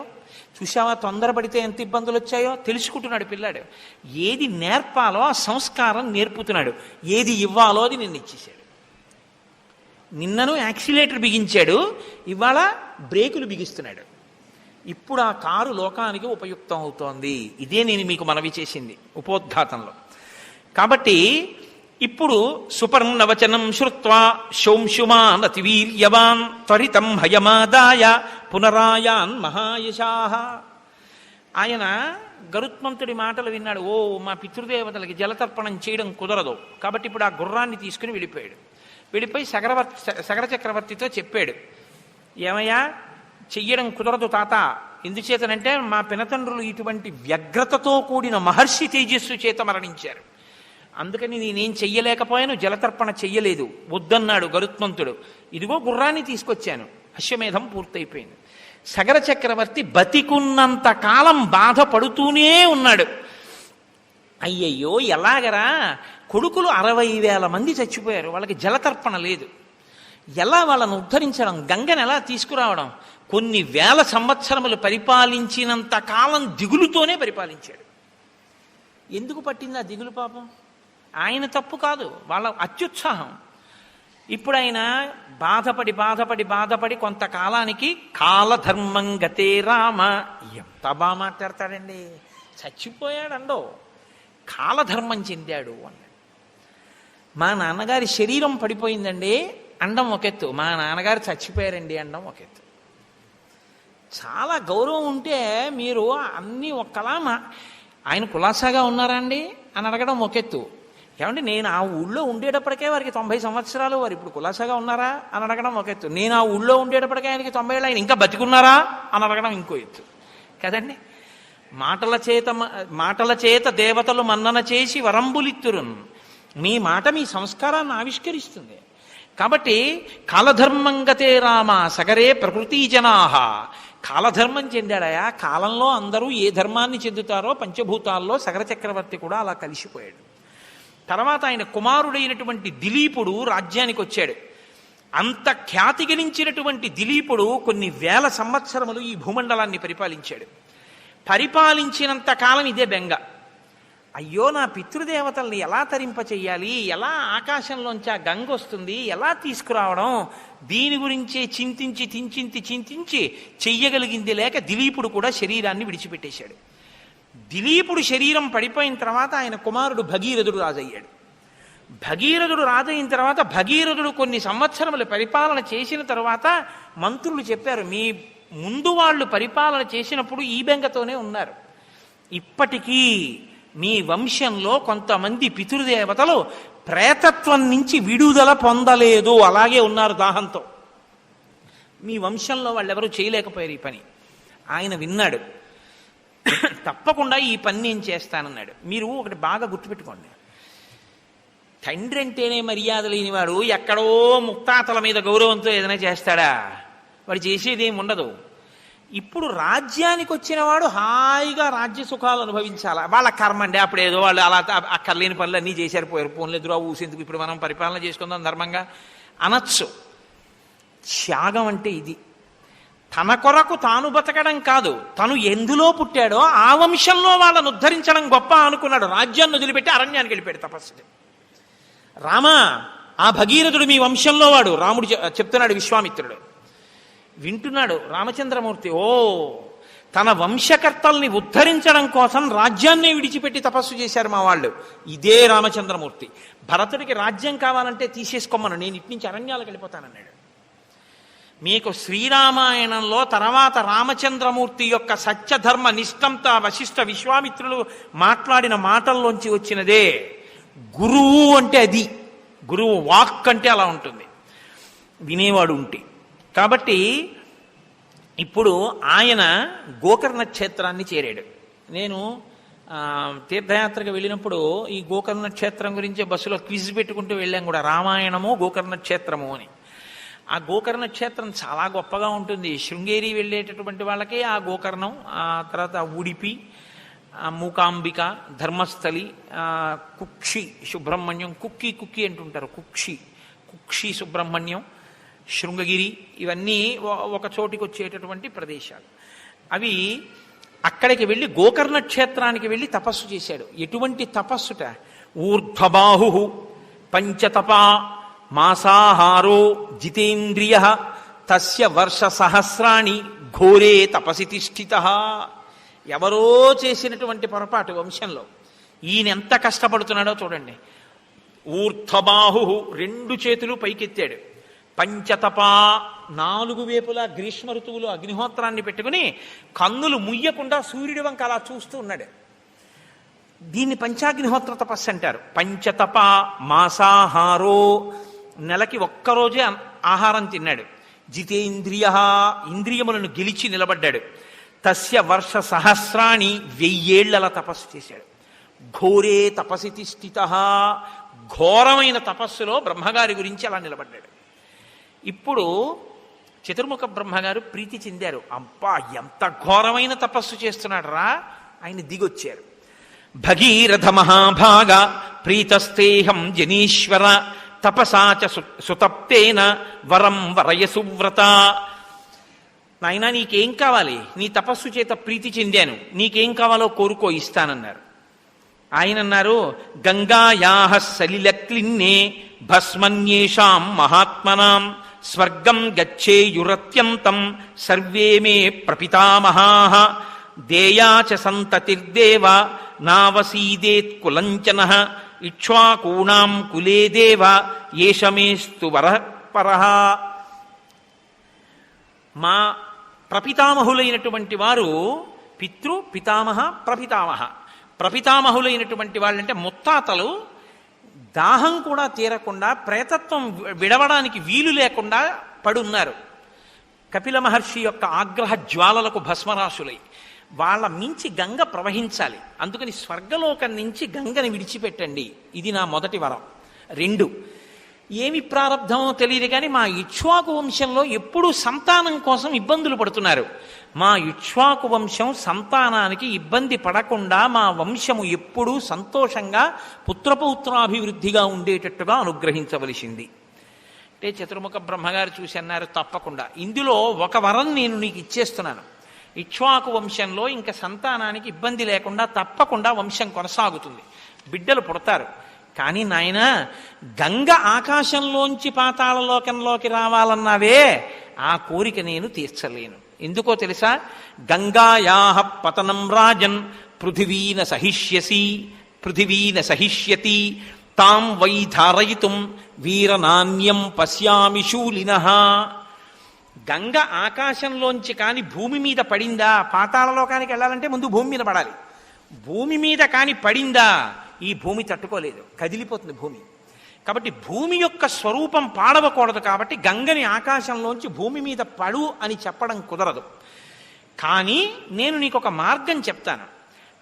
చూశావా తొందరపడితే ఎంత ఇబ్బందులు వచ్చాయో తెలుసుకుంటున్నాడు పిల్లాడు. ఏది నేర్పాలో ఆ సంస్కారం నేర్పుతున్నాడు, ఏది ఇవ్వాలో అది నిన్ను ఇచ్చేశాడు. నిన్నను యాక్సిలేటర్ బిగించాడు, ఇవాళ బ్రేకులు బిగిస్తున్నాడు. ఇప్పుడు ఆ కారు లోకానికి ఉపయుక్తం అవుతోంది. ఇదే నేను మీకు మనవి చేసింది ఉపోద్ఘాతంలో. కాబట్టి ఇప్పుడు సుపర్ణవచనం శ్రుత్వా శోంశుమాన్ అతివీర్యవాన్ త్వరితం హయమాదాయ పునరాయాన్ మహాయశాః. ఆయన గరుత్మంతుడి మాటలు విన్నాడు. ఓ, మా పితృదేవతలకి జలతర్పణం చేయడం కుదరదు, కాబట్టి ఇప్పుడు ఆ గుర్రాన్ని తీసుకుని వెళ్ళిపోయాడు. వెళ్ళిపోయి సగర చక్రవర్తితో చెప్పాడు, ఏమయ్యా చెయ్యడం కుదరదు తాత, ఎందుచేతనంటే మా పినతండ్రులు ఇటువంటి వ్యగ్రతతో కూడిన మహర్షి తేజస్సు చేత మరణించారు, అందుకని నేనేం చెయ్యలేకపోయాను, జలతర్పణ చెయ్యలేదు, వద్దన్నాడు గరుత్మంతుడు. ఇదిగో గుర్రాన్ని తీసుకొచ్చాను, అశ్వమేధం పూర్తయిపోయింది. సగర చక్రవర్తి బతికున్నంత కాలం బాధపడుతూనే ఉన్నాడు. అయ్యయ్యో ఎలాగరా, కొడుకులు 60,000 మంది చచ్చిపోయారు, వాళ్ళకి జలతర్పణ లేదు, ఎలా వాళ్ళను ఉద్ధరించడం, గంగను ఎలా తీసుకురావడం? కొన్ని వేల సంవత్సరములు పరిపాలించినంత కాలం దిగులుతోనే పరిపాలించాడు. ఎందుకు పట్టింది ఆ దిగులు పాపం? ఆయన తప్పు కాదు, వాళ్ళ అత్యుత్సాహం. ఇప్పుడు ఆయన బాధపడి బాధపడి బాధపడి కొంతకాలానికి కాలధర్మం గతే రామ, ఎంత బాగా మాట్లాడతాడండి, చచ్చిపోయాడండో, కాలధర్మం చెందాడు అన్నాడు. మా నాన్నగారి శరీరం పడిపోయిందండి అండం ఒకెత్తు, మా నాన్నగారు చచ్చిపోయారండి అండం ఒకెత్తు. చాలా గౌరవం ఉంటే మీరు అన్నీ ఒక్కలా ఆయన కులాసాగా ఉన్నారా అండి అని అడగడం ఒకెత్తు. ఏమంటే నేను ఆ ఊళ్ళో ఉండేటప్పటికే వారికి 90 సంవత్సరాలు, వారు ఇప్పుడు కులాసాగా ఉన్నారా అని అడగడం ఒక ఎత్తు. నేను ఆ ఊళ్ళో ఉండేటప్పటికే ఆయనకి 90 ఏళ్ళు, ఆయన ఇంకా బతికున్నారా అని అడగడం ఇంకో ఎత్తు కదండి. మాటల చేత దేవతలు మన్నన చేసి వరంబులిత్తురున్, మీ మాట మీ సంస్కారాన్ని ఆవిష్కరిస్తుంది. కాబట్టి కాలధర్మంగతే రామ సగరే ప్రకృతి జనాహ, కాలధర్మం చెందాడయా. కాలంలో అందరూ ఏ ధర్మాన్ని చెందుతారో పంచభూతాల్లో సగర చక్రవర్తి కూడా అలా కలిసిపోయాడు. తర్వాత ఆయన కుమారుడైనటువంటి దిలీపుడు రాజ్యానికి వచ్చాడు. అంత ఖ్యాతి గలించినటువంటి దిలీపుడు కొన్ని వేల సంవత్సరములు ఈ భూమండలాన్ని పరిపాలించాడు. పరిపాలించినంత కాలం ఇదే బెంగ. అయ్యో నా పితృదేవతల్ని ఎలా తరింపచెయ్యాలి, ఎలా ఆకాశంలోంచి ఆ గంగ వస్తుంది, ఎలా తీసుకురావడం, దీని గురించే చింతించి చెయ్యగలిగింది లేక దిలీపుడు కూడా శరీరాన్ని విడిచిపెట్టేశాడు. దిలీపుడు శరీరం పడిపోయిన తర్వాత ఆయన కుమారుడు భగీరథుడు రాజయ్యాడు. భగీరథుడు రాజయిన తర్వాత భగీరథుడు కొన్ని సంవత్సరములు పరిపాలన చేసిన తర్వాత మంత్రులు చెప్పారు, మీ ముందు వాళ్ళు పరిపాలన చేసినప్పుడు ఈ బెంగతోనే ఉన్నారు, ఇప్పటికీ మీ వంశంలో కొంతమంది పితృదేవతలు ప్రేతత్వం నుంచి విడుదల పొందలేదు, అలాగే ఉన్నారు దాహంతో. మీ వంశంలో వాళ్ళెవరూ చేయలేకపోయారు ఈ పని. ఆయన విన్నాడు, తప్పకుండా ఈ పని నేను చేస్తానన్నాడు. మీరు ఒకటి బాగా గుర్తుపెట్టుకోండి, తండ్రి అంటేనే మర్యాద లేనివాడు ఎక్కడో ముక్తాతల మీద గౌరవంతో ఏదైనా చేస్తాడా? వాడు చేసేదేం ఉండదు. ఇప్పుడు రాజ్యానికి వచ్చిన వాడు హాయిగా రాజ్య సుఖాలు అనుభవించాలా, వాళ్ళ కర్మ అండి, అప్పుడేదో వాళ్ళు అలా అక్కర్లేని పనులు అన్నీ చేశారు, పోయారు, ఫోన్లు ఎదురు ఊసేందుకు ఇప్పుడు మనం పరిపాలన చేసుకుందాం ధర్మంగా అనొచ్చు. త్యాగం అంటే ఇది. తన కొరకు తాను బతకడం కాదు, తను ఎందులో పుట్టాడో ఆ వంశంలో వాళ్ళను ఉద్ధరించడం గొప్ప అనుకున్నాడు. రాజ్యాన్ని వదిలిపెట్టి అరణ్యానికి వెళ్ళిపోయాడు తపస్సుకి. రామా, ఆ భగీరథుడు మీ వంశంలో వాడు, రాముడు చెప్తున్నాడు. విశ్వామిత్రుడు వింటున్నాడు. రామచంద్రమూర్తి, ఓ, తన వంశకర్తల్ని ఉద్ధరించడం కోసం రాజ్యాన్నే విడిచిపెట్టి తపస్సు చేశారు మా వాళ్ళు. ఇదే రామచంద్రమూర్తి. భరతుడికి రాజ్యం కావాలంటే తీసేసుకోమను, నేను ఇటు నుంచి అరణ్యాలకు వెళ్ళిపోతానన్నాడు. మీకు శ్రీరామాయణంలో తర్వాత రామచంద్రమూర్తి యొక్క సత్యధర్మ నిష్టంతా వశిష్ఠ విశ్వామిత్రులు మాట్లాడిన మాటల్లోంచి వచ్చినదే. గురువు అంటే అది, గురువు వాక్ అంటే అలా ఉంటుంది, వినేవాడు ఉంటే. కాబట్టి ఇప్పుడు ఆయన గోకర్ణ క్షేత్రాన్ని చేరాడు. నేను తీర్థయాత్రకు వెళ్ళినప్పుడు ఈ గోకర్ణ క్షేత్రం గురించి బస్సులో క్విజ్ పెట్టుకుంటూ వెళ్ళాం కూడా, రామాయణము గోకర్ణ క్షేత్రము అని. ఆ గోకర్ణ క్షేత్రం చాలా గొప్పగా ఉంటుంది. శృంగేరి వెళ్ళేటటువంటి వాళ్ళకే ఆ గోకర్ణం, ఆ తర్వాత ఉడిపి, మూకాంబిక, ధర్మస్థలి, కుక్షి సుబ్రహ్మణ్యం, కుక్కి అంటుంటారు, కుక్షి సుబ్రహ్మణ్యం, శృంగగిరి, ఇవన్నీ ఒక చోటికి వచ్చేటటువంటి ప్రదేశాలు. అవి అక్కడికి వెళ్ళి గోకర్ణ క్షేత్రానికి వెళ్ళి తపస్సు చేశాడు. ఎటువంటి తపస్సుట? ఊర్ధ్వబాహు పంచతపా మాసాహారో జితేంద్రియ తస్య వర్ష సహస్రాణి ఘోరే తపసి తిష్ఠిత. ఎవరో చేసినటువంటి పొరపాటు వంశంలో. ఈయన ఎంత కష్టపడుతున్నాడో చూడండి. ఊర్ధ్వబాహు, 2 చేతులు పైకెత్తాడు. పంచతపా, 4 వేపులా గ్రీష్మ ఋతువులో అగ్నిహోత్రాన్ని పెట్టుకుని కన్నులు ముయ్యకుండా సూర్యుడి వంక అలా చూస్తూ ఉన్నాడు. దీన్ని పంచాగ్నిహోత్ర తపస్సు అంటారు. పంచతప మాసాహారో, నెలకి ఒక్కరోజే ఆహారం తిన్నాడు. జితేంద్రియ, ఇంద్రియములను గెలిచి నిలబడ్డాడు. తస్య వర్ష సహస్రాణి, 1000 ఏళ్ల తపస్సు చేశాడు. ఘోరే తపసి తిష్ఠిత, ఘోరమైన తపస్సులో బ్రహ్మగారి గురించి అలా నిలబడ్డాడు. ఇప్పుడు చతుర్ముఖ బ్రహ్మగారు ప్రీతి చెందారు. అబ్బా, ఎంత ఘోరమైన తపస్సు చేస్తున్నాడు రా, ఆయన దిగొచ్చారు. భగీరథ మహాభాగ ప్రీతస్తేహం జనీశ్వర తపసాచ సుతప్తేన వరం వరయ సువ్రత. నాయనా, నీకేం కావాలి? నీ తపస్సు చేత ప్రీతి చెందాను, నీకేం కావాలో కోరుకో, ఇస్తానన్నారు. ఆయన అన్నారు, గంగాయాహ సలిలక్లిన్నే భస్మన్యేషాం మహాత్మనాం స్వర్గం గచ్చేయురత్యంతం సర్వే మే ప్రపితామహాః దేయాచ సంతతిర్దేవ నావసీదేత్ కులంచనః ఇక్ష్వాకూణాం కులే దేవ ఏషమేస్తు వరఃపరః. మా ప్రపితామహులైనటువంటి వారు పితృ పితామహ ప్రపితామహ. ప్రపితామహులైనటువంటి వాళ్ళంటే ముత్తాతలు దాహం కూడా తీరకుండా, ప్రేతత్వం విడవడానికి వీలు లేకుండా పడున్నారు. కపిల మహర్షి యొక్క ఆగ్రహ జ్వాలలకు భస్మరాశులై వాళ్ళ మించి గంగ ప్రవహించాలి. అందుకని స్వర్గలోకం నుంచి గంగని విడిచిపెట్టండి, ఇది నా మొదటి వరం. 2, ఏమి ప్రారంధమో తెలియదు కానీ మా ఇక్ష్వాకు వంశంలో ఎప్పుడూ సంతానం కోసం ఇబ్బందులు పడుతున్నారు. మా ఇక్ష్వాకు వంశం సంతానానికి ఇబ్బంది పడకుండా మా వంశము ఎప్పుడూ సంతోషంగా పుత్రపౌత్రాభివృద్ధిగా ఉండేటట్టుగా అనుగ్రహించవలసింది. అంటే చతుర్ముఖ బ్రహ్మగారు చూసి అన్నారు, తప్పకుండా ఇందులో ఒక వరం నేను నీకు ఇచ్చేస్తున్నాను. ఇక్ష్వాకు వంశంలో ఇంకా సంతానానికి ఇబ్బంది లేకుండా తప్పకుండా వంశం కొనసాగుతుంది, బిడ్డలు పుడతారు. కానీ నాయన, గంగ ఆకాశంలోంచి పాతాళలోకంలోకి రావాలన్నావే, ఆ కోరిక నేను తీర్చలేను. ఎందుకో తెలుసా? గంగాయాః పతనం రాజన్ పృథివీన సహిష్యతి తాం వై ధారయితుం వీరనాన్యం పశ్యామి శూలినః. గంగ ఆకాశంలోంచి కాని భూమి మీద పడిందా, పాతాళలోకానికి వెళ్ళాలంటే ముందు భూమి మీద పడాలి. భూమి మీద కాని పడిందా, ఈ భూమి తట్టుకోలేదు, కదిలిపోతుంది భూమి. కాబట్టి భూమి యొక్క స్వరూపం పాడవకూడదు. కాబట్టి గంగని ఆకాశంలోంచి భూమి మీద పడు అని చెప్పడం కుదరదు. కానీ నేను నీకు ఒక మార్గం చెప్తాను.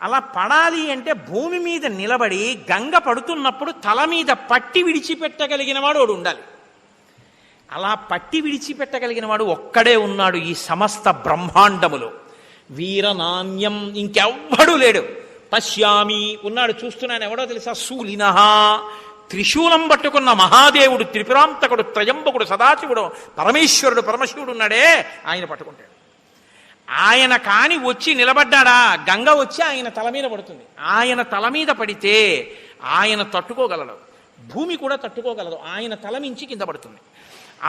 అలా పడాలి అంటే భూమి మీద నిలబడి గంగ పడుతున్నప్పుడు తల మీద పట్టి విడిచిపెట్టగలిగిన వాడు ఒకడు ఉండాలి. అలా పట్టి విడిచిపెట్టగలిగిన వాడు ఒక్కడే ఉన్నాడు ఈ సమస్త బ్రహ్మాండములో. వీరనాన్యం, ఇంకెవ్వడూ లేడు. పశ్యామి, ఉన్నాడు, చూస్తున్నాను. ఎవడో తెలుసా? శూలినః, త్రిశూలం పట్టుకున్న మహాదేవుడు, త్రిపురాంతకుడు, త్రయంబకుడు, సదాశివుడు, పరమేశ్వరుడు, పరమశివుడు ఉన్నాడే, ఆయన పట్టుకుంటాడు. ఆయన కాని వచ్చి నిలబడ్డాడా, గంగ వచ్చి ఆయన తల మీద పడుతుంది. ఆయన తల మీద పడితే ఆయన తట్టుకోగలడు, భూమి కూడా తట్టుకోగలదు. ఆయన తల మించి కింద పడుతుంది.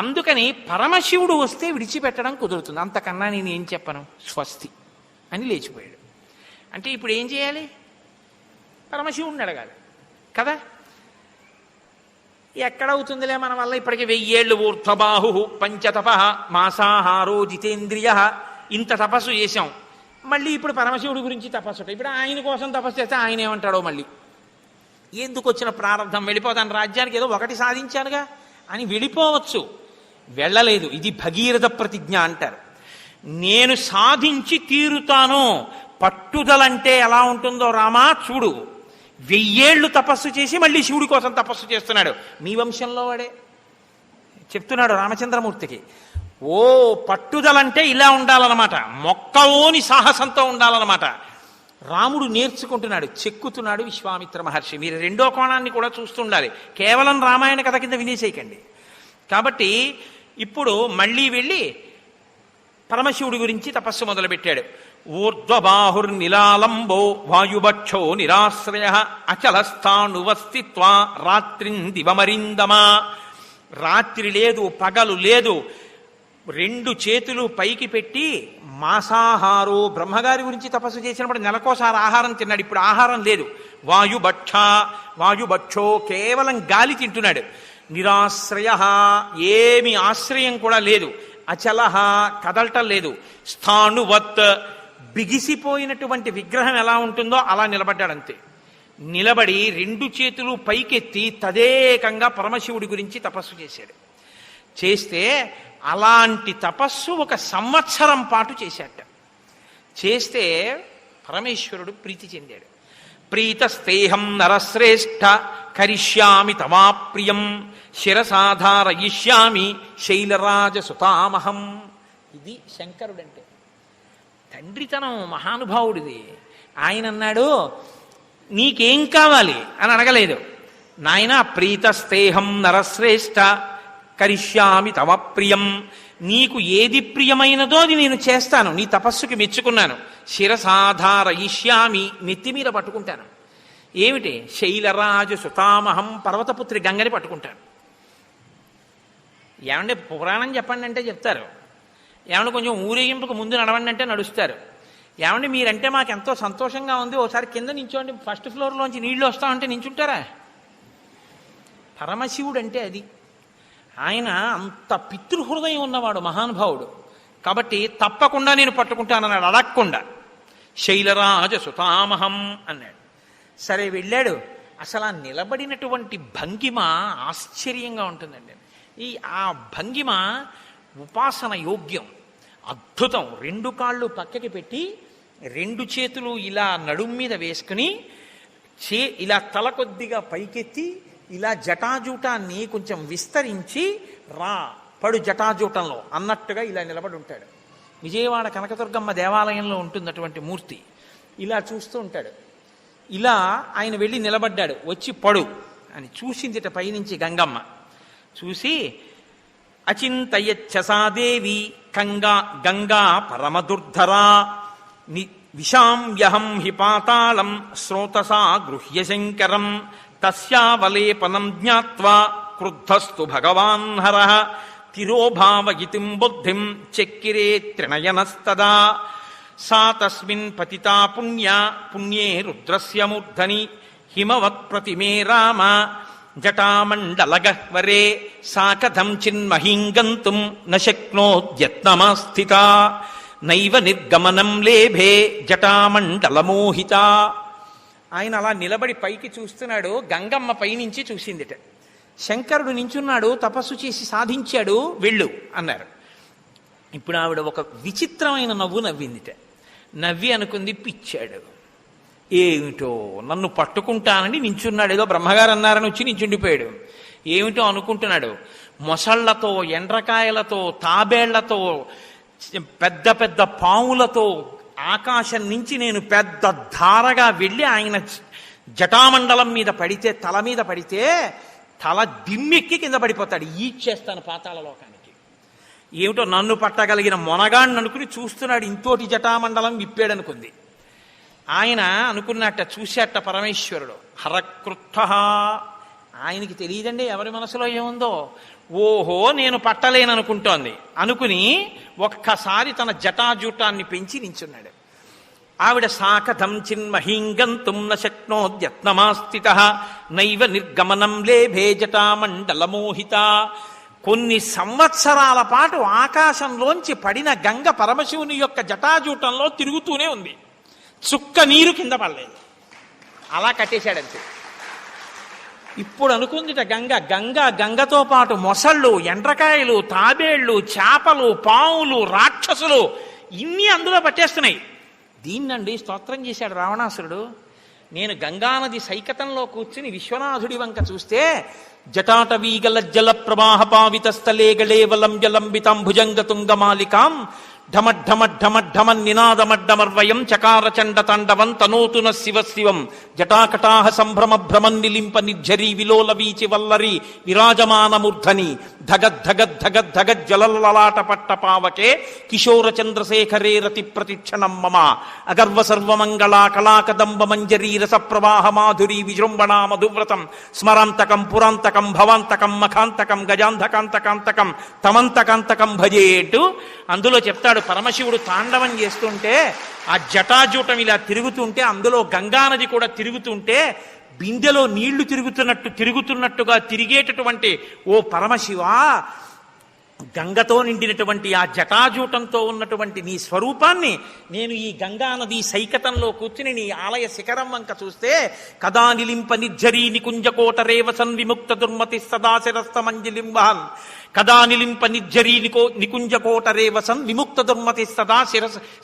అందుకని పరమశివుడు వస్తే విడిచిపెట్టడం కుదురుతుంది. అంతకన్నా నేను ఏం చెప్పను, స్వస్తి అని లేచిపోయాడు. అంటే ఇప్పుడు ఏం చేయాలి? పరమశివుడిని అడగాలి కదా. ఎక్కడవుతుందిలే మన వల్ల, ఇప్పటికి 1000 ఏళ్ళు. ఊర్ధ్వబాహు పంచతప మాసాహారో జితేంద్రియ, ఇంత తపస్సు చేశాం. మళ్ళీ ఇప్పుడు పరమశివుడి గురించి తపస్సు. ఇప్పుడు ఆయన కోసం తపస్సు చేస్తే ఆయన ఏమంటాడో, మళ్ళీ ఎందుకు వచ్చిన ప్రారంభం, వెళ్ళిపోతాను రాజ్యానికి, ఏదో ఒకటి సాధించానుగా అని వెళ్ళిపోవచ్చు. వెళ్ళలేదు. ఇది భగీరథ ప్రతిజ్ఞ అంటారు. నేను సాధించి తీరుతాను. పట్టుదలంటే ఎలా ఉంటుందో రామా చూడు. 1000 ఏళ్ళు తపస్సు చేసి మళ్ళీ శివుడి కోసం తపస్సు చేస్తున్నాడు. మీ వంశంలో వాడే చెప్తున్నాడు రామచంద్రమూర్తికి. ఓ పట్టుదలంటే ఇలా ఉండాలన్నమాట, మొక్కలోని సాహసంతో ఉండాలన్నమాట. రాముడు నేర్చుకుంటున్నాడు, చెక్కుతున్నాడు విశ్వామిత్ర మహర్షి. మీరు రెండో కోణాన్ని కూడా చూస్తుండాలి, కేవలం రామాయణ కథ కింద వినేసేయకండి. కాబట్టి ఇప్పుడు మళ్ళీ వెళ్ళి పరమశివుడి గురించి తపస్సు మొదలుపెట్టాడు. ఊర్ధ్వబాహుర్నిలాలంబో వాయుభక్షో నిరాశ్రయ అచలస్థాణువస్థిత్వా రాత్రిందివమరిందమా. రాత్రి లేదు, పగలు లేదు, రెండు చేతులు పైకి పెట్టి మాంసాహారో, బ్రహ్మగారి గురించి తపస్సు చేసినప్పుడు నెలకోసారి ఆహారం తిన్నాడు, ఇప్పుడు ఆహారం లేదు. వాయుభక్షో, కేవలం గాలి తింటున్నాడు. నిరాశ్రయ, ఏమి ఆశ్రయం కూడా లేదు. అచలహ, కదలటం లేదు. స్థాణువత్, బిగిసిపోయినటువంటి విగ్రహం ఎలా ఉంటుందో అలా నిలబడ్డాడంతే. నిలబడి రెండు చేతులు పైకెత్తి తదేకంగా పరమశివుడి గురించి తపస్సు చేశాడు. చేస్తే అలాంటి తపస్సు 1 సంవత్సరం పాటు చేశాట. చేస్తే పరమేశ్వరుడు ప్రీతి చెందాడు. ప్రీతస్తేహం నరశ్రేష్ఠ కరిష్యామి తవాప్రియం శిరసాధారయిష్యామి శైలరాజసుతామహం. ఇది శంకరుడంటే. తండ్రితనం మహానుభావుడిది. ఆయన అన్నాడు, నీకేం కావాలి అని అడగలేదు. నాయన ప్రీతస్తేహం నరశ్రేష్ఠ కరిష్యామి తవ ప్రియం, నీకు ఏది ప్రియమైనదో అది నేను చేస్తాను, నీ తపస్సుకి మెచ్చుకున్నాను. శిరసాధారయిష్యామి, నెత్తి మీద పట్టుకుంటాను. ఏమిటి? శైలరాజు సుతామహం, పర్వతపుత్రి గంగని పట్టుకుంటాను. ఏమంటే పురాణం చెప్పండి అంటే చెప్తారు, ఏమంటే కొంచెం ఊరేగింపుకు ముందు నడవండి అంటే నడుస్తారు. ఏమంటే మీరంటే మాకు ఎంతో సంతోషంగా ఉంది, ఓసారి కింద నించోండి, ఫస్ట్ ఫ్లోర్లోంచి నీళ్లు వస్తామంటే నించుంటారా? పరమశివుడు అంటే అది. ఆయన అంత పితృహృదయం ఉన్నవాడు, మహానుభావుడు. కాబట్టి తప్పకుండా నేను పట్టుకుంటానన్నాడు, అడగకుండా. శైలరాజ సుతామహం అన్నాడు. సరే వెళ్ళాడు. అసలు ఆ నిలబడినటువంటి భంగిమ ఆశ్చర్యంగా ఉంటుందండి. ఆ భంగిమ ఉపాసన యోగ్యం, అద్భుతం. 2 కాళ్ళు పక్కకి పెట్టి 2 చేతులు ఇలా నడుం మీద వేసుకుని ఇలా తల కొద్దిగా పైకెత్తి ఇలా జటాజూటాన్ని కొంచెం విస్తరించి పడు జటాజూటంలో అన్నట్టుగా ఇలా నిలబడి ఉంటాడు. విజయవాడ కనకదుర్గమ్మ దేవాలయంలో ఉంటుంది అటువంటి మూర్తి. ఇలా చూస్తూ ఉంటాడు. ఇలా ఆయన వెళ్ళి నిలబడ్డాడు. వచ్చి పడు అని చూసిందిట పైనుంచి గంగమ్మ. చూసి అచింతయచ్చసాదేవి గంగా పరమదుర్ధరా విషాంయహం హి పాతాళం శ్రోతసా గృహ్య శంకరం తస్యావలేపనం జ్ఞాత్వా క్రుద్ధస్తు భగవాన్ హరః తిరోభావయితిం బుద్ధిం చక్కిరే త్రినయనస్తదా సా తస్మిన్ పతితా పుణ్యే రుద్రస్య మూర్ధని హిమవత్ ప్రతిమే రామ జటామండలగహ్వరే సా కథం చిన్మహీం గంతుం న శక్నోద్యత్నమాస్థిత నైవ నిర్గమనం లేభే జటామండలమోహిత. ఆయన అలా నిలబడి పైకి చూస్తున్నాడు. గంగమ్మ పైనుంచి చూసిందిట. శంకరుడు నించున్నాడు, తపస్సు చేసి సాధించాడు, వెళ్ళు అన్నారు. ఇప్పుడు ఆవిడ ఒక విచిత్రమైన నవ్వు నవ్విందిట. నవ్వి అనుకుంది, పిచ్చాడు, ఏమిటో నన్ను పట్టుకుంటానని నించున్నాడు, ఏదో బ్రహ్మగారు అన్నారని వచ్చి నించుండిపోయాడు. ఏమిటో అనుకుంటున్నాడు. మొసళ్లతో, ఎండ్రకాయలతో, తాబేళ్లతో, పెద్ద పెద్ద పాములతో ఆకాశం నుంచి నేను పెద్ద ధారగా వెళ్ళి ఆయన జటామండలం మీద పడితే, తల మీద పడితే తల దిమ్మెక్కి కింద పడిపోతాడు, ఈడ్చేస్తాను పాతాళ లోకానికి. ఏమిటో నన్ను పట్టగలిగిన మొనగాడిని అనుకుని చూస్తున్నాడు. ఇంతోటి జటామండలం విప్పాడనుకుంది. ఆయన అనుకున్నట్ట, చూశాట పరమేశ్వరుడు. హరకృత్థ, ఆయనకి తెలియదండి ఎవరి మనసులో ఏముందో. ఓహో నేను పట్టలేననుకుంటోంది అనుకుని ఒక్కసారి తన జటాజూటాన్ని పెంచి నించున్నాడు. ఆవిడ సాకథం చిన్మహీం గంతుం న శక్నోద్యత్నమాస్థిత నైవ నిర్గమనం లేభే జటామండలమోహిత. కొన్ని సంవత్సరాల పాటు ఆకాశంలోంచి పడిన గంగ పరమశివుని యొక్క జటాజూటంలో తిరుగుతూనే ఉంది. చుక్క నీరు కింద పడలేదు. అలా కట్టేశాడంతే. ఇప్పుడు అనుకుందిట గంగతో పాటు మొసళ్ళు, ఎండ్రకాయలు, తాబేళ్లు, చేపలు, పావులు, రాక్షసులు ఇన్ని అందులో పట్టేస్తున్నాయి. దీన్నండి స్తోత్రం చేశాడు రావణాసురుడు. నేను గంగానది సైకతంలో కూర్చుని విశ్వనాథుడి వంక చూస్తే జటాటవీగల జల ప్రవాహ పావిత స్థలే గళేవలం జలంబితాం భుజంగ తుంగమాలికాం ఢమఢమఢమఢమన్ నినాదమడ్డమర్వయం చకార చండ తాండవం తనోతున శివ శివం జటాకటాహ సంభ్రమ భ్రమన్ నిలింప నిర్ఝరీ విలోల వీచి వల్లరి విరాజమానమూర్ధని ధగద్ధగద్ధగద్ధగ జలలలాట పట్ట పావకే కిశోర చంద్రశేఖరే రతి ప్రతిక్షణం మమ అగర్వ సర్వమంగళా కళాకదంబ మంజరీ రస ప్రవాహ మాధురీ విజృంభణా మధువ్రతం స్మరాంతకం పురాంతకం భవాంతకం మఖాంతకం గజాంధకాంతకాంతకం తమంతకాంతకం భజేటు అందులో చెప్తాడు పరమశివుడు తాండవం చేస్తుంటే ఆ జటాజూటం ఇలా తిరుగుతుంటే అందులో గంగానది కూడా తిరుగుతుంటే బిందెలో నీళ్లు తిరుగుతున్నట్టుగా తిరిగేటటువంటి ఓ పరమశివ గంగతో నిండినటువంటి ఆ జటాజూటంతో ఉన్నటువంటి నీ స్వరూపాన్ని నేను ఈ గంగానది సైకతంలో కూర్చుని నీ ఆలయ శిఖరం వంక చూస్తే కదా నిలింప నిర్ఝరీ నికుంజకోట రేవసన్ విముక్త దుర్మతి సదాశిరస్తమంజలింబహన్ కదా నిలింప నిర్ఝరీ నికుంజకోట రేవసన్ విముక్త దుర్మతి సదా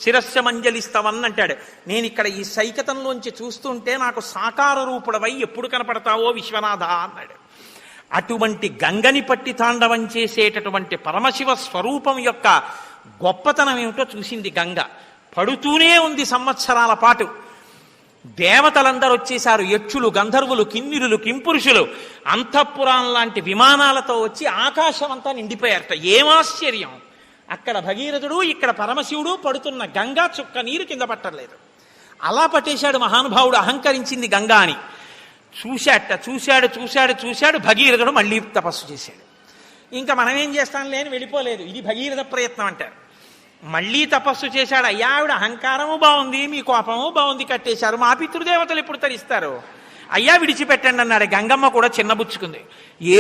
శిరస్యమంజలిస్తవన్ అంటాడు. నేను ఇక్కడ ఈ సైకతంలోంచి చూస్తుంటే నాకు సాకార రూపుడవై ఎప్పుడు కనపడతావో విశ్వనాథ అన్నాడు. అటువంటి గంగని పట్టి తాండవం చేసేటటువంటి పరమశివ స్వరూపం యొక్క గొప్పతనం ఏమిటో చూసింది గంగ. పడుతూనే ఉంది సంవత్సరాల పాటు. దేవతలందరూ వచ్చేశారు, యక్షులు, గంధర్వులు, కిన్నిరులు, కింపురుషులు అంతఃపురాం లాంటి విమానాలతో వచ్చి ఆకాశం అంతా నిండిపోయారట. ఏమాశ్చర్యం! అక్కడ భగీరథుడు, ఇక్కడ పరమశివుడు పడుతున్న గంగా చుక్క నీరు కింద పట్టలేదు. అలా పట్టేశాడు మహానుభావుడు. అహంకరించింది గంగా అని చూశాడు. భగీరథుడు మళ్ళీ తపస్సు చేశాడు. ఇంకా మనం ఏం చేస్తాంలే అని వెళ్ళిపోలేదు. ఇది భగీరథ ప్రయత్నం అంటారు. మళ్ళీ తపస్సు చేశాడు. అయ్యా, ఆవిడ అహంకారము బాగుంది, మీ కోపము బాగుంది, కట్టేశారు, మా పితృదేవతలు ఎప్పుడు తరిస్తారు, అయ్యా విడిచిపెట్టండి అన్నాడు. గంగమ్మ కూడా చిన్నబుచ్చుకుంది.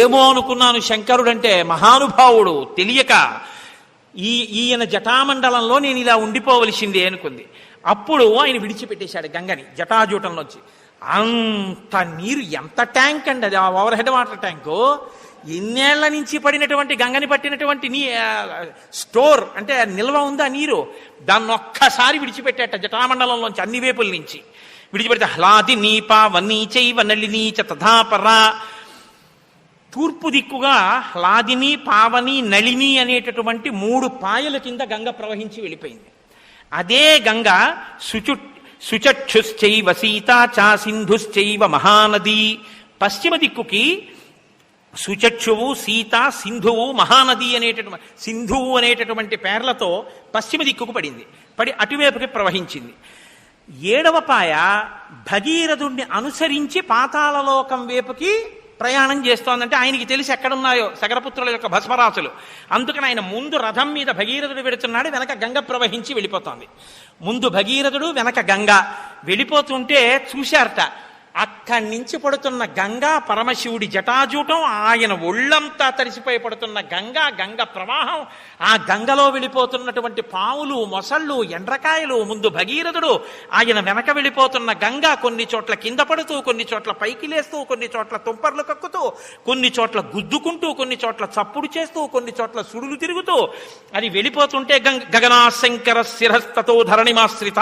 ఏమో అనుకున్నాను శంకరుడంటే మహానుభావుడు, తెలియక ఈయన జటామండలంలో నేను ఇలా ఉండిపోవలసిందే అనుకుంది. అప్పుడు ఆయన విడిచిపెట్టేశాడు గంగని జటాజూటంలోంచి. అంత నీరు, ఎంత ట్యాంక్ అండి అది, ఆ ఓవర్ హెడ్ వాటర్ ట్యాంకు. ఎన్నేళ్ల నుంచి పడినటువంటి గంగని పట్టినటువంటి స్టోర్ అంటే నిల్వ ఉందా నీరు, దాన్ని ఒక్కసారి విడిచిపెట్టాట జటామండలంలోంచి అన్ని వైపుల నుంచి విడిచిపెడితే హ్లాది నీపా వన్నీచైవ నళినీచ తథాపరా. తూర్పు దిక్కుగా హ్లాదిని, పావని, నళిని అనేటటువంటి 3 పాయల కింద గంగ ప్రవహించి వెళ్ళిపోయింది. అదే గంగ శుచక్షుశ్చైవ సీతా చా సింధుశ్చైవ మహానది. పశ్చిమ దిక్కుకి సుచక్షువు, సీత, సింధువు, మహానది సింధువు అనేటటువంటి పేర్లతో పశ్చిమ దిక్కుకు పడింది. పడి అటువైపుకి ప్రవహించింది. 7వ పాయ భగీరథుణ్ణి అనుసరించి పాతాళలోకం వైపుకి ప్రయాణం చేస్తోందంటే ఆయనకి తెలిసి ఎక్కడున్నాయో సగరపుత్రుల యొక్క భస్మరాశులు. అందుకని ఆయన ముందు రథం మీద భగీరథుడు వెడుతున్నాడు, వెనక గంగ ప్రవహించి వెళ్ళిపోతోంది. ముందు భగీరథుడు, వెనక గంగ వెళ్ళిపోతుంటే చూశారట. అక్కడి నుంచి పడుతున్న గంగా పరమశివుడి జటాజూటం, ఆయన ఒళ్ళంతా తడిసిపోయి పడుతున్న గంగ ప్రవాహం, ఆ గంగలో వెళ్ళిపోతున్నటువంటి పావులు, మొసళ్ళు, ఎండ్రకాయలు, ముందు భగీరథుడు, ఆయన వెనక వెళ్ళిపోతున్న గంగ కొన్ని చోట్ల కింద పడుతూ, కొన్ని చోట్ల పైకి లేస్తూ, కొన్ని చోట్ల తుంపర్లు కక్కుతూ, కొన్ని చోట్ల గుద్దుకుంటూ, కొన్ని చోట్ల చప్పుడు చేస్తూ, కొన్ని చోట్ల సుడులు తిరుగుతూ అది వెళ్ళిపోతుంటే గగనాశంకర శిరస్తతో ధరణిమాశ్రిత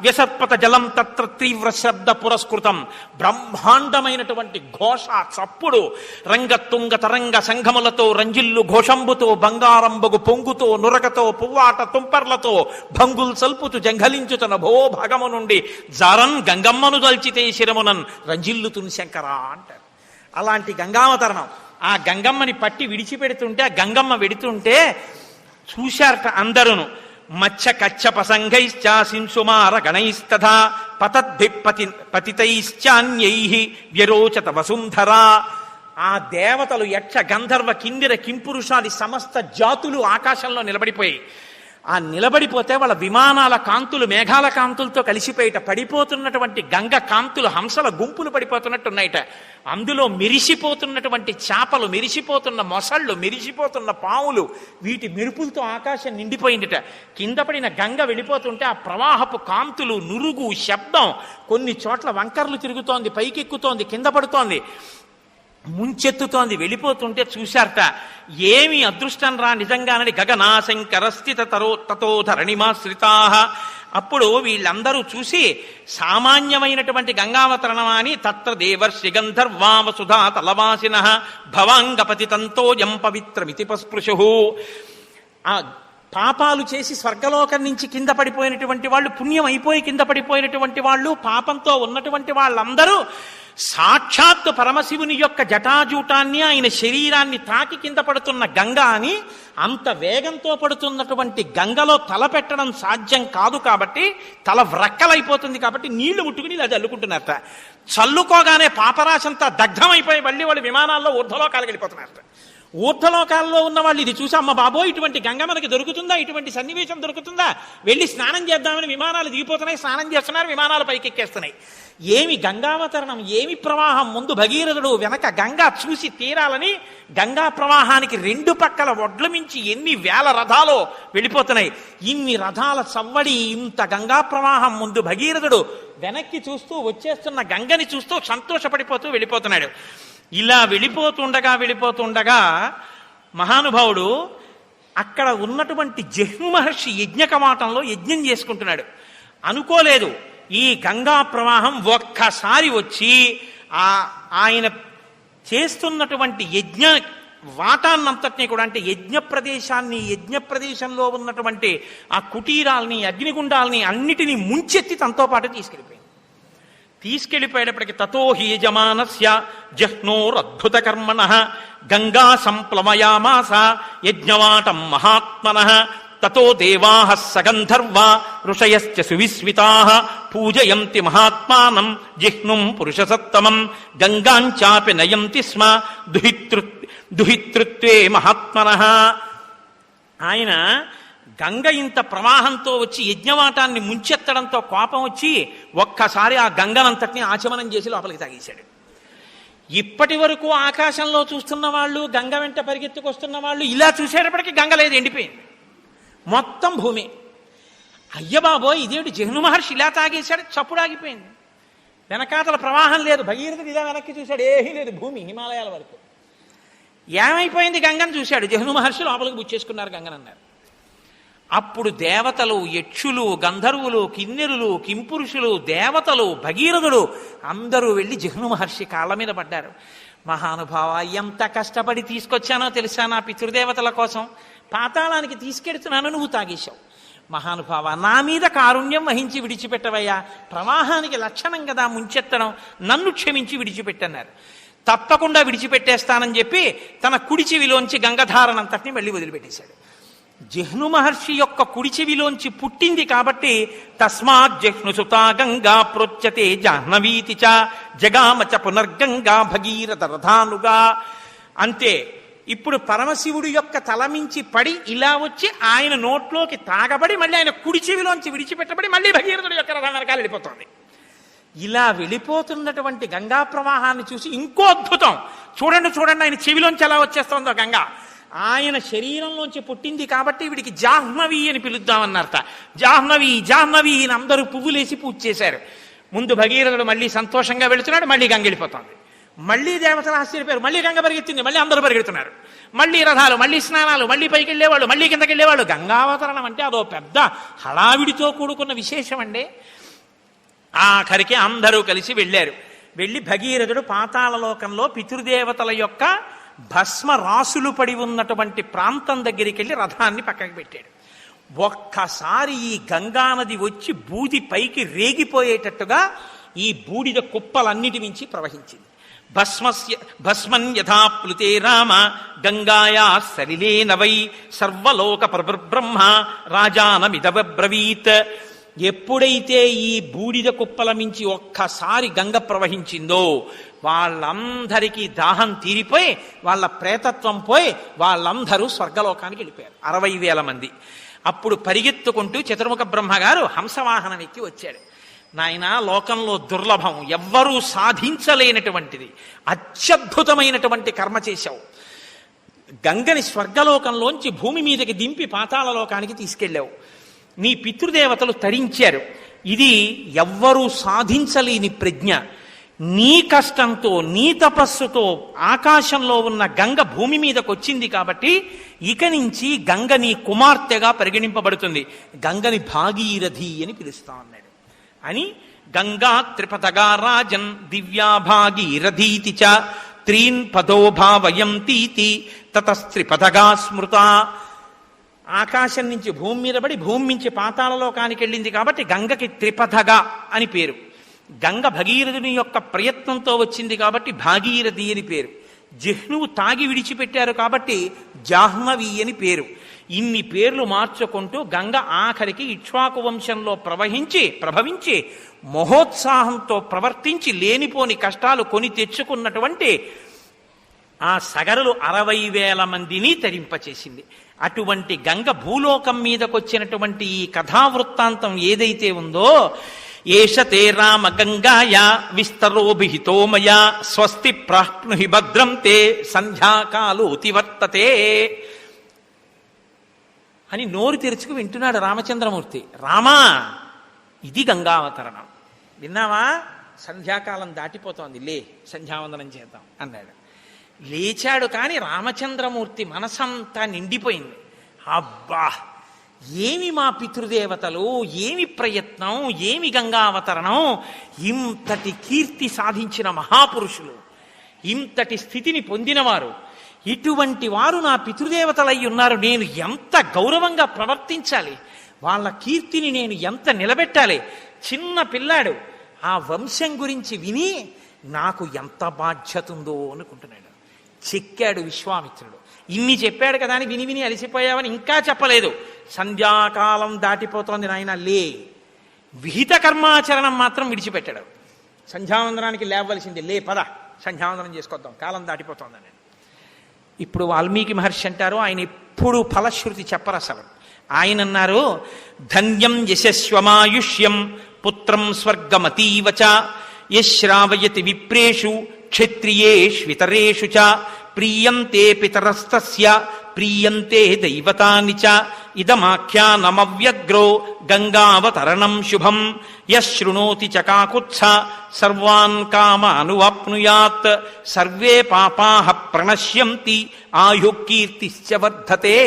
వ్యసత్పత జలం తత్ర తీవ్ర శబ్ద పురస్కృతం. బ్రహ్మాండమైనటువంటి ఘోష, చప్పుడు, రంగతుంగ తరంగ సంఘములతో, రంజిల్లు ఘోషంబుతో, బంగారంబగు పొంగుతో, నురకతో, పువ్వాట తుంపర్లతో, భంగుల్ సల్పుతు జంఘలించుతున్న భో భాగము నుండి జారన్ గంగమ్మను దల్చితే శిరమునన్ రంజిల్లుతున్ శంకర అంటారు. అలాంటి గంగావతరణం. ఆ గంగమ్మని పట్టి విడిచిపెడుతుంటే, ఆ గంగమ్మ వెడుతుంటే చూశారట అందరూను. మచ్చ కచ్చ పసంగైశ్చాసింసుమార గణైస్తథా పతద్ధి పతితైశ్చాన్యైః వ్యరోచత వసుంధరా. ఆ దేవతలు, యక్ష, గంధర్వ, కిన్నెర, కింపురుషాది సమస్త జాతులు ఆకాశంలో నిలబడిపోయి, ఆ నిలబడిపోతే వాళ్ళ విమానాల కాంతులు మేఘాల కాంతులతో కలిసిపోయిట. పడిపోతున్నటువంటి గంగ కాంతులు హంసల గుంపులు పడిపోతున్నట్టున్నాయిట. అందులో మెరిసిపోతున్నటువంటి చేపలు, మెరిసిపోతున్న మొసళ్ళు, మెరిసిపోతున్న పావులు, వీటి మెరుపులతో ఆకాశం నిండిపోయిందిట. కింద పడిన గంగ వెళ్ళిపోతుంటే ఆ ప్రవాహపు కాంతులు, నురుగు, శబ్దం, కొన్ని చోట్ల వంకర్లు తిరుగుతోంది, పైకెక్కుతోంది, కింద పడుతోంది, ముంచెత్తుతోంది. వెళ్ళిపోతుంటే చూశారట. ఏమి అదృష్టం రా నిజంగానని. గగనాశంకరస్థిత తతో ధరణిమాశ్రితా. అప్పుడు వీళ్ళందరూ చూసి సామాన్యమైనటువంటి గంగావతరణమా అని తత్ర దేవర్షి గంధర్వావసుధా తలవాసిన భవాంగపతి తంతోయం పవిత్రమితి పస్పృశు. ఆ పాపాలు చేసి స్వర్గలోకం నుంచి కింద పడిపోయినటువంటి వాళ్ళు, పుణ్యం అయిపోయి కింద పడిపోయినటువంటి వాళ్ళు, పాపంతో ఉన్నటువంటి వాళ్ళందరూ సాక్షాత్తు పరమశివుని యొక్క జటాజూటాన్ని, ఆయన శరీరాన్ని తాకి కింద పడుతున్న గంగ అని, అంత వేగంతో పడుతున్నటువంటి గంగలో తల పెట్టడం సాధ్యం కాదు కాబట్టి, తల వ్రక్కలైపోతుంది కాబట్టి నీళ్లు ముట్టుకుని ఇలా చల్లుకుంటున్నారట. చల్లుకోగానే పాపరాశంతా దగ్ధమైపోయి మళ్ళీ వాళ్ళు విమానాల్లో ఊర్ధ్వలోకాలకు వెళ్ళిపోతున్నారట. ఊర్ధ్వలోకాల్లో ఉన్న వాళ్ళు ఇది చూసి, అమ్మ బాబో ఇటువంటి గంగ మనకి దొరుకుతుందా, ఇటువంటి సన్నివేశం దొరుకుతుందా, వెళ్ళి స్నానం చేద్దామని విమానాలు దిగిపోతున్నాయి, స్నానం చేస్తున్నారు, విమానాలు పైకెక్కేస్తున్నాయి. ఏమి గంగావతరణం, ఏమి ప్రవాహం! ముందు భగీరథుడు, వెనక గంగా చూసి తీరాలని గంగా ప్రవాహానికి రెండు పక్కల ఒడ్ల మించి ఎన్ని వేల రథాలో వెళ్ళిపోతున్నాయి. ఇన్ని రథాల సవ్వడి, ఇంత గంగా ప్రవాహం ముందు భగీరథుడు వెనక్కి చూస్తూ వచ్చేస్తున్న గంగని చూస్తూ సంతోషపడిపోతూ వెళ్ళిపోతున్నాడు. ఇలా వెళ్ళిపోతుండగా మహానుభావుడు అక్కడ ఉన్నటువంటి జహ్ను మహర్షి యజ్ఞకవాటంలో యజ్ఞం చేసుకుంటున్నాడు. అనుకోలేదు ఈ గంగా ప్రవాహం ఒక్కసారి వచ్చి ఆయన చేస్తున్నటువంటి యజ్ఞ వాటాన్నంతటినీ కూడా, అంటే యజ్ఞ ప్రదేశంలో ఉన్నటువంటి ఆ కుటీరాల్ని, అగ్నిగుండాల్ని అన్నిటినీ ముంచెత్తి తనతో పాటు తీసుకెళ్ళిపోయేటప్పటికి తతో హి యజమానస్య జహ్నోరద్భుత కర్మణః గంగా సంప్లవయామాస యజ్ఞవాటం మహాత్మనః తతో దేవాః సగంధర్వా ఋషయశ్చ సువిస్మితాః పూజయంతి మహాత్మానం జిహ్నుం పురుషసత్తమం గంగాంచాపి నయంతి స్మ దుహితృత్వే మహాత్మనః. ఆయన గంగ ఇంత ప్రవాహంతో వచ్చి యజ్ఞవాటాన్ని ముంచెత్తడంతో కోపం వచ్చి ఒక్కసారి ఆ గంగనంతటిని ఆచమనం చేసి లోపలికి తాగేశాడు. ఇప్పటి వరకు ఆకాశంలో చూస్తున్న వాళ్ళు, గంగ వెంట పరిగెత్తుకొస్తున్న వాళ్ళు ఇలా చూసేటప్పటికీ గంగ లేదు, ఎండిపోయింది మొత్తం భూమి. అయ్యబాబోయ్ ఇదేమిటి, జహ్ను మహర్షి ఇలా తాగేశాడు, చప్పుడు ఆగిపోయింది, వెనకాతల ప్రవాహం లేదు. భగీరథుడు ఇలా వెనక్కి చూశాడు, ఏమీ లేదు, భూమి హిమాలయాల వరకు. ఏమైపోయింది గంగను చూశాడు. జహ్ను మహర్షి లోపలికి బుచ్చేసుకున్నారు గంగనన్నారు. అప్పుడు దేవతలు, యక్షులు, గంధర్వులు, కిన్నెరులు, కింపురుషులు, దేవతలు, భగీరథుడు అందరూ వెళ్ళి జహ్ను మహర్షి కాళ్ళ మీద పడ్డారు. మహానుభావ, ఎంత కష్టపడి తీసుకొచ్చానో తెలుసా నా పితృదేవతల కోసం, పాతాళానికి తీసుకెడుతున్నాను, నువ్వు తాగేశావు. మహానుభావ, నా మీద కారుణ్యం వహించి విడిచిపెట్టవయ్యా, ప్రవాహానికి లక్షణం కదా ముంచెత్తడం, నన్ను క్షమించి విడిచిపెట్టన్నారు. తప్పకుండా విడిచిపెట్టేస్తానని చెప్పి తన కుడి చెవిలోంచి గంగధారనంతటిని మళ్ళీ వదిలిపెట్టేశాడు. జహ్ను మహర్షి యొక్క కుడి చెవిలోంచి పుట్టింది కాబట్టి తస్మాత్ జహ్నుసుతా గంగా ప్రోచ్యతే జాహ్నవీతి చ జగామచ పునర్గంగా భగీరథ రథానుగా. అంతే. ఇప్పుడు పరమశివుడు యొక్క తలమించి పడి ఇలా వచ్చి ఆయన నోట్లోకి తాగబడి మళ్ళీ ఆయన కుడి చెవిలోంచి విడిచిపెట్టబడి మళ్ళీ భగీరథుడు యొక్క రథం వెనకాల వెళ్ళిపోతుంది. ఇలా వెళ్ళిపోతున్నటువంటి గంగా ప్రవాహాన్ని చూసి ఇంకో అద్భుతం, చూడండి ఆయన చెవిలోంచి ఎలా వచ్చేస్తుందో గంగా. ఆయన శరీరంలోంచి పుట్టింది కాబట్టి వీడికి జాహ్నవి అని పిలుద్దామన్నారట. జాహ్నవి అని అందరూ పువ్వులేసి పూజ చేశారు. ముందు భగీరథుడు మళ్ళీ సంతోషంగా వెళుతున్నాడు, మళ్ళీ గంగ వెళ్ళిపోతుంది. మళ్ళీ దేవతలు ఆశ్చర్యపోయారు, మళ్ళీ గంగ పరిగెత్తింది, మళ్ళీ అందరూ పరిగెడుతున్నారు, మళ్ళీ రథాలు, మళ్ళీ స్నానాలు, మళ్ళీ పైకి వెళ్ళేవాళ్ళు, మళ్ళీ కిందకి వెళ్ళేవాళ్ళు. గంగావతరణం అంటే అదో పెద్ద హడావిడితో కూడుకున్న విశేషం అండి. ఆఖరికి అందరూ కలిసి వెళ్ళారు. వెళ్ళి భగీరథుడు పాతాళలోకంలో పితృదేవతల యొక్క భస్మ రాసులు పడి ఉన్నటువంటి ప్రాంతం దగ్గరికి వెళ్ళి రథాన్ని పక్కకి పెట్టాడు. ఒక్కసారి ఈ గంగానది వచ్చి బూది పైకి రేగిపోయేటట్టుగా ఈ బూడిద కుప్పలన్నిటి నుంచి ప్రవహించింది. భస్మన్ యథా ప్లుతే రామ గంగాయా సలిలే నవై సర్వలోక బ్రహ్మ రాజానమిదబ్రవీత్. ఎప్పుడైతే ఈ బూడిద కుప్పల మించి ఒక్కసారి గంగ ప్రవహించిందో వాళ్ళందరికీ దాహం తీరిపోయి వాళ్ళ ప్రేతత్వం పోయి వాళ్ళందరూ స్వర్గలోకానికి వెళ్ళిపోయారు, 60,000 మంది. అప్పుడు పరిగెత్తుకుంటూ చతుర్ముఖ బ్రహ్మగారు హంసవాహనం ఎక్కి వచ్చాడు. నాయన, లోకంలో దుర్లభం, ఎవ్వరూ సాధించలేనటువంటిది, అత్యద్భుతమైనటువంటి కర్మ చేశావు. గంగని స్వర్గలోకంలోంచి భూమి మీదకి దింపి పాతాళలోకానికి తీసుకెళ్ళావు. నీ పితృదేవతలు తరించారు. ఇది ఎవ్వరూ సాధించలేని ప్రజ్ఞ. నీ కష్టంతో నీ తపస్సుతో ఆకాశంలో ఉన్న గంగ భూమి మీదకి వచ్చింది కాబట్టి ఇక నుంచి గంగ నీ కుమార్తెగా పరిగణింపబడుతుంది. గంగని భాగీరథి అని పిలుస్తా అన్నాడు. అని గంగా త్రిపథగా రాజన్ దివ్యా భాగీరథీతి చ త్రీన్ పదో భావయంతీతి తతస్త్రిపథగా స్మృత. ఆకాశం నుంచి భూమి మీద పడి భూమి నుంచి పాతాళలోకానికి వెళ్ళింది కాబట్టి గంగకి త్రిపథగా అని పేరు. గంగ భగీరథుని యొక్క ప్రయత్నంతో వచ్చింది కాబట్టి భాగీరథి అని పేరు. జిహ్నువు తాగి విడిచిపెట్టారు కాబట్టి జాహ్నవి అని పేరు. ఇన్ని పేర్లు మార్చుకుంటూ గంగ ఆఖరికి ఇక్ష్వాకు వంశంలో ప్రభవించి మహోత్సాహంతో ప్రవర్తించి లేనిపోని కష్టాలు కొని తెచ్చుకున్నటువంటి ఆ సగరులు 60,000 మందిని తరింపచేసింది. అటువంటి గంగ భూలోకం మీదకొచ్చినటువంటి ఈ కథావృత్తాంతం ఏదైతే ఉందో, ఏషతే రామ గంగాయా విస్తరోభిహితో మయా స్వస్తి ప్రాప్నుహి భద్రం తే సంధ్యాకాలోతి వర్తతే అని నోరు తెరుచుకు వింటున్నాడు రామచంద్రమూర్తి. రామా, ఇది గంగావతరణం. విన్నావా? సంధ్యాకాలం దాటిపోతోంది, లే సంధ్యావందనం చేద్దాం అన్నాడు. లేచాడు. కానీ రామచంద్రమూర్తి మనసంతా నిండిపోయింది. అబ్బా, ఏమి మా పితృదేవతలు, ఏమి ప్రయత్నం, ఏమి గంగావతరణం! ఇంతటి కీర్తి సాధించిన మహాపురుషులు, ఇంతటి స్థితిని పొందినవారు, ఇటువంటి వారు నా పితృదేవతలై ఉన్నారు. నేను ఎంత గౌరవంగా ప్రవర్తించాలి, వాళ్ళ కీర్తిని నేను ఎంత నిలబెట్టాలి. చిన్న పిల్లాడు ఆ వంశం గురించి విని నాకు ఎంత బాధ్యత ఉందో అనుకుంటున్నాడు. చెక్కాడు విశ్వామిత్రుడు. ఇన్ని చెప్పాడు కదా అని విని అలిసిపోయావని ఇంకా చెప్పలేదు. సంధ్యాకాలం దాటిపోతోంది నాయన, లే. విహిత కర్మాచరణం మాత్రం విడిచిపెట్టాడు. సంధ్యావందనానికి లేవలసింది, లే పద సంధ్యావందనం చేసుకొద్దాం, కాలం దాటిపోతోందని. ఇప్పుడు వాల్మీకి మహర్షి అంటారు, ఆయన ఎప్పుడు ఫలశ్రుతి చెప్పరు అసలు. ఆయన అన్నారు, ధన్యం యశస్వమాయుష్యం పుత్రం స్వర్గమతీవచ యశ్రావయతి విప్రేషు క్షత్రియేష్వితరేషు చ ప్రీయంతే పితరస్తస్య ప్రీయంతే దైవతాని చ ఇదమాఖ్యానమవ్యగ్రో గంగావతరణం శుభం యశృణోతి చ కాకుత్స సర్వాన్ కామానువాప్నుయాత్ సర్వే పాపాః ప్రణశ్యంతి ఆయుః కీర్తిశ్చ వర్ధతే.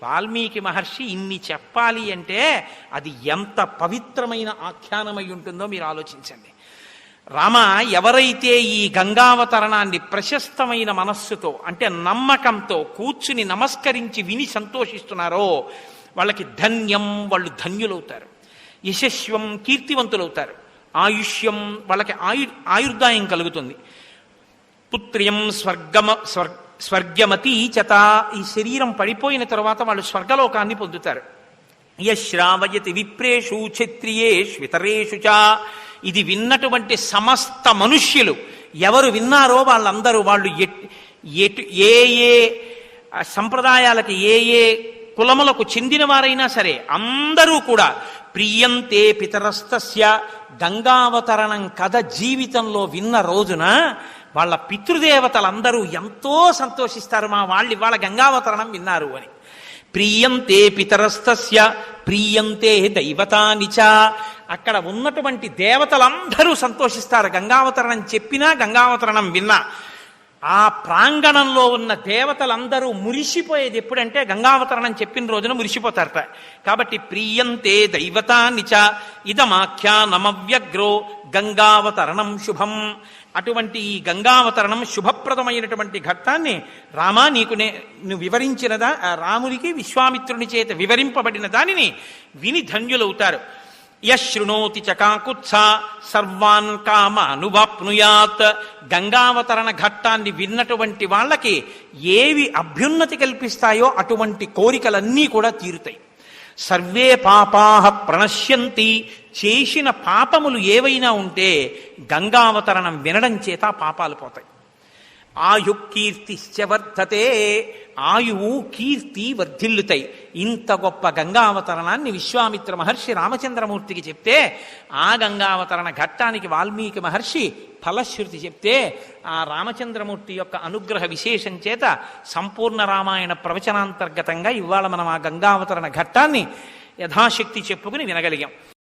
వాల్మీకి మహర్షి ఇన్ని చెప్పాలి అంటే అది ఎంత పవిత్రమైన ఆఖ్యానమై ఉంటుందో మీరు ఆలోచించండి. రామ, ఎవరైతే ఈ గంగావతరణాన్ని ప్రశస్తమైన మనస్సుతో, అంటే నమ్మకంతో కూర్చుని నమస్కరించి విని సంతోషిస్తున్నారో వాళ్ళకి ధన్యం, వాళ్ళు ధన్యులవుతారు. యశస్వం, కీర్తివంతులవుతారు. ఆయుష్యం, వాళ్ళకి ఆయుర్దాయం కలుగుతుంది. పుత్ర్యం స్వర్గమతీ చత, ఈ శరీరం పడిపోయిన తర్వాత వాళ్ళు స్వర్గలోకాన్ని పొందుతారు. యశ్రావయతి విప్రేషు క్షత్రియేష్వితరేషు చ, ఇది విన్నటువంటి సమస్త మనుష్యులు ఎవరు విన్నారో వాళ్ళందరూ, వాళ్ళు ఏ ఏ సంప్రదాయాలకి ఏ ఏ కులములకు చెందిన వారైనా సరే అందరూ కూడా ప్రియంతే పితరస్తస్య, గంగావతరణం కథ జీవితంలో విన్న రోజున వాళ్ళ పితృదేవతలందరూ ఎంతో సంతోషిస్తారు, మా వాళ్ళు ఇవాళ గంగావతరణం విన్నారు అని. ప్రీయంతే పితరస్తస్య ప్రీయంతే దైవతాని చ, అక్కడ ఉన్నటువంటి దేవతలందరూ సంతోషిస్తారు గంగావతరణం చెప్పినా గంగావతరణం విన్నా. ఆ ప్రాంగణంలో ఉన్న దేవతలందరూ మురిసిపోయేది ఎప్పుడంటే గంగావతరణం చెప్పిన రోజున మురిసిపోతారట. కాబట్టి ప్రీయంతే దైవతాని చ ఇదమాఖ్యానమవ్యగ్రో గంగావతరణం శుభం. అటువంటి ఈ గంగావతరణం శుభప్రదమైనటువంటి ఘట్టాన్ని రామా నువ్వు వివరించినదా, రామునికి విశ్వామిత్రుని చేత వివరింపబడిన దానిని విని ధన్యులవుతారు. యశృణోతి చ కాకుత్స సర్వాన్ కామానువాప్నుయాత్, గంగావతరణ ఘట్టాన్ని విన్నటువంటి వాళ్ళకి ఏవి అభ్యున్నతి కల్పిస్తాయో అటువంటి కోరికలన్నీ కూడా తీరుతాయి. సర్వే పాపాః ప్రణశ్యంతి, చేసిన పాపములు ఏవైనా ఉంటే గంగావతరణం వినడం చేత పాపాలు పోతాయి. ఆయుః కీర్తిశ్చ వర్ధతే, ఆయువు కీర్తి వర్ధిల్లుతాయి. ఇంత గొప్ప గంగావతరణాన్ని విశ్వామిత్ర మహర్షి రామచంద్రమూర్తికి చెప్తే, ఆ గంగావతరణ ఘట్టానికి వాల్మీకి మహర్షి ఫలశ్రుతి చెప్తే, ఆ రామచంద్రమూర్తి యొక్క అనుగ్రహ విశేషం చేత సంపూర్ణ రామాయణ ప్రవచనాంతర్గతంగా ఇవాళ మనం ఆ గంగావతరణ ఘట్టాన్ని యథాశక్తి చెప్పుకుని వినగలిగాం.